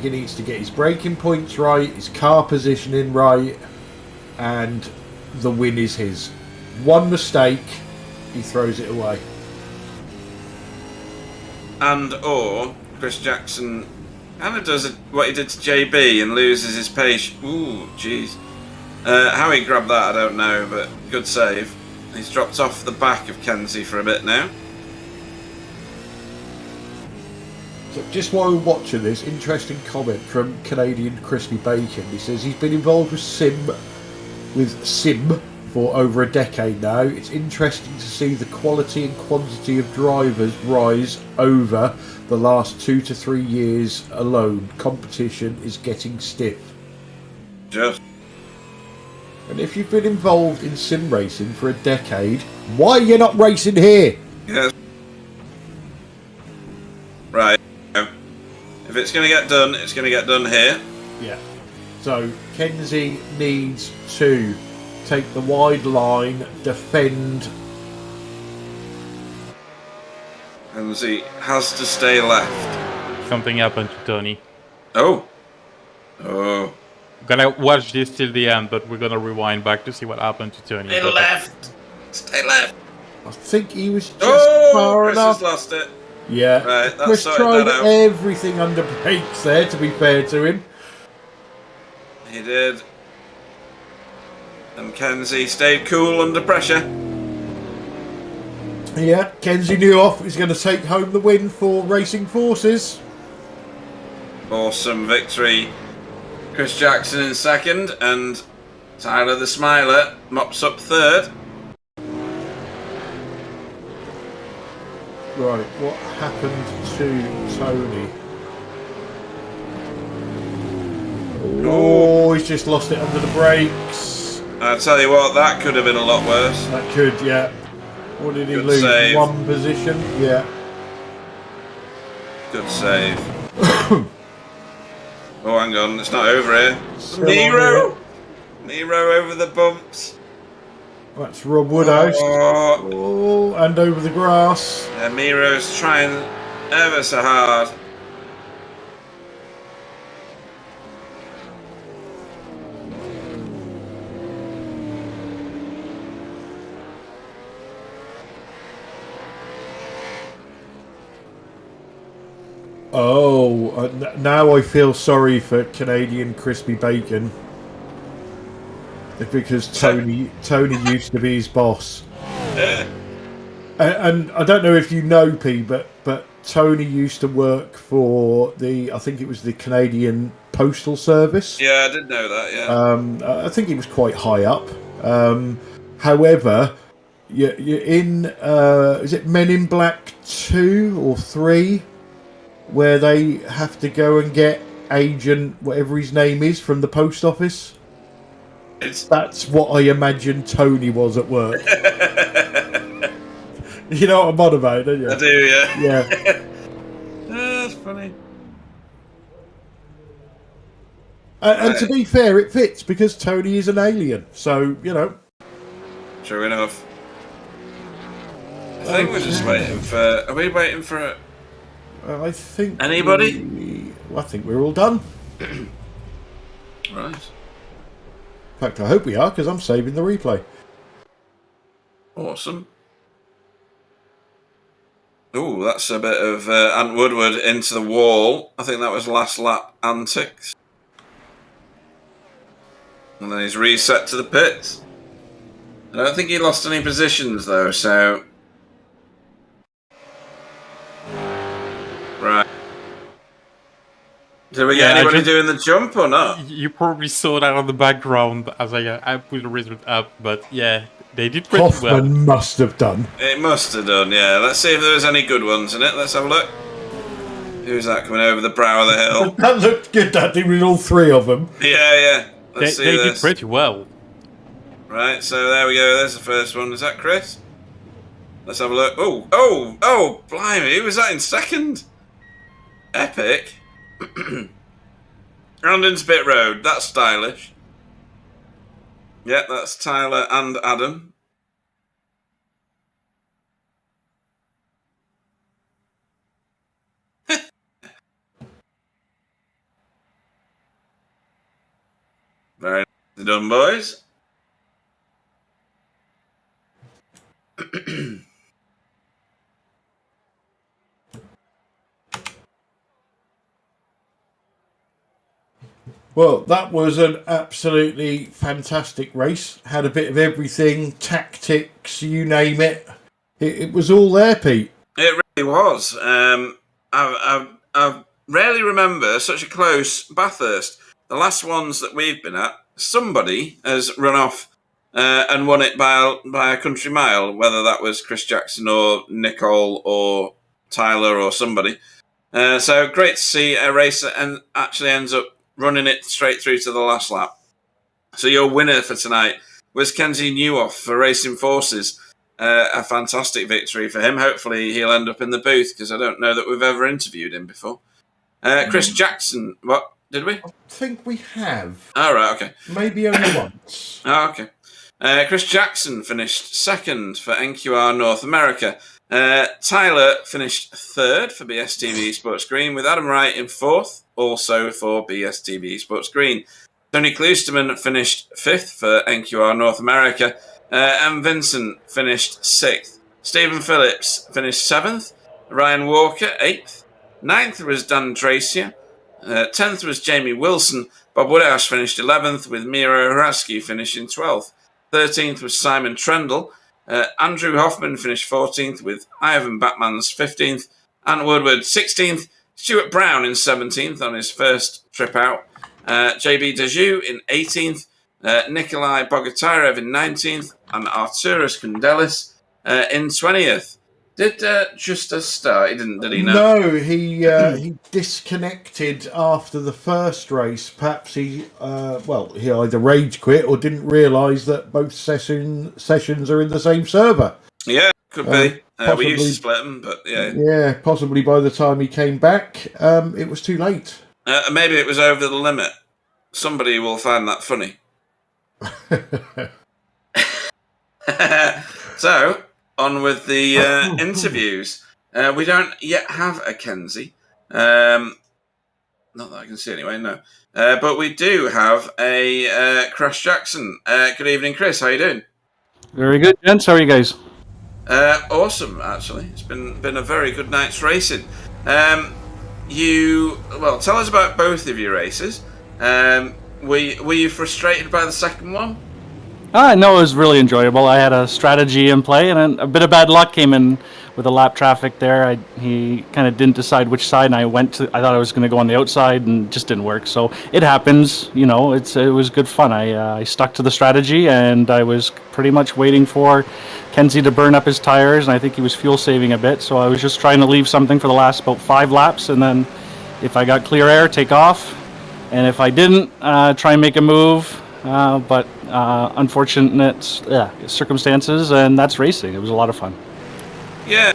needs to get his braking points right, his car positioning right, and the win is his. One mistake, he throws it away. And or Chris Jackson kind of does what he did to JB and loses his pace. Ooh, jeez. How he grabbed that, I don't know, but good save. He's dropped off the back of Kenzie for a bit now. So just while we're watching this, interesting comment from Canadian Crispy Bacon. He says he's been involved with Sim for over a decade now. It's interesting to see the quality and quantity of drivers rise over the last 2 to 3 years alone. Competition is getting stiff. Just. And if you've been involved in sim racing for a decade, why are you not racing here? Yes. Right. If it's going to get done, it's going to get done here. Yeah. So Kenzie needs to take the wide line, defend. Kenzie has to stay left. Something happened to Tony. Oh. Gonna watch this till the end, but we're gonna rewind back to see what happened to Tony. Stay left. Stay left. I think he was just far Chris enough. has lost it. Yeah. Right, that's Chris sorted tried that out. everything under brakes there, to be fair to him. He did. And Kenzie stayed cool under pressure. Yeah, Kenzie Newhoff is going to take home the win for Racing Forces. Awesome victory. Chris Jackson in second, and Tyler the Smiler mops up third. Right, what happened to Tony? Oh, he's just lost it under the brakes. I tell you what, that could have been a lot worse. That could, yeah. What did he Good lose? save. 1 position? Yeah. Good save. Oh, hang on, it's not over here. Still Nero! Nero over the bumps. That's Rob Woodhouse. Oh, Oh, and over the grass. yeah, Miro's trying ever so hard. Oh, now I feel sorry for Canadian crispy bacon. Because Tony used to be his boss. And I don't know if you know, P, but Tony used to work for I think it was the Canadian Postal Service. Yeah, I did know that, yeah. I think he was quite high up. However, you're in, is it Men in Black 2 or 3? Where they have to go and get Agent, whatever his name is, from the post office. That's what I imagine Tony was at work. You know what I'm on about, don't you? I do, yeah. Yeah. That's funny. And to be fair, it fits because Tony is an alien. So, you know. True enough. I think we're just waiting for... Are we waiting for... I think... Anybody? I think we're all done. Right. In fact, I hope we are, because I'm saving the replay. Awesome. Ooh, that's a bit of Ant Woodward into the wall. I think that was last lap antics. And then he's reset to the pits. I don't think he lost any positions, though, so... Right. Did we get anybody doing the jump or not? You probably saw that on the background as I put the result up, but yeah, they did pretty Hoffman well. must have done. It must have done, yeah. Let's see if there's any good ones in it. Let's have a look. Who's that coming over the brow of the hill? That looked good, that did, with all 3 of them. Yeah. Let's see They this. did pretty well. Right, so there we go. There's the first one. Is that Chris? Let's have a look. Oh, blimey. Who was that in second? Epic. Randon's Pit Road. That's stylish. Yeah, that's Tyler and Adam. Very nicely done, boys. Well, that was an absolutely fantastic race. Had a bit of everything, tactics, you name it. It was all there, Pete. It really was. I rarely remember such a close Bathurst. The last ones that we've been at, somebody has run off and won it by a country mile, whether that was Chris Jackson or Nicole or Tyler or somebody. So great to see a race that actually ends up running it straight through to the last lap. So your winner for tonight was Kenzie Newhoff for Racing Forces. A fantastic victory for him. Hopefully he'll end up in the booth, because I don't know that we've ever interviewed him before. Chris Jackson, what? Did we? I think we have. Oh, right, okay. Maybe only once. Oh, okay. Chris Jackson finished second for NQR North America. Tyler finished third for BSTV Sports Green, with Adam Wright in fourth, also for BSTV Sports Green. Tony Kloosterman finished fifth for NQR North America, and Vincent finished sixth. Stephen Phillips finished seventh, Ryan Walker, 8th. 9th was Dan Tracier. 10th was Jamie Wilson. Bob Woodhouse finished 11th, with Miro Haraski finishing 12th. 13th was Simon Trendle. Andrew Hoffman finished 14th, with Ivan Batmans 15th. Ant Woodward 16th. Stuart Brown in 17th on his first trip out. JB Dejoux in 18th. Nikolai Bogotyrev in 19th. And Arturas Kundelis in 20th. Did Justus start? He didn't, did he? No, he disconnected after the first race. Perhaps he either rage quit or didn't realise that both sessions are in the same server. Yeah, could be. We used to split them, but yeah. Yeah, possibly by the time he came back, it was too late. Maybe it was over the limit. Somebody will find that funny. So, on with the interviews. We don't yet have a Kenzie. Not that I can see anyway, no. But we do have a Chris Jackson. Good evening, Chris. How you doing? Very good, gents. How are you guys? Awesome, actually. It's been a very good night's racing. Tell us about both of your races. Were you frustrated by the second one? No, it was really enjoyable. I had a strategy in play, and a bit of bad luck came in with the lap traffic there. He kind of didn't decide which side, and I thought I was going to go on the outside, and it just didn't work. So it happens, it was good fun. I stuck to the strategy, and I was pretty much waiting for Kenzie to burn up his tires, and I think he was fuel saving a bit. So I was just trying to leave something for the last about 5 laps, and then if I got clear air, take off. And if I didn't, try and make a move. But unfortunate circumstances, and that's racing. It was a lot of fun. Yeah,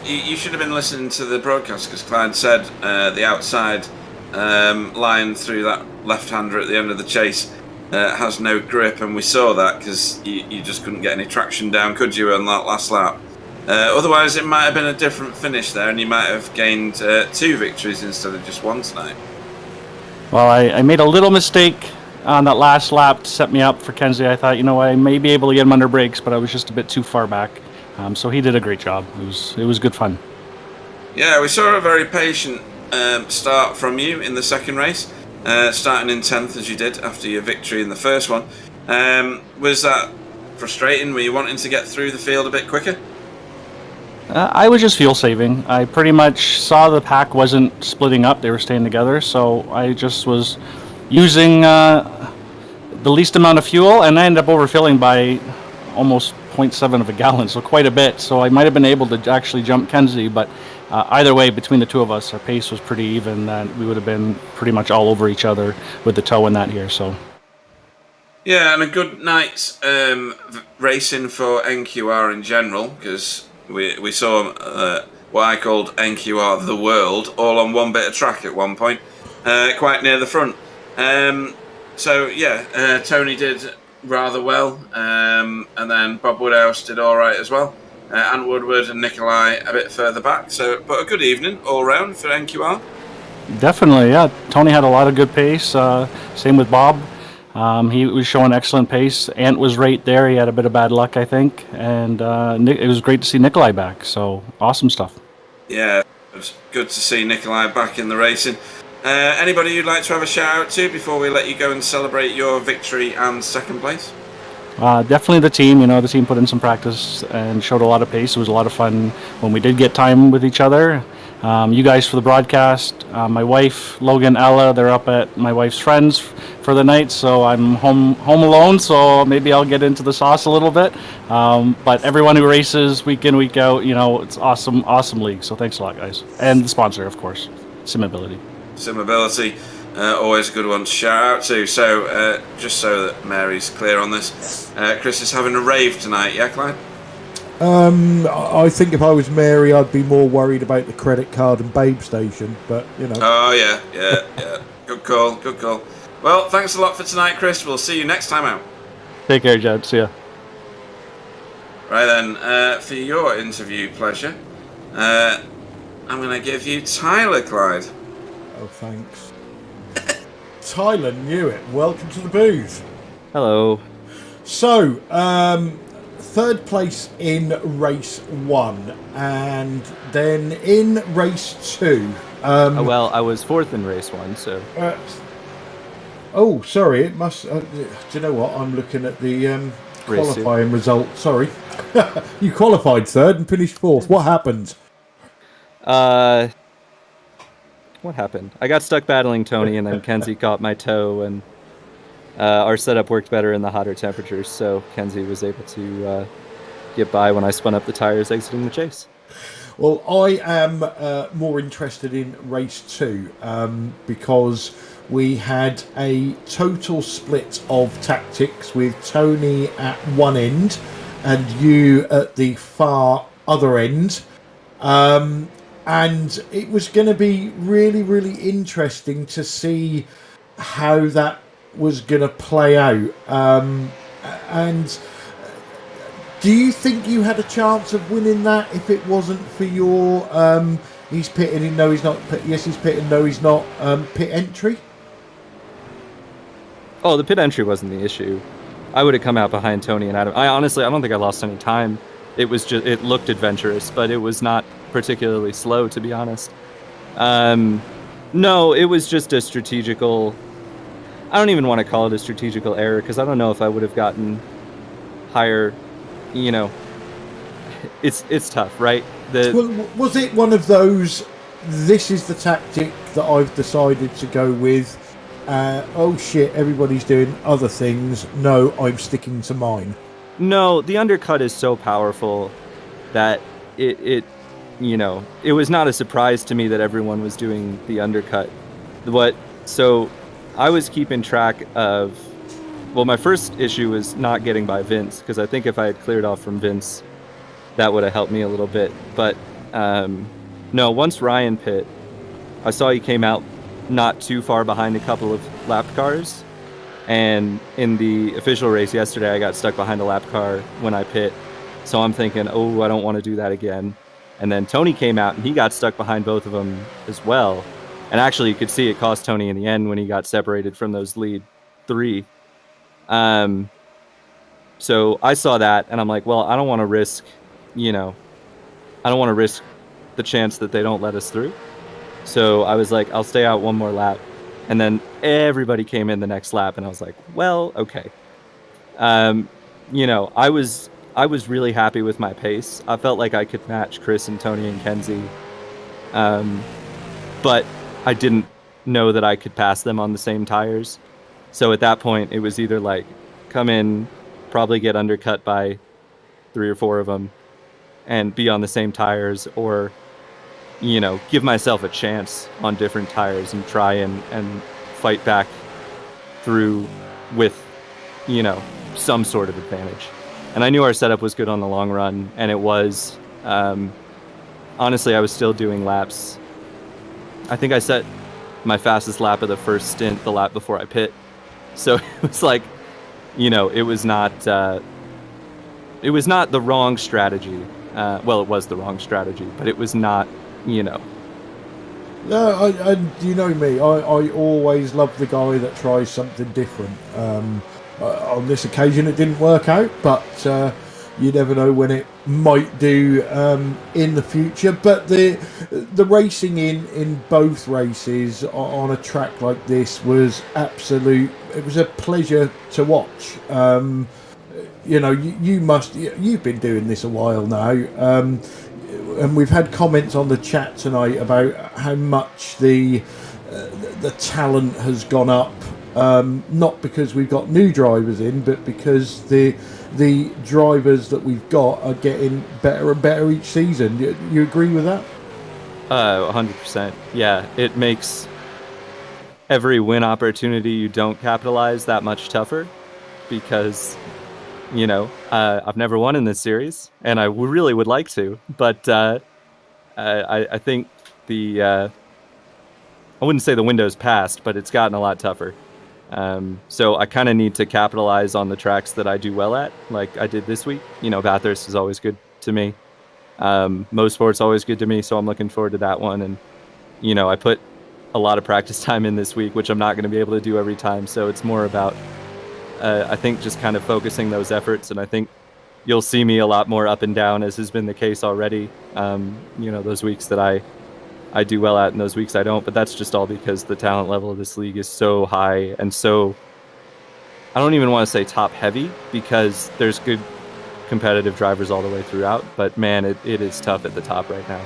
you should have been listening to the broadcast, because Clyde said the outside line through that left-hander at the end of the chase has no grip, and we saw that because you just couldn't get any traction down, could you, on that last lap? Otherwise, it might have been a different finish there, and you might have gained 2 victories instead of just 1 tonight. Well, I made a little mistake on that last lap to set me up for Kenzie. I thought, I may be able to get him under brakes, but I was just a bit too far back. So he did a great job. It was good fun. Yeah, we saw a very patient start from you in the second race, starting in 10th as you did after your victory in the first one. Was that frustrating? Were you wanting to get through the field a bit quicker? I was just fuel saving. I pretty much saw the pack wasn't splitting up. They were staying together. So I just was using the least amount of fuel, and I ended up overfilling by almost 0.7 of a gallon, so quite a bit. So I might have been able to actually jump Kenzie, but either way, between the two of us, our pace was pretty even. We would have been pretty much all over each other with the tow in that here. So yeah, and a good night's racing for NQR in general, because we saw what I called NQR the World all on one bit of track at one point, quite near the front. Tony did rather well, and then Bob Woodhouse did all right as well. Ant Woodward and Nikolai a bit further back. But a good evening all round for NQR. Definitely, yeah. Tony had a lot of good pace. Same with Bob. He was showing excellent pace. Ant was right there. He had a bit of bad luck, I think, and it was great to see Nikolai back. So awesome stuff. Yeah, it was good to see Nikolai back in the racing. Anybody you'd like to have a shout out to before we let you go and celebrate your victory and second place? Definitely the team. The team put in some practice and showed a lot of pace. It was a lot of fun when we did get time with each other. You guys for the broadcast. My wife, Logan, Ella, they're up at my wife's friends for the night, so I'm home alone, so maybe I'll get into the sauce a little bit. But everyone who races week in, week out, it's awesome league. So thanks a lot, guys. And the sponsor, of course, Simability. Simability, always a good one to shout out to. So, just so that Mary's clear on this, Chris is having a rave tonight, yeah, Clyde? I think if I was Mary, I'd be more worried about the credit card and babe station, but, Oh, yeah. Good call. Well, thanks a lot for tonight, Chris. We'll see you next time out. Take care, Jed. See ya. Right then, for your interview pleasure, I'm going to give you Tyler, Clyde. Oh, thanks. Tyler knew it. Welcome to the booth. Hello. So, third place in race 1, and then in race 2. Well, I was 4th in race 1, so... Oh, sorry, it must... do you know what? I'm looking at the qualifying result. Sorry. You qualified 3rd and finished 4th. What happened? What happened? I got stuck battling Tony, and then Kenzie caught my toe, and our setup worked better in the hotter temperatures, so Kenzie was able to get by when I spun up the tires exiting the chase. Well, I am more interested in race 2 because we had a total split of tactics with Tony at one end and you at the far other end. And it was going to be really, really interesting to see how that was going to play out. And do you think you had a chance of winning that if it wasn't for your he's pitting, no he's not, yes he's pitting, no he's not, pit entry? Oh, the pit entry wasn't the issue. I would have come out behind Tony and Adam. I don't think I lost any time. It was just, it looked adventurous, but it was not particularly slow, to be honest. No, it was just a strategical... I don't even want to call it a strategical error, because I don't know if I would have gotten higher, you know... It's tough, right? Was it one of those, this is the tactic that I've decided to go with, oh shit, everybody's doing other things, no, I'm sticking to mine? No, the undercut is so powerful that it was not a surprise to me that everyone was doing the undercut. So I was keeping track of, well, my first issue was not getting by Vince, because I think if I had cleared off from Vince, that would have helped me a little bit. But no, once Ryan pit, I saw he came out not too far behind a couple of lap cars. And in the official race yesterday, I got stuck behind a lap car when I pit. So I'm thinking, oh, I don't want to do that again. And then Tony came out and he got stuck behind both of them as well. And actually, you could see it cost Tony in the end when he got separated from those lead 3. So I saw that and I'm like, well, I don't want to risk, the chance that they don't let us through. So I was like, I'll stay out one more lap. And then everybody came in the next lap, and I was like, well, okay. I was really happy with my pace. I felt like I could match Chris and Tony and Kenzie. But I didn't know that I could pass them on the same tires. So at that point, it was either like, come in, probably get undercut by 3 or 4 of them, and be on the same tires, or give myself a chance on different tires and try and fight back through with, some sort of advantage. And I knew our setup was good on the long run, and it was. Honestly, I was still doing laps. I think I set my fastest lap of the first stint the lap before I pit. So it was like, it was not the wrong strategy. Well, it was the wrong strategy, but it was not, No, you know me. I always love the guy that tries something different. On this occasion, it didn't work out, but you never know when it might do in the future. But the racing in both races on a track like this was absolute. It was a pleasure to watch. You've been doing this a while now. And we've had comments on the chat tonight about how much the talent has gone up, not because we've got new drivers in, but because the drivers that we've got are getting better and better each season. You agree with that? 100%. Yeah, it makes every win opportunity you don't capitalize that much tougher, because I've never won in this series, and I really would like to, but I think I wouldn't say the window's passed, but it's gotten a lot tougher. So I kind of need to capitalize on the tracks that I do well at, like I did this week. Bathurst is always good to me. Motorsport's always good to me, so I'm looking forward to that one. And, I put a lot of practice time in this week, which I'm not going to be able to do every time, so it's more about... I think just kind of focusing those efforts, and I think, you'll see me a lot more up and down, as has been the case already. Those weeks that I do well at and those weeks I don't, but that's just all because the talent level of this league is so high and so, I don't even want to say top heavy, because there's good competitive drivers all the way throughout, but man, it is tough at the top right now.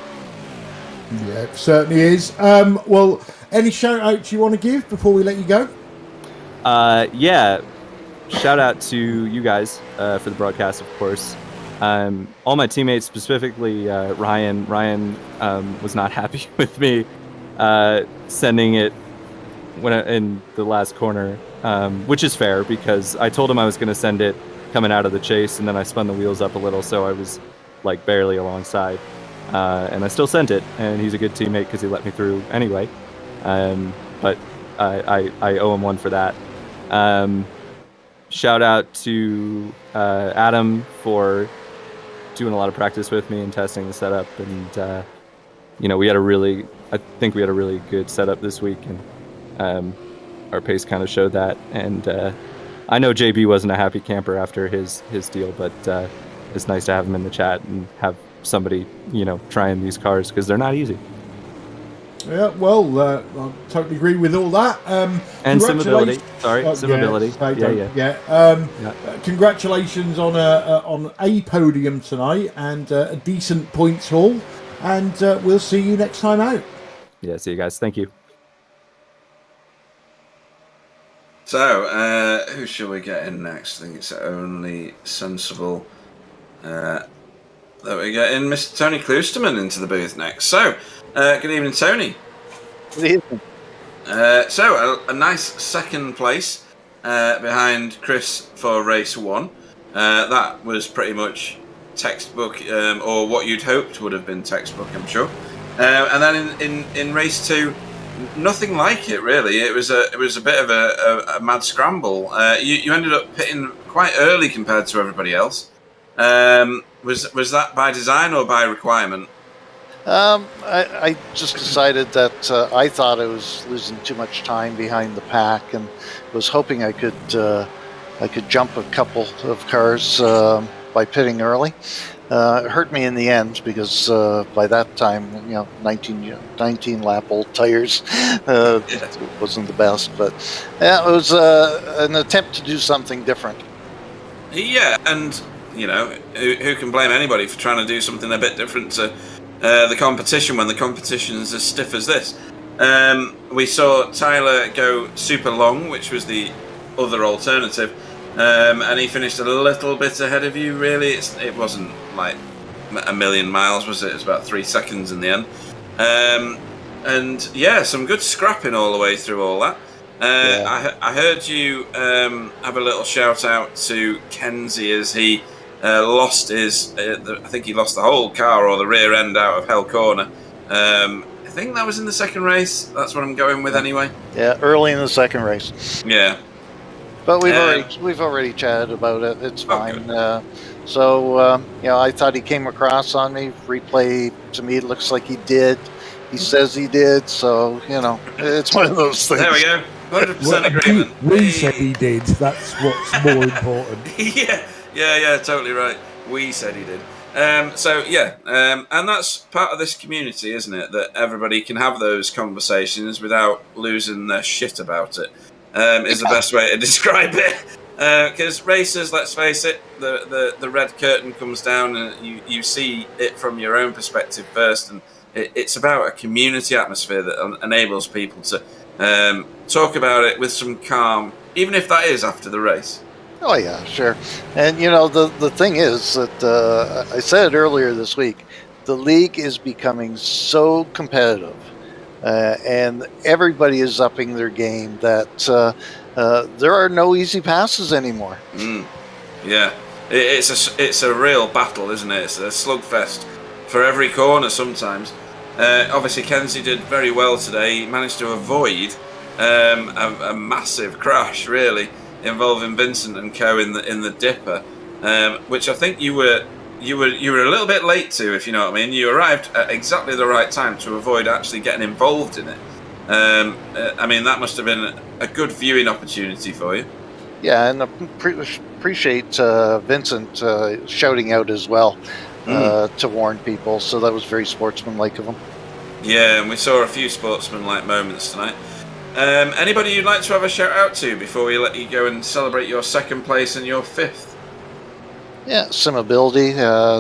Yeah, it certainly is. Well, any shout outs you want to give before we let you go? Yeah, shout out to you guys for the broadcast, of course. All my teammates, specifically Ryan. Ryan was not happy with me sending it in the last corner, which is fair, because I told him I was going to send it coming out of the chase, and then I spun the wheels up a little, so I was like barely alongside. And I still sent it, and he's a good teammate because he let me through anyway. But I owe him one for that. Shout out to Adam for doing a lot of practice with me and testing the setup, and I think we had a really good setup this week, and our pace kind of showed that. And I know JB wasn't a happy camper after his deal, but it's nice to have him in the chat and have somebody trying these cars, because they're not easy. Yeah, well, I totally agree with all that. And Simability. Sorry, Simability. Congratulations on a podium tonight and a decent points haul. And we'll see you next time out. Yeah, see you guys. Thank you. So, who shall we get in next? I think it's only sensible that we get in Mr. Tony Kloosterman into the booth next. So, good evening, Tony. Good evening. So, a nice second place behind Chris for race 1. That was pretty much textbook, or what you'd hoped would have been textbook, I'm sure. And then in race 2, nothing like it really. It was a bit of a mad scramble. You ended up pitting quite early compared to everybody else. Was that by design or by requirement? I just decided that I thought I was losing too much time behind the pack, and was hoping I could jump a couple of cars by pitting early. It hurt me in the end, because by that time, 19 lap old tires wasn't the best. But yeah, it was an attempt to do something different. Yeah, and who can blame anybody for trying to do something a bit different to the competition when the competition's as stiff as this. We saw Tyler go super long, which was the other alternative, and he finished a little bit ahead of you. Really, it wasn't like a million miles, was it? It was about 3 seconds in the end. And yeah, some good scrapping all the way through all that. I heard you have a little shout out to Kenzie as he lost his, I think he lost the whole car or the rear end out of Hell Corner. I think that was in the second race. That's what I'm going with anyway. Yeah, early in the second race. Yeah. But we've already chatted about it. It's fine. I thought he came across on me. Replay, to me, it looks like he did. He says he did, so, it's one of those things. There we go. 100% agreement. We said he did. That's what's more important. Yeah, totally right. We said he did. And that's part of this community, isn't it? That everybody can have those conversations without losing their shit about it. Is the best way to describe it. Because racers, let's face it, the red curtain comes down and you see it from your own perspective first, and it's about a community atmosphere that enables people to talk about it with some calm, even if that is after the race. Oh yeah, sure. And the thing is that I said it earlier this week, the league is becoming so competitive, and everybody is upping their game that there are no easy passes anymore. Yeah, it's a real battle, isn't it? It's a slugfest for every corner sometimes. Obviously, Kenzie did very well today. He managed to avoid a massive crash, really, involving Vincent and co in the dipper, which I think you were a little bit late to, if you know what I mean. You arrived at exactly the right time to avoid actually getting involved in it. I mean, that must have been a good viewing opportunity for you. Yeah, and appreciate Vincent shouting out as well to warn people. So that was very sportsmanlike of him. Yeah, and we saw a few sportsmanlike moments tonight. Anybody you'd like to have a shout out to before we let you go and celebrate your second place and your fifth? Yeah, Simability,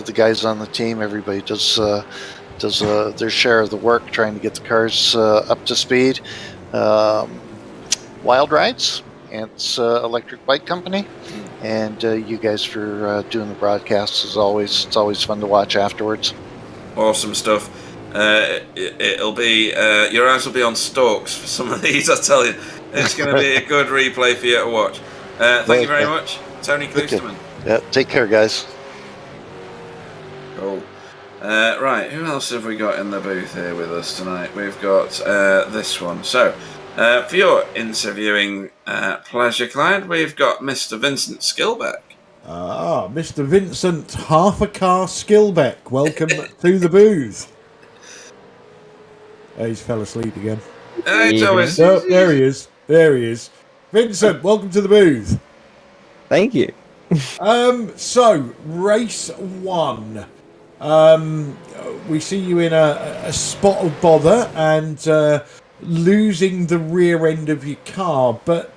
the guys on the team, everybody does their share of the work trying to get the cars up to speed. Wild Rides, Ant's electric bike company, and you guys for doing the broadcasts as always. It's always fun to watch afterwards. Awesome stuff. It'll be your eyes will be on stalks for some of these. I tell you, it's going to be a good replay for you to watch. Thank you very much, Tony Kloosterman. Yeah, take care, guys. Cool. Right, who else have we got in the booth here with us tonight? We've got this one. So, for your interviewing pleasure, Clyde, we've got Mr. Vincent Skilbeck. Mr. Vincent Half a Car Skilbeck, welcome to the booth. He's fell asleep again. It's always... Oh, there he is. There he is. Vincent, welcome to the booth. Thank you. So, race 1. We see you in a spot of bother and losing the rear end of your car, but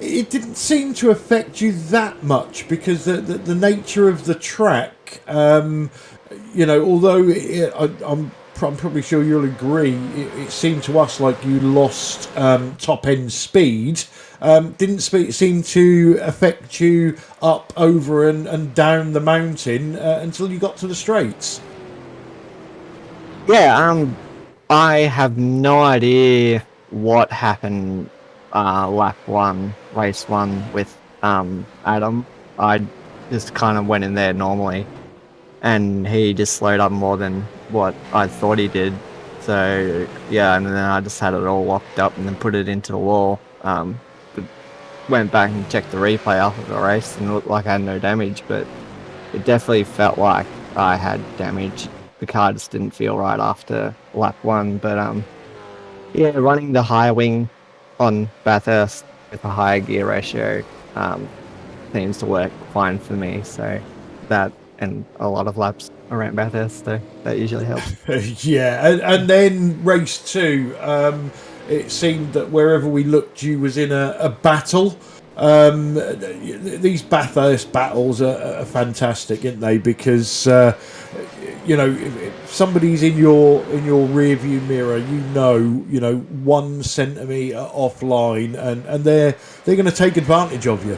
it didn't seem to affect you that much because the nature of the track, although I'm probably sure you'll agree, it seemed to us like you lost top end speed. Didn't seem to affect you up, over and down the mountain until you got to the straights. Yeah, I have no idea what happened lap 1, race 1 with Adam. I just kind of went in there normally, and he just slowed up more than what I thought he did. So yeah, and then I just had it all locked up and then put it into the wall. But went back and checked the replay after the race and it looked like I had no damage, but it definitely felt like I had damage. The car just didn't feel right after lap 1. But yeah, running the high wing on Bathurst with a higher gear ratio seems to work fine for me. So that and a lot of laps around Bathurst, so that usually helps. Yeah, and then race 2, it seemed that wherever we looked, you was in a battle. These Bathurst battles are fantastic, aren't they? Because if somebody's in your rear view mirror, you know 1 centimetre offline, and they're going to take advantage of you.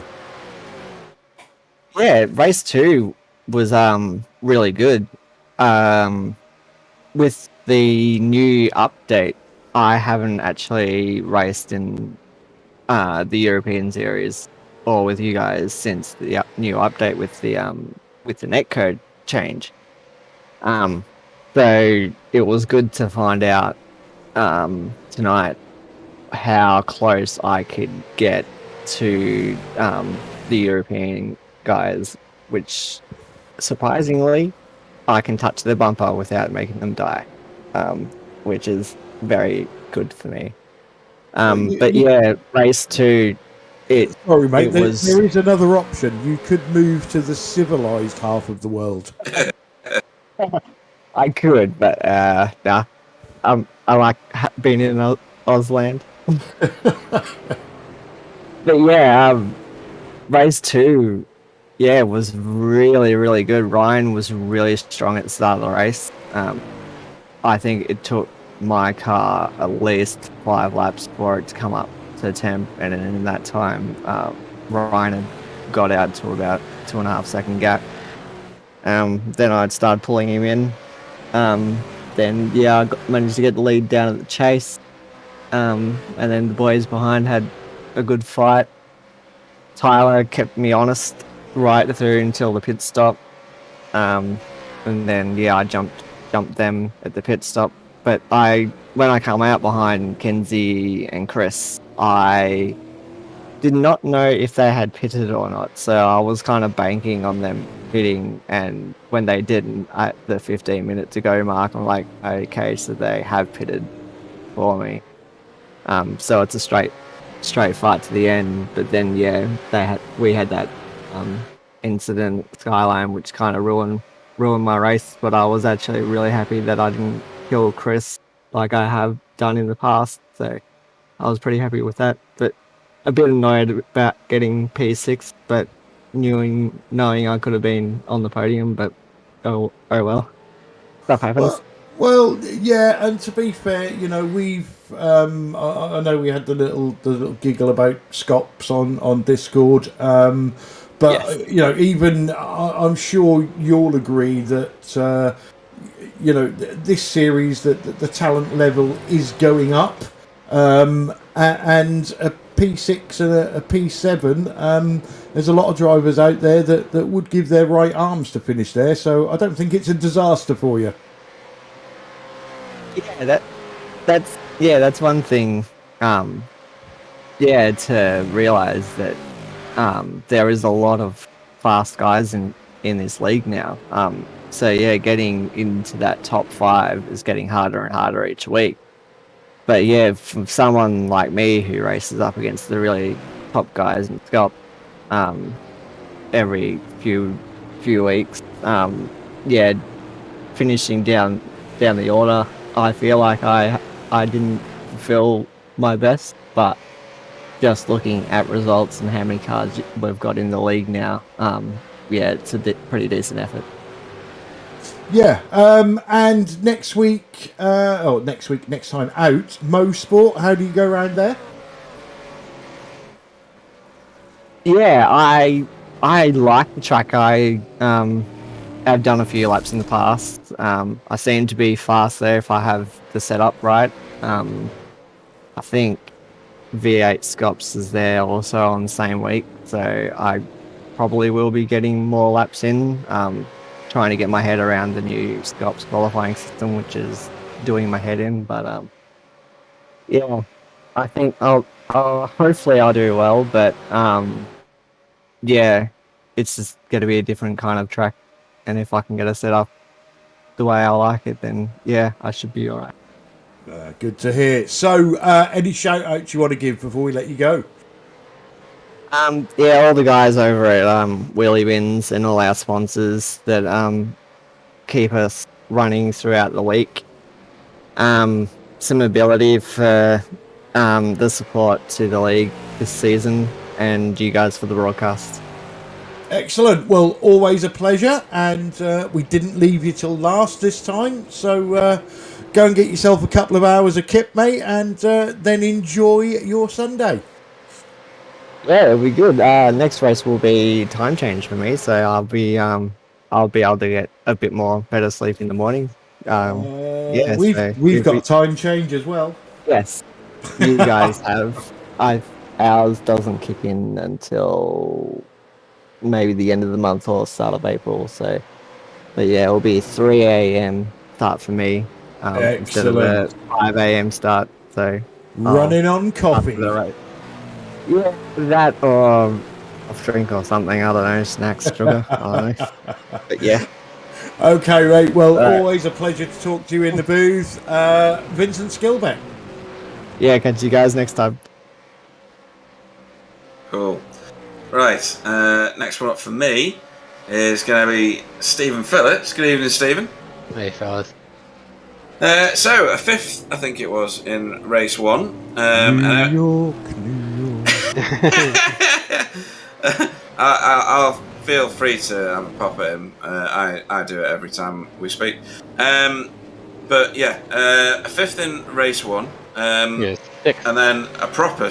Yeah, race 2 was really good. With the new update, I haven't actually raced in the European series or with you guys since the new update with the netcode change. So it was good to find out tonight how close I could get to the European guys, which surprisingly I can touch the bumper without making them die, which is very good for me. But yeah, race 2, sorry mate, there was... is another option. You could move to the civilized half of the world. I could, but nah. I like being in Ausland. But yeah, race 2, yeah, was really, really good. Ryan was really strong at the start of the race. I think it took my car at least 5 laps for it to come up to temp, and in that time, Ryan had got out to about 2.5 second gap. Then I'd started pulling him in. Then yeah, I managed to get the lead down at the chase. And then the boys behind had a good fight. Tyler kept me honest right through until the pit stop. And then yeah, I jumped them at the pit stop. But when I come out behind Kenzie and Chris, I did not know if they had pitted or not. So I was kind of banking on them pitting, and when they didn't at the 15-minute to go mark, I'm like, okay, so they have pitted for me. So it's a straight straight fight to the end. But then yeah, we had that incident at Skyline which kind of ruined my race. But I was actually really happy that I didn't kill Chris like I have done in the past. So I was pretty happy with that. But a bit annoyed about getting P6, but knowing I could have been on the podium. But oh well, stuff happens. Well, yeah, and to be fair, you know, we've I know we had the little giggle about Scops on Discord, but Yes. you know, even I'm sure you'll agree that you know this series that the talent level is going up, and a P6 and a P7. There's a lot of drivers out there that would give their right arms to finish there, so I don't think it's a disaster for you. Yeah, that's one thing. To realize that there is a lot of fast guys in this league now. So yeah, getting into that top 5 is getting harder and harder each week. But yeah, for someone like me who races up against the really top guys and Scott every few weeks, finishing down the order, I feel like I didn't fulfill my best, but just looking at results and how many cars we've got in the league now, it's a pretty decent effort. Yeah, and next week, next time out, Mo Sport, how do you go around there? Yeah, I like the track. I've done a few laps in the past. I seem to be fast there if I have the setup right. I think V8 Scops is there also on the same week, so I probably will be getting more laps in, trying to get my head around the new Scops qualifying system, which is doing my head in. But I think I'll hopefully I'll do well. But it's just going to be a different kind of track. And if I can get it set up the way I like it, then yeah, I should be all right. Good to hear. So, any shout outs you want to give before we let you go? All the guys over at Wheelie Bins and all our sponsors that keep us running throughout the week. Simability for the support to the league this season, and you guys for the broadcast. Excellent. Well, always a pleasure, and we didn't leave you till last this time, so go and get yourself a couple of hours of kit, mate, and then enjoy your Sunday. Yeah, it'll be good. Next race will be time change for me, so I'll be able to get a bit more better sleep in the morning. We've got time change as well. Yes, you guys have. Ours doesn't kick in until maybe the end of the month or start of April. So, but yeah, it'll be 3 a.m. start for me instead of a 5 a.m. start. So running on coffee. Yeah, that or a drink or something. I don't know, snacks, sugar. I don't know. But yeah. Okay, right. Well, always a pleasure to talk to you in the booth, Vincent Skillbeck. Yeah, catch you guys next time. Cool. Right, next one up for me is going to be Stephen Phillips. Good evening, Stephen. Hey, fellas. So, a 5th, I think it was, in race 1. New York. I'll feel free to have a pop at him. I do it every time we speak. But yeah, a 5th in race 1. Yeah, 6th. And then a proper...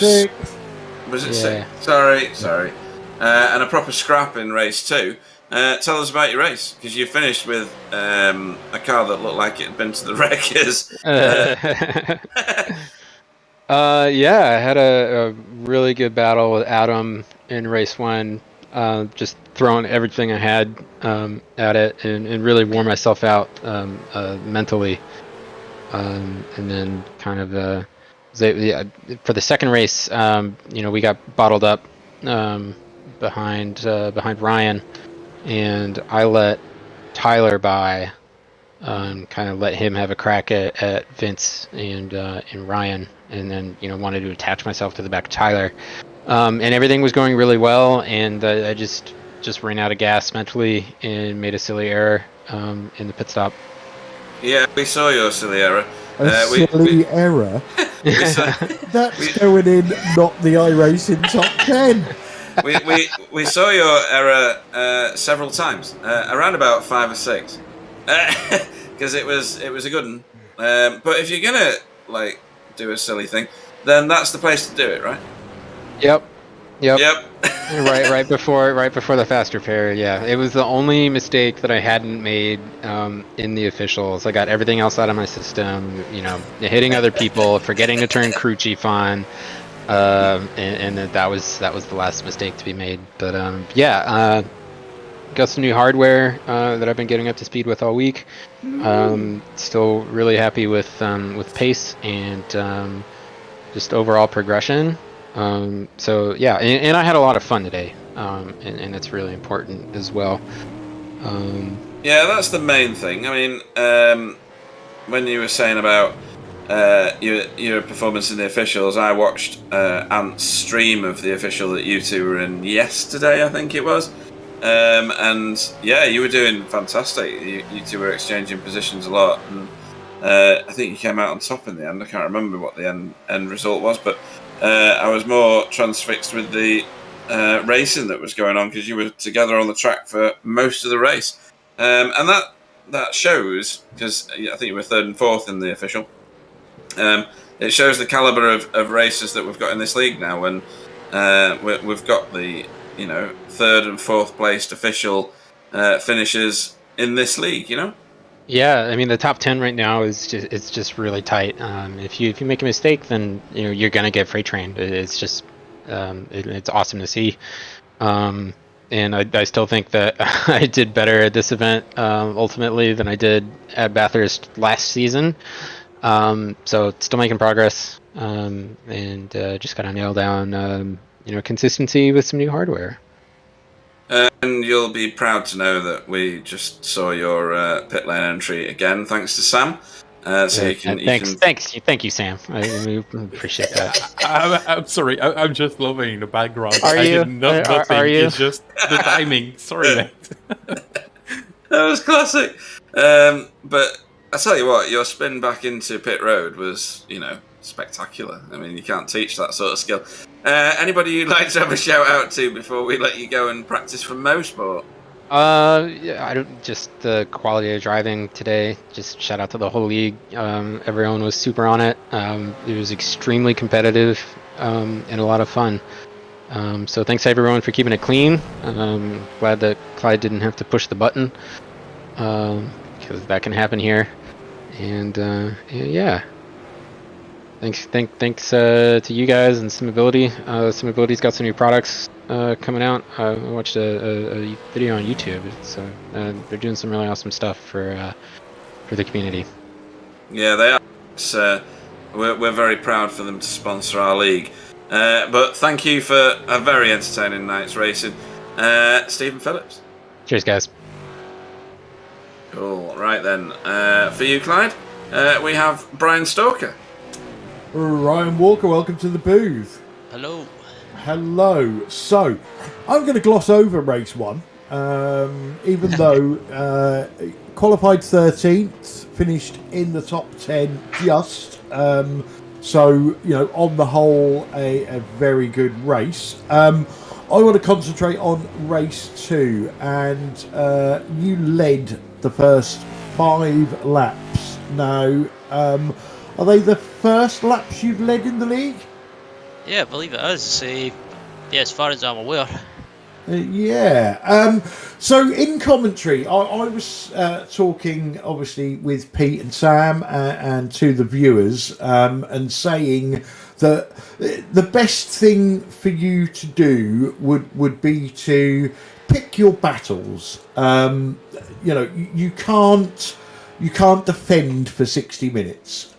Was it 6th? Sorry. And a proper scrap in race 2. Tell us about your race, because you finished with a car that looked like it had been to the wreckers. I had a really good battle with Adam in race 1, just throwing everything I had at it and really wore myself out mentally. And then kind of for the second race, we got bottled up behind Ryan, and I let Tyler kind of let him have a crack at Vince and Ryan, and then wanted to attach myself to the back of Tyler, and everything was going really well, and I just ran out of gas mentally and made a silly error in the pit stop. Yeah, we saw your silly error. Silly error. That's going in not the iRacing top 10. We saw your error several times, around about 5 or 6, because it was a good one. But if you're gonna do a silly thing, then that's the place to do it, right? Yep. Yep. right before the fast repair. Yeah, it was the only mistake that I hadn't made in the officials. I got everything else out of my system. Hitting other people, forgetting to turn crew chief on, and that was the last mistake to be made. But got some new hardware that I've been getting up to speed with all week. Still really happy with pace and just overall progression. So yeah, and I had a lot of fun today, and it's really important as well. Yeah, that's the main thing. I mean, when you were saying about your performance in the officials, I watched Ant's stream of the official that you two were in yesterday, I think it was. And yeah, you were doing fantastic. You two were exchanging positions a lot, and I think you came out on top in the end. I can't remember what the end result was, but I was more transfixed with the racing that was going on, because you were together on the track for most of the race, and that shows, because I think you were 3rd and 4th in the official. It shows the caliber of racers that we've got in this league now, when we've got the 3rd and 4th placed official finishers in this league. Yeah, I mean the top 10 right now is just really tight. If you make a mistake, then you're gonna get freight trained. It's just it's awesome to see, and I still think that I did better at this event ultimately than I did at Bathurst last season. So still making progress, and just gotta nail down consistency with some new hardware. And you'll be proud to know that we just saw your pit lane entry again, thanks to Sam. Thank you, Sam. I appreciate that. I'm sorry. I'm just loving the background. Are I you? did not Are you? It's just the timing. Sorry, mate. That was classic. But I tell you what, your spin back into pit road was, spectacular. I mean, you can't teach that sort of skill. Anybody you'd like to have a shout out to before we let you go and practice from Mosport? Yeah, I don't just the quality of driving today. Just shout out to the whole league. Everyone was super on it. It was extremely competitive and a lot of fun. So thanks everyone for keeping it clean. Glad that Clyde didn't have to push the button, because that can happen here. And yeah. Thanks to you guys and Simability. Simability's got some new products coming out. I watched a video on YouTube. So they're doing some really awesome stuff for the community. Yeah, they are. We're very proud for them to sponsor our league. But thank you for a very entertaining night's racing, Stephen Phillips. Cheers, guys. Cool. Right then, for you, Clyde, we have Brian Stalker. Ryan Walker, welcome to the booth. Hello. Hello. So, I'm going to gloss over race 1, even though qualified 13th, finished in the top 10 just. So, on the whole, a very good race. I want to concentrate on race 2, and you led the first 5 laps. Now, are they the first laps you've led in the league? Yeah, I believe it is. Yeah, as far as I'm aware. Yeah. So in commentary, I was talking obviously with Pete and Sam and to the viewers, and saying that the best thing for you to do would be to pick your battles. You can't defend for 60 minutes.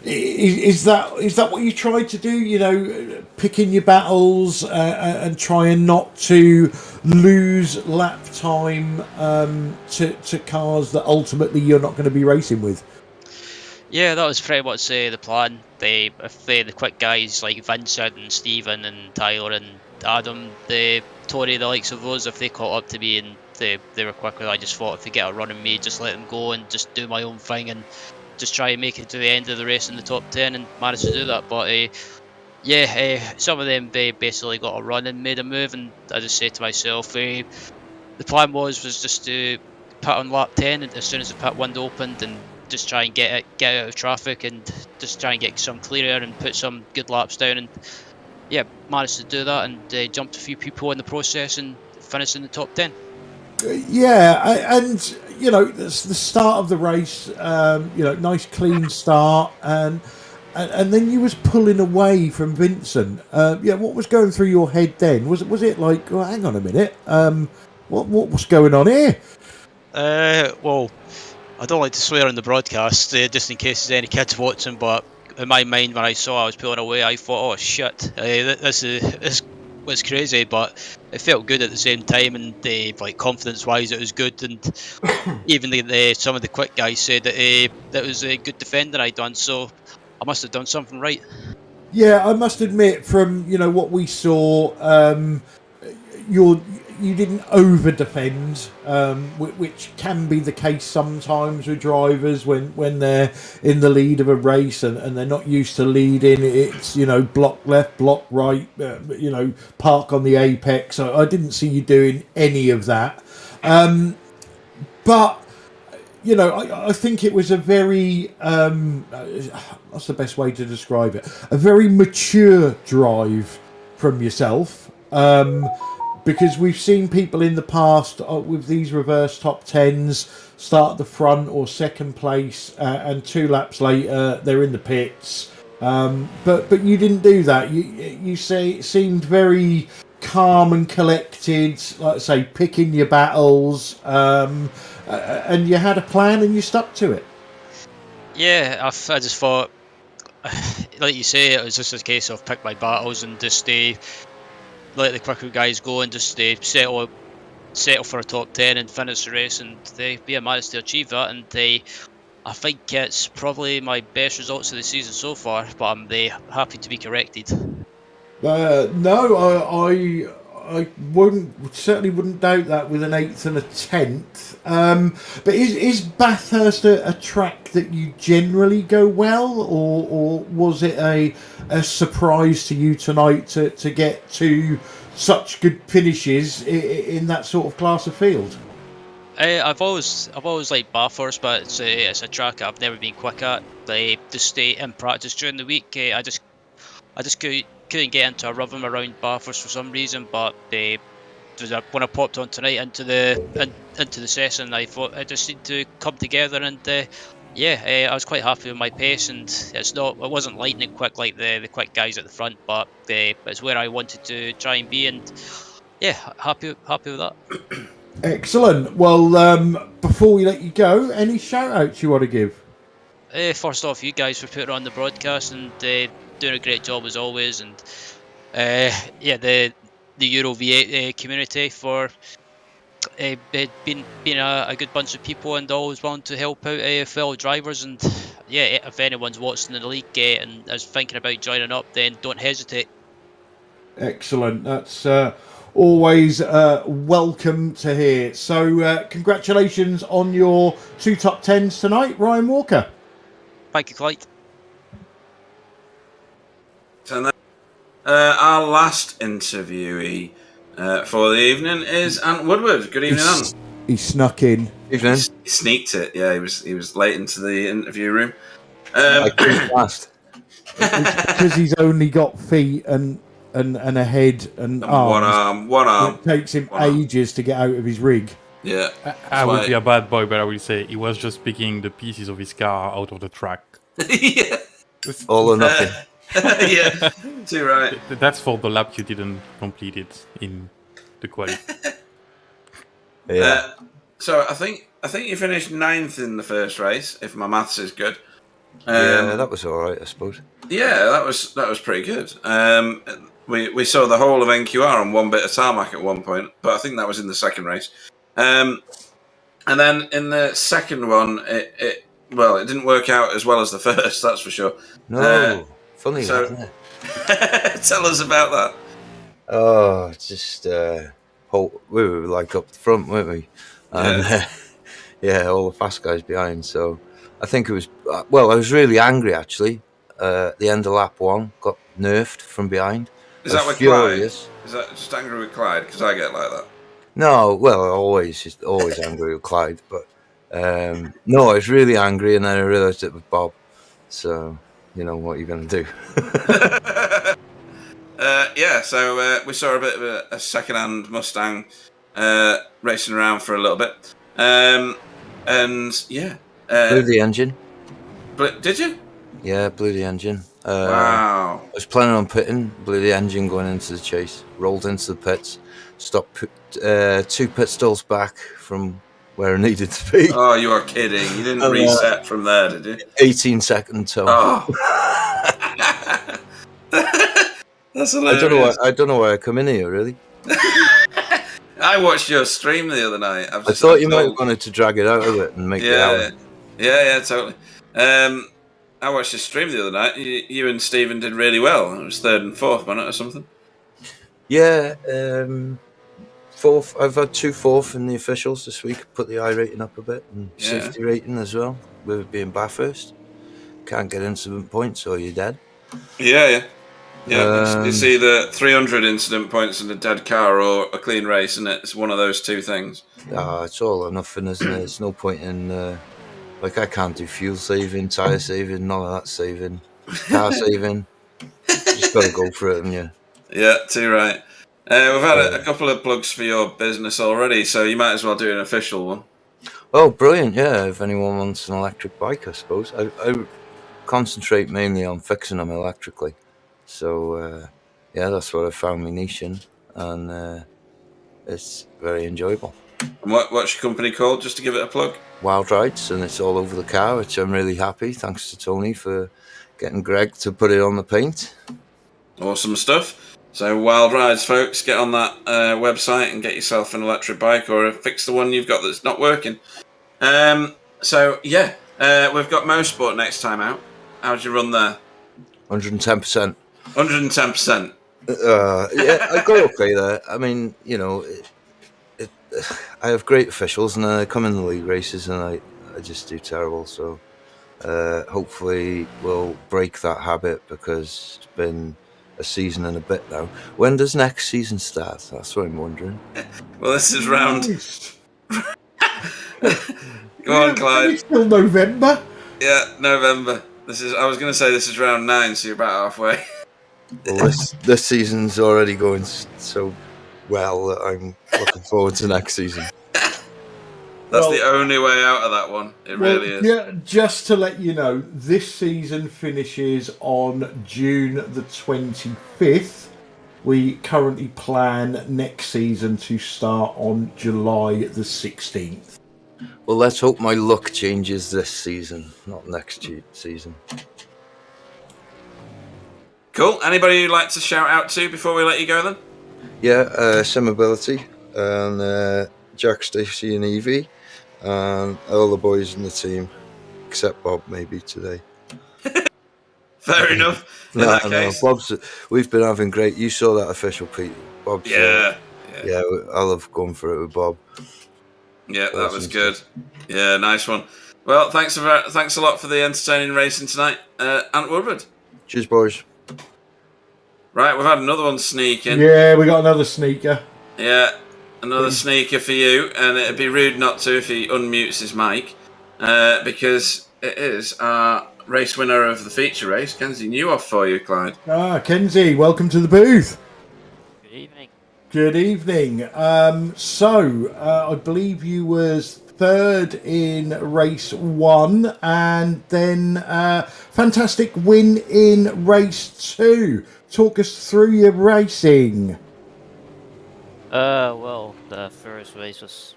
Is that what you tried to do? Picking your battles and trying not to lose lap time to cars that ultimately you're not going to be racing with. Yeah, that was pretty much the plan. if the quick guys like Vincent and Stephen and Tyler and Adam, Tory, the likes of those, if they caught up to me and they were quicker, I just thought if they get a run on me, just let them go and just do my own thing and just try and make it to the end of the race in the top 10, and managed to do that. But some of them, they basically got a run and made a move, and I just say to myself, the plan was just to pit on lap 10 and as soon as the pit window opened, and just try and get out of traffic and just try and get some clear air and put some good laps down, and managed to do that, and jumped a few people in the process and finished in the top 10. And the start of the race, nice clean start, and then you was pulling away from Vincent. What was going through your head then? Was it like, oh, hang on a minute, what's going on here? Well, I don't like to swear on the broadcast, just in case there's any kids watching, but in my mind, when I saw I was pulling away, I thought, oh shit, this was crazy, but it felt good at the same time, and like confidence-wise, it was good, and even some of the quick guys said that was a good defending I'd done, so I must have done something right. Yeah, I must admit, from what we saw, you didn't over defend, which can be the case sometimes with drivers when they're in the lead of a race and they're not used to leading. It's block left, block right, park on the apex. I didn't see you doing any of that, but I think it was a very what's the best way to describe it? A very mature drive from yourself. Because we've seen people in the past with these reverse top 10s start at the front or second place, and 2 laps later they're in the pits. But you didn't do that. You seemed very calm and collected, like I say, picking your battles, and you had a plan and you stuck to it. Yeah, I just thought, like you say, it was just a case of pick my battles and just let the quicker guys go and just settle for a top 10 and finish the race, and they managed to achieve that, and I think it's probably my best results of the season so far, but I'm happy to be corrected. No, I certainly wouldn't doubt that with an 8th and a 10th. But is Bathurst a track that you generally go well, or was it a surprise to you tonight to get to such good finishes in that sort of class of field? I've always liked Bathurst, but it's a track I've never been quick at. Just in practice during the week, I just couldn't get into a rhythm around Bathurst for some reason, but when I popped on tonight into the session, I thought it just seemed to come together, and I was quite happy with my pace, and it wasn't lightning quick like the quick guys at the front, but it's where I wanted to try and be, and happy with that. Excellent. Well, before we let you go, any shout outs you want to give? First off, you guys for putting on the broadcast and doing a great job as always, and the Euro V8 community for being a good bunch of people and always willing to help out fellow drivers, and if anyone's watching the league and is thinking about joining up, then don't hesitate. Excellent. That's always welcome to hear. So congratulations on your 2 top 10s tonight, Ryan Walker. Thank you, Clyde. So now, our last interviewee for the evening is Ant Woodward. Good evening, Ant. He snuck in. Evening. He sneaked it. Yeah, he was late into the interview room. I couldn't last. Because he's only got feet and a head and arms. One arm. It takes him ages to get out of his rig. Yeah. I would be a bad boy, but I will say he was just picking the pieces of his car out of the track. Yeah. All or nothing. Yeah, too right. That's for the lap you didn't complete it in the quali. Yeah. So I think you finished 9th in the first race, if my maths is good. Yeah, that was all right, I suppose. Yeah, that was pretty good. We saw the whole of NQR on one bit of tarmac at one point, but I think that was in the second race. And then in the second one, well, it didn't work out as well as the first, that's for sure. No, funny, so- isn't it? Tell us about that. Oh, it's just we were like up the front, weren't we? And yeah, all the fast guys behind. So I think it was I was really angry actually. At the end of lap 1, got nerfed from behind. Is I that was with furious. Clyde? Is that just angry with Clyde? Because I get like that. No, well, always angry with Clyde, but no, I was really angry, and then I realised it was Bob. So you know what you're going to do. So we saw a bit of a second-hand Mustang racing around for a little bit, and yeah, Blew the engine. Did you? Yeah, blew the engine. Wow. I was planning on pitting, blew the engine going into the chase, rolled into the pits, stopped 2 pit stalls back from where I needed to be. Oh, you are kidding! You didn't reset from there, did you? 18-second tow. Oh. That's hilarious. I don't know why I come in here, really. I watched your stream the other night. I thought you might have wanted to drag it out of it and make it out. Yeah, totally. I watched your stream the other night. You and Stephen did really well. It was 3rd and 4th, wasn't it, or something? Yeah, 4th. I've had 2 4th in the officials this week. Put the I rating up a bit and safety rating as well. With it being Bathurst, can't get incident points or you're dead. Yeah. It's either 300 incident points in a dead car or a clean race, and it's one of those two things. It's all or nothing, isn't it? There's no point in like I can't do fuel saving, tyre saving, none of that saving, car saving. Just got to go for it, haven't you? Yeah, too right. We've had a couple of plugs for your business already, so you might as well do an official one. Oh, brilliant! Yeah, if anyone wants an electric bike, I suppose I concentrate mainly on fixing them electrically. So that's what I found my niche in, and it's very enjoyable. And what's your company called, just to give it a plug? Wild Rides, and it's all over the car, which I'm really happy. Thanks to Tony for getting Greg to put it on the paint. Awesome stuff. So Wild Rides, folks, get on that website and get yourself an electric bike or fix the one you've got that's not working. We've got Mosport next time out. How'd you run there? 110%. 110%. I got okay there. I mean, you know, I have great officials, and then I come in the league races, and I just do terrible. So hopefully we'll break that habit, because it's been a season and a bit now. When does next season start? That's what I'm wondering. Well, this is round. Go on, Clyde. It's still November. Yeah, November. I was going to say this is round 9, so you're about halfway. Well, this season's already going so well that I'm looking forward to next season. That's the only way out of that one. It really is. Yeah, just to let you know, this season finishes on June the 25th. We currently plan next season to start on July the 16th. Well, let's hope my luck changes this season, not next season. Cool. Anybody you'd like to shout out to before we let you go then? Yeah, Simability and Jack, Stacey and Evie, and all the boys in the team, except Bob maybe today. Fair enough. In that case. Bob's. We've been having great. You saw that official, Pete. Bob's. Yeah. I love going for it with Bob. Yeah, that was good. Yeah, nice one. Well, thanks a lot for the entertaining racing tonight, Ant Woodward. Cheers, boys. Right, we've had another one sneak in. Yeah, we got another sneaker. Yeah, another sneaker for you, and it'd be rude not to if he unmutes his mic, because it is our race winner of the feature race, Kenzie Newoff, for you, Clyde. Kenzie, welcome to the booth. Good evening. Good evening. I believe you was third in race 1, and then fantastic win in race 2. Talk us through your racing. Well, the first race was...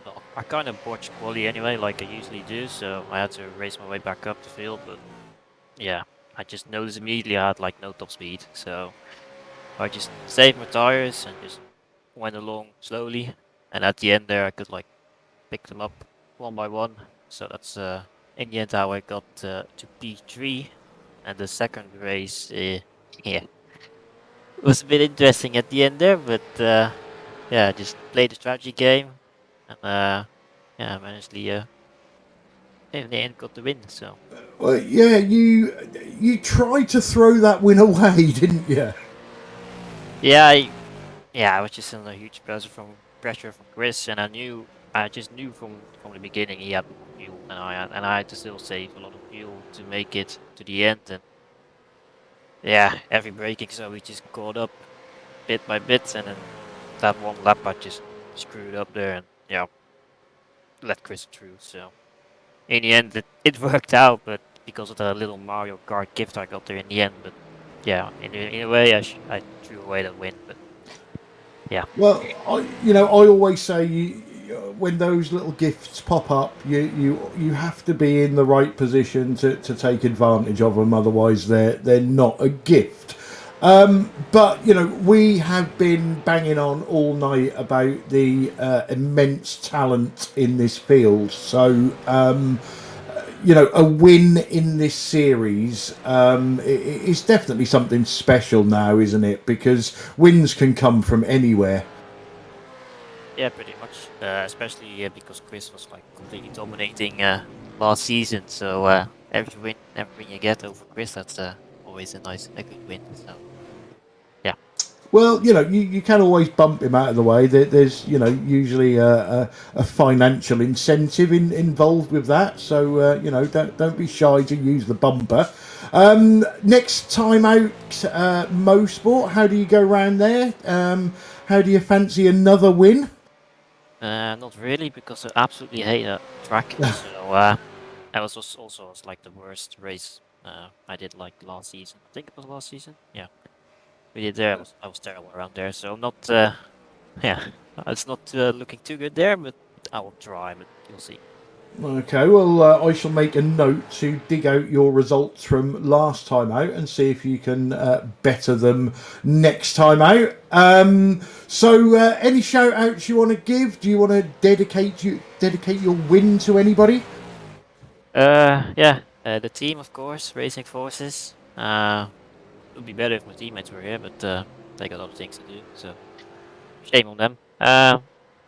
Well, I kind of botched quali anyway, like I usually do, so I had to race my way back up the field, but yeah, I just noticed immediately I had like no top speed, so I just saved my tires and just went along slowly, and at the end there I could like pick them up one by one, so that's in the end, how I got to P3, and the second race, yeah, was a bit interesting at the end there, but yeah, just played the strategy game, and yeah, I managed to in the end got the win. So Well, yeah, you tried to throw that win away, didn't you? yeah, I was just under huge pressure from Chris, and I just knew from the beginning he had more fuel, and I had to still save a lot of fuel to make it to the end, and yeah, every braking, so we just caught up bit by bit, and then that one lap I just screwed up there, and yeah, let Chris through. So in the end, it worked out, but because of the little Mario Kart gift I got there in the end, but yeah, in a way I threw away that win, but yeah. Well, I always say when those little gifts pop up, you have to be in the right position to take advantage of them. Otherwise, they're not a gift. But we have been banging on all night about the immense talent in this field. So a win in this series is definitely something special now, isn't it? Because wins can come from anywhere. Yeah, pretty much. Especially because Chris was like completely dominating last season. So every win you get over Chris, that's always a good win. So yeah. Well, you can always bump him out of the way. There's usually a financial incentive involved with that. So don't be shy to use the bumper. Next time out, Mosport. How do you go round there? How do you fancy another win? Not really, because I absolutely hate that track. So that was like the worst race I did like last season. I think it was last season. Yeah, we did there. I was terrible around there. So not yeah, it's not looking too good there. But I will try. But you'll see. Okay, well, I shall make a note to dig out your results from last time out and see if you can better them next time out. So, any shout outs you want to give? Do you want to dedicate your win to anybody? Yeah, the team, of course, Racing Forces. It would be better if my teammates were here, but they got other things to do. So shame on them.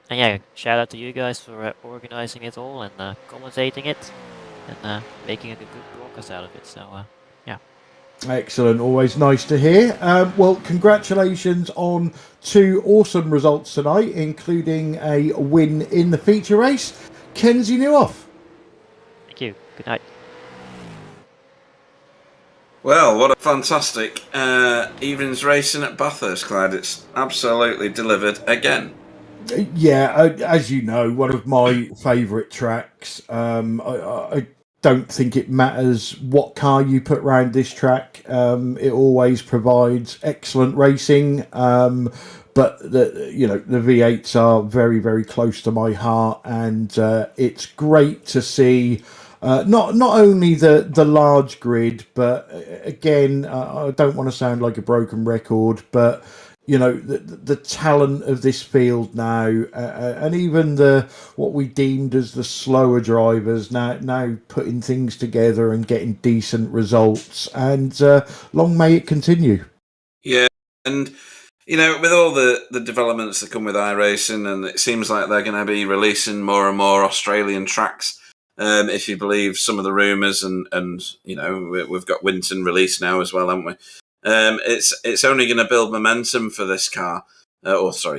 And yeah, shout out to you guys for organizing it all and commentating it and making a good broadcast out of it. So yeah. Excellent, always nice to hear. Well, congratulations on 2 awesome results tonight, including a win in the feature race. Kenzie Newhoff. Thank you. Good night. Well, what a fantastic evening's racing at Bathurst, Clyde. It's absolutely delivered again. Yeah, as you know, one of my favourite tracks. I don't think it matters what car you put round this track. It always provides excellent racing. But the V8s are very, very close to my heart, and it's great to see. Not only the large grid, but again, I don't want to sound like a broken record, but the talent of this field now, and even what we deemed as the slower drivers now putting things together and getting decent results, and long may it continue. Yeah, and with all the developments that come with iRacing, and it seems like they're going to be releasing more and more Australian tracks. If you believe some of the rumours, and we've got Winton released now as well, haven't we? It's only going to build momentum for this car,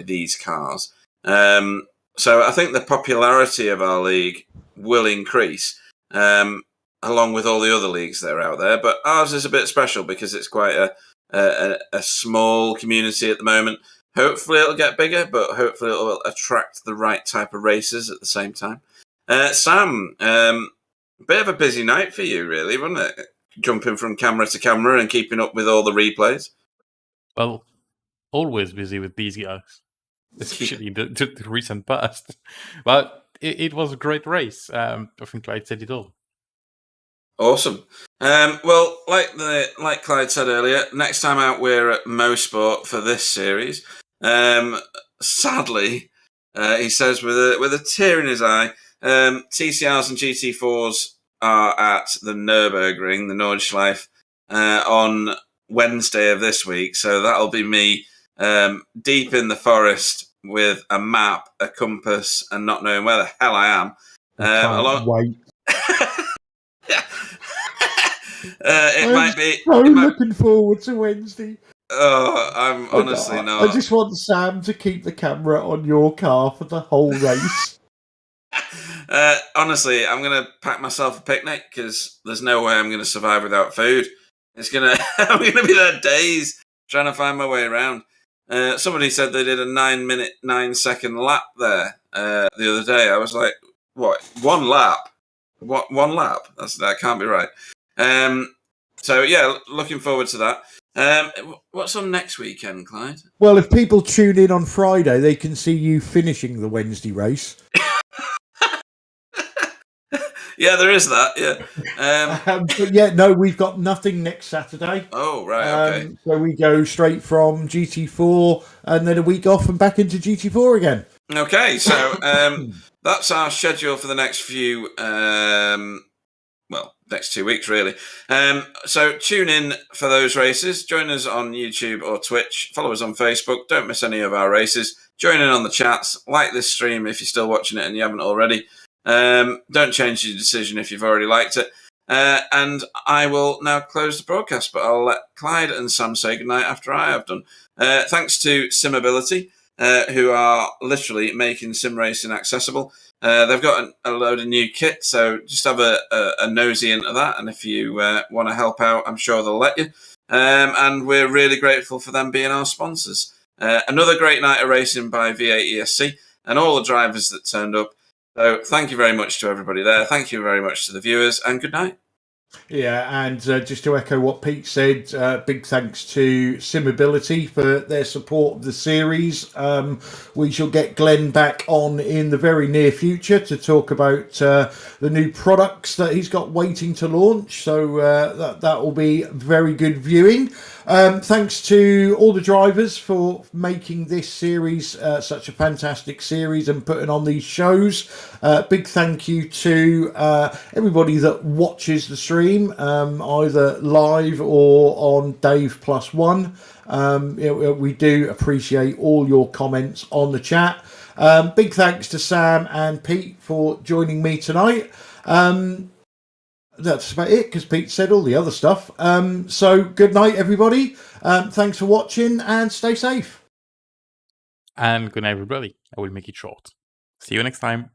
these cars. So I think the popularity of our league will increase, along with all the other leagues that are out there. But ours is a bit special because it's quite a small community at the moment. Hopefully it'll get bigger, but hopefully it'll attract the right type of racers at the same time. Sam, bit of a busy night for you, really, wasn't it? Jumping from camera to camera and keeping up with all the replays. Well, always busy with these guys, especially the recent past. But it was a great race. I think Clyde said it all. Awesome. Well, like Clyde said earlier, next time out we're at Mosport for this series. Sadly, he says with a tear in his eye, TCRs and GT4s are at the Nürburgring, the Nordschleife, on Wednesday of this week. So that'll be me deep in the forest with a map, a compass, and not knowing where the hell I am. Can't wait. Might be. Looking forward to Wednesday. Oh, I'm honestly not. I just want Sam to keep the camera on your car for the whole race. Honestly, I'm gonna pack myself a picnic because there's no way I'm gonna survive without food. I'm gonna be there days trying to find my way around. Somebody said they did a 9-minute, 9-second lap there the other day. I was like, what? 1 lap? What? 1 lap? That can't be right. So yeah, looking forward to that. What's on next weekend, Clyde? Well, if people tune in on Friday, they can see you finishing the Wednesday race. Yeah, there is that. Yeah. But yeah, no, we've got nothing next Saturday. Oh, right. Okay. So we go straight from GT4 and then a week off and back into GT4 again. Okay, so that's our schedule for the next few, next 2 weeks, really. So tune in for those races. Join us on YouTube or Twitch. Follow us on Facebook. Don't miss any of our races. Join in on the chats. Like this stream if you're still watching it and you haven't already. Don't change your decision if you've already liked it. And I will now close the broadcast, but I'll let Clyde and Sam say goodnight after I have done. Thanks to Simability, who are literally making sim racing accessible. They've got a load of new kit, so just have a nosy into that. And if you want to help out, I'm sure they'll let you. And we're really grateful for them being our sponsors. Another great night of racing by V8ESC and all the drivers that turned up. So thank you very much to everybody there. Thank you very much to the viewers, and good night. Yeah, and just to echo what Pete said, big thanks to Simability for their support of the series. We shall get Glenn back on in the very near future to talk about the new products that he's got waiting to launch. So that will be very good viewing. Thanks to all the drivers for making this series such a fantastic series and putting on these shows. Big thank you to everybody that watches the stream, either live or on Dave +1. We do appreciate all your comments on the chat. Big thanks to Sam and Pete for joining me tonight. That's about it, because Pete said all the other stuff. So good night, everybody. Thanks for watching and stay safe. And good night, everybody. I will make it short. See you next time.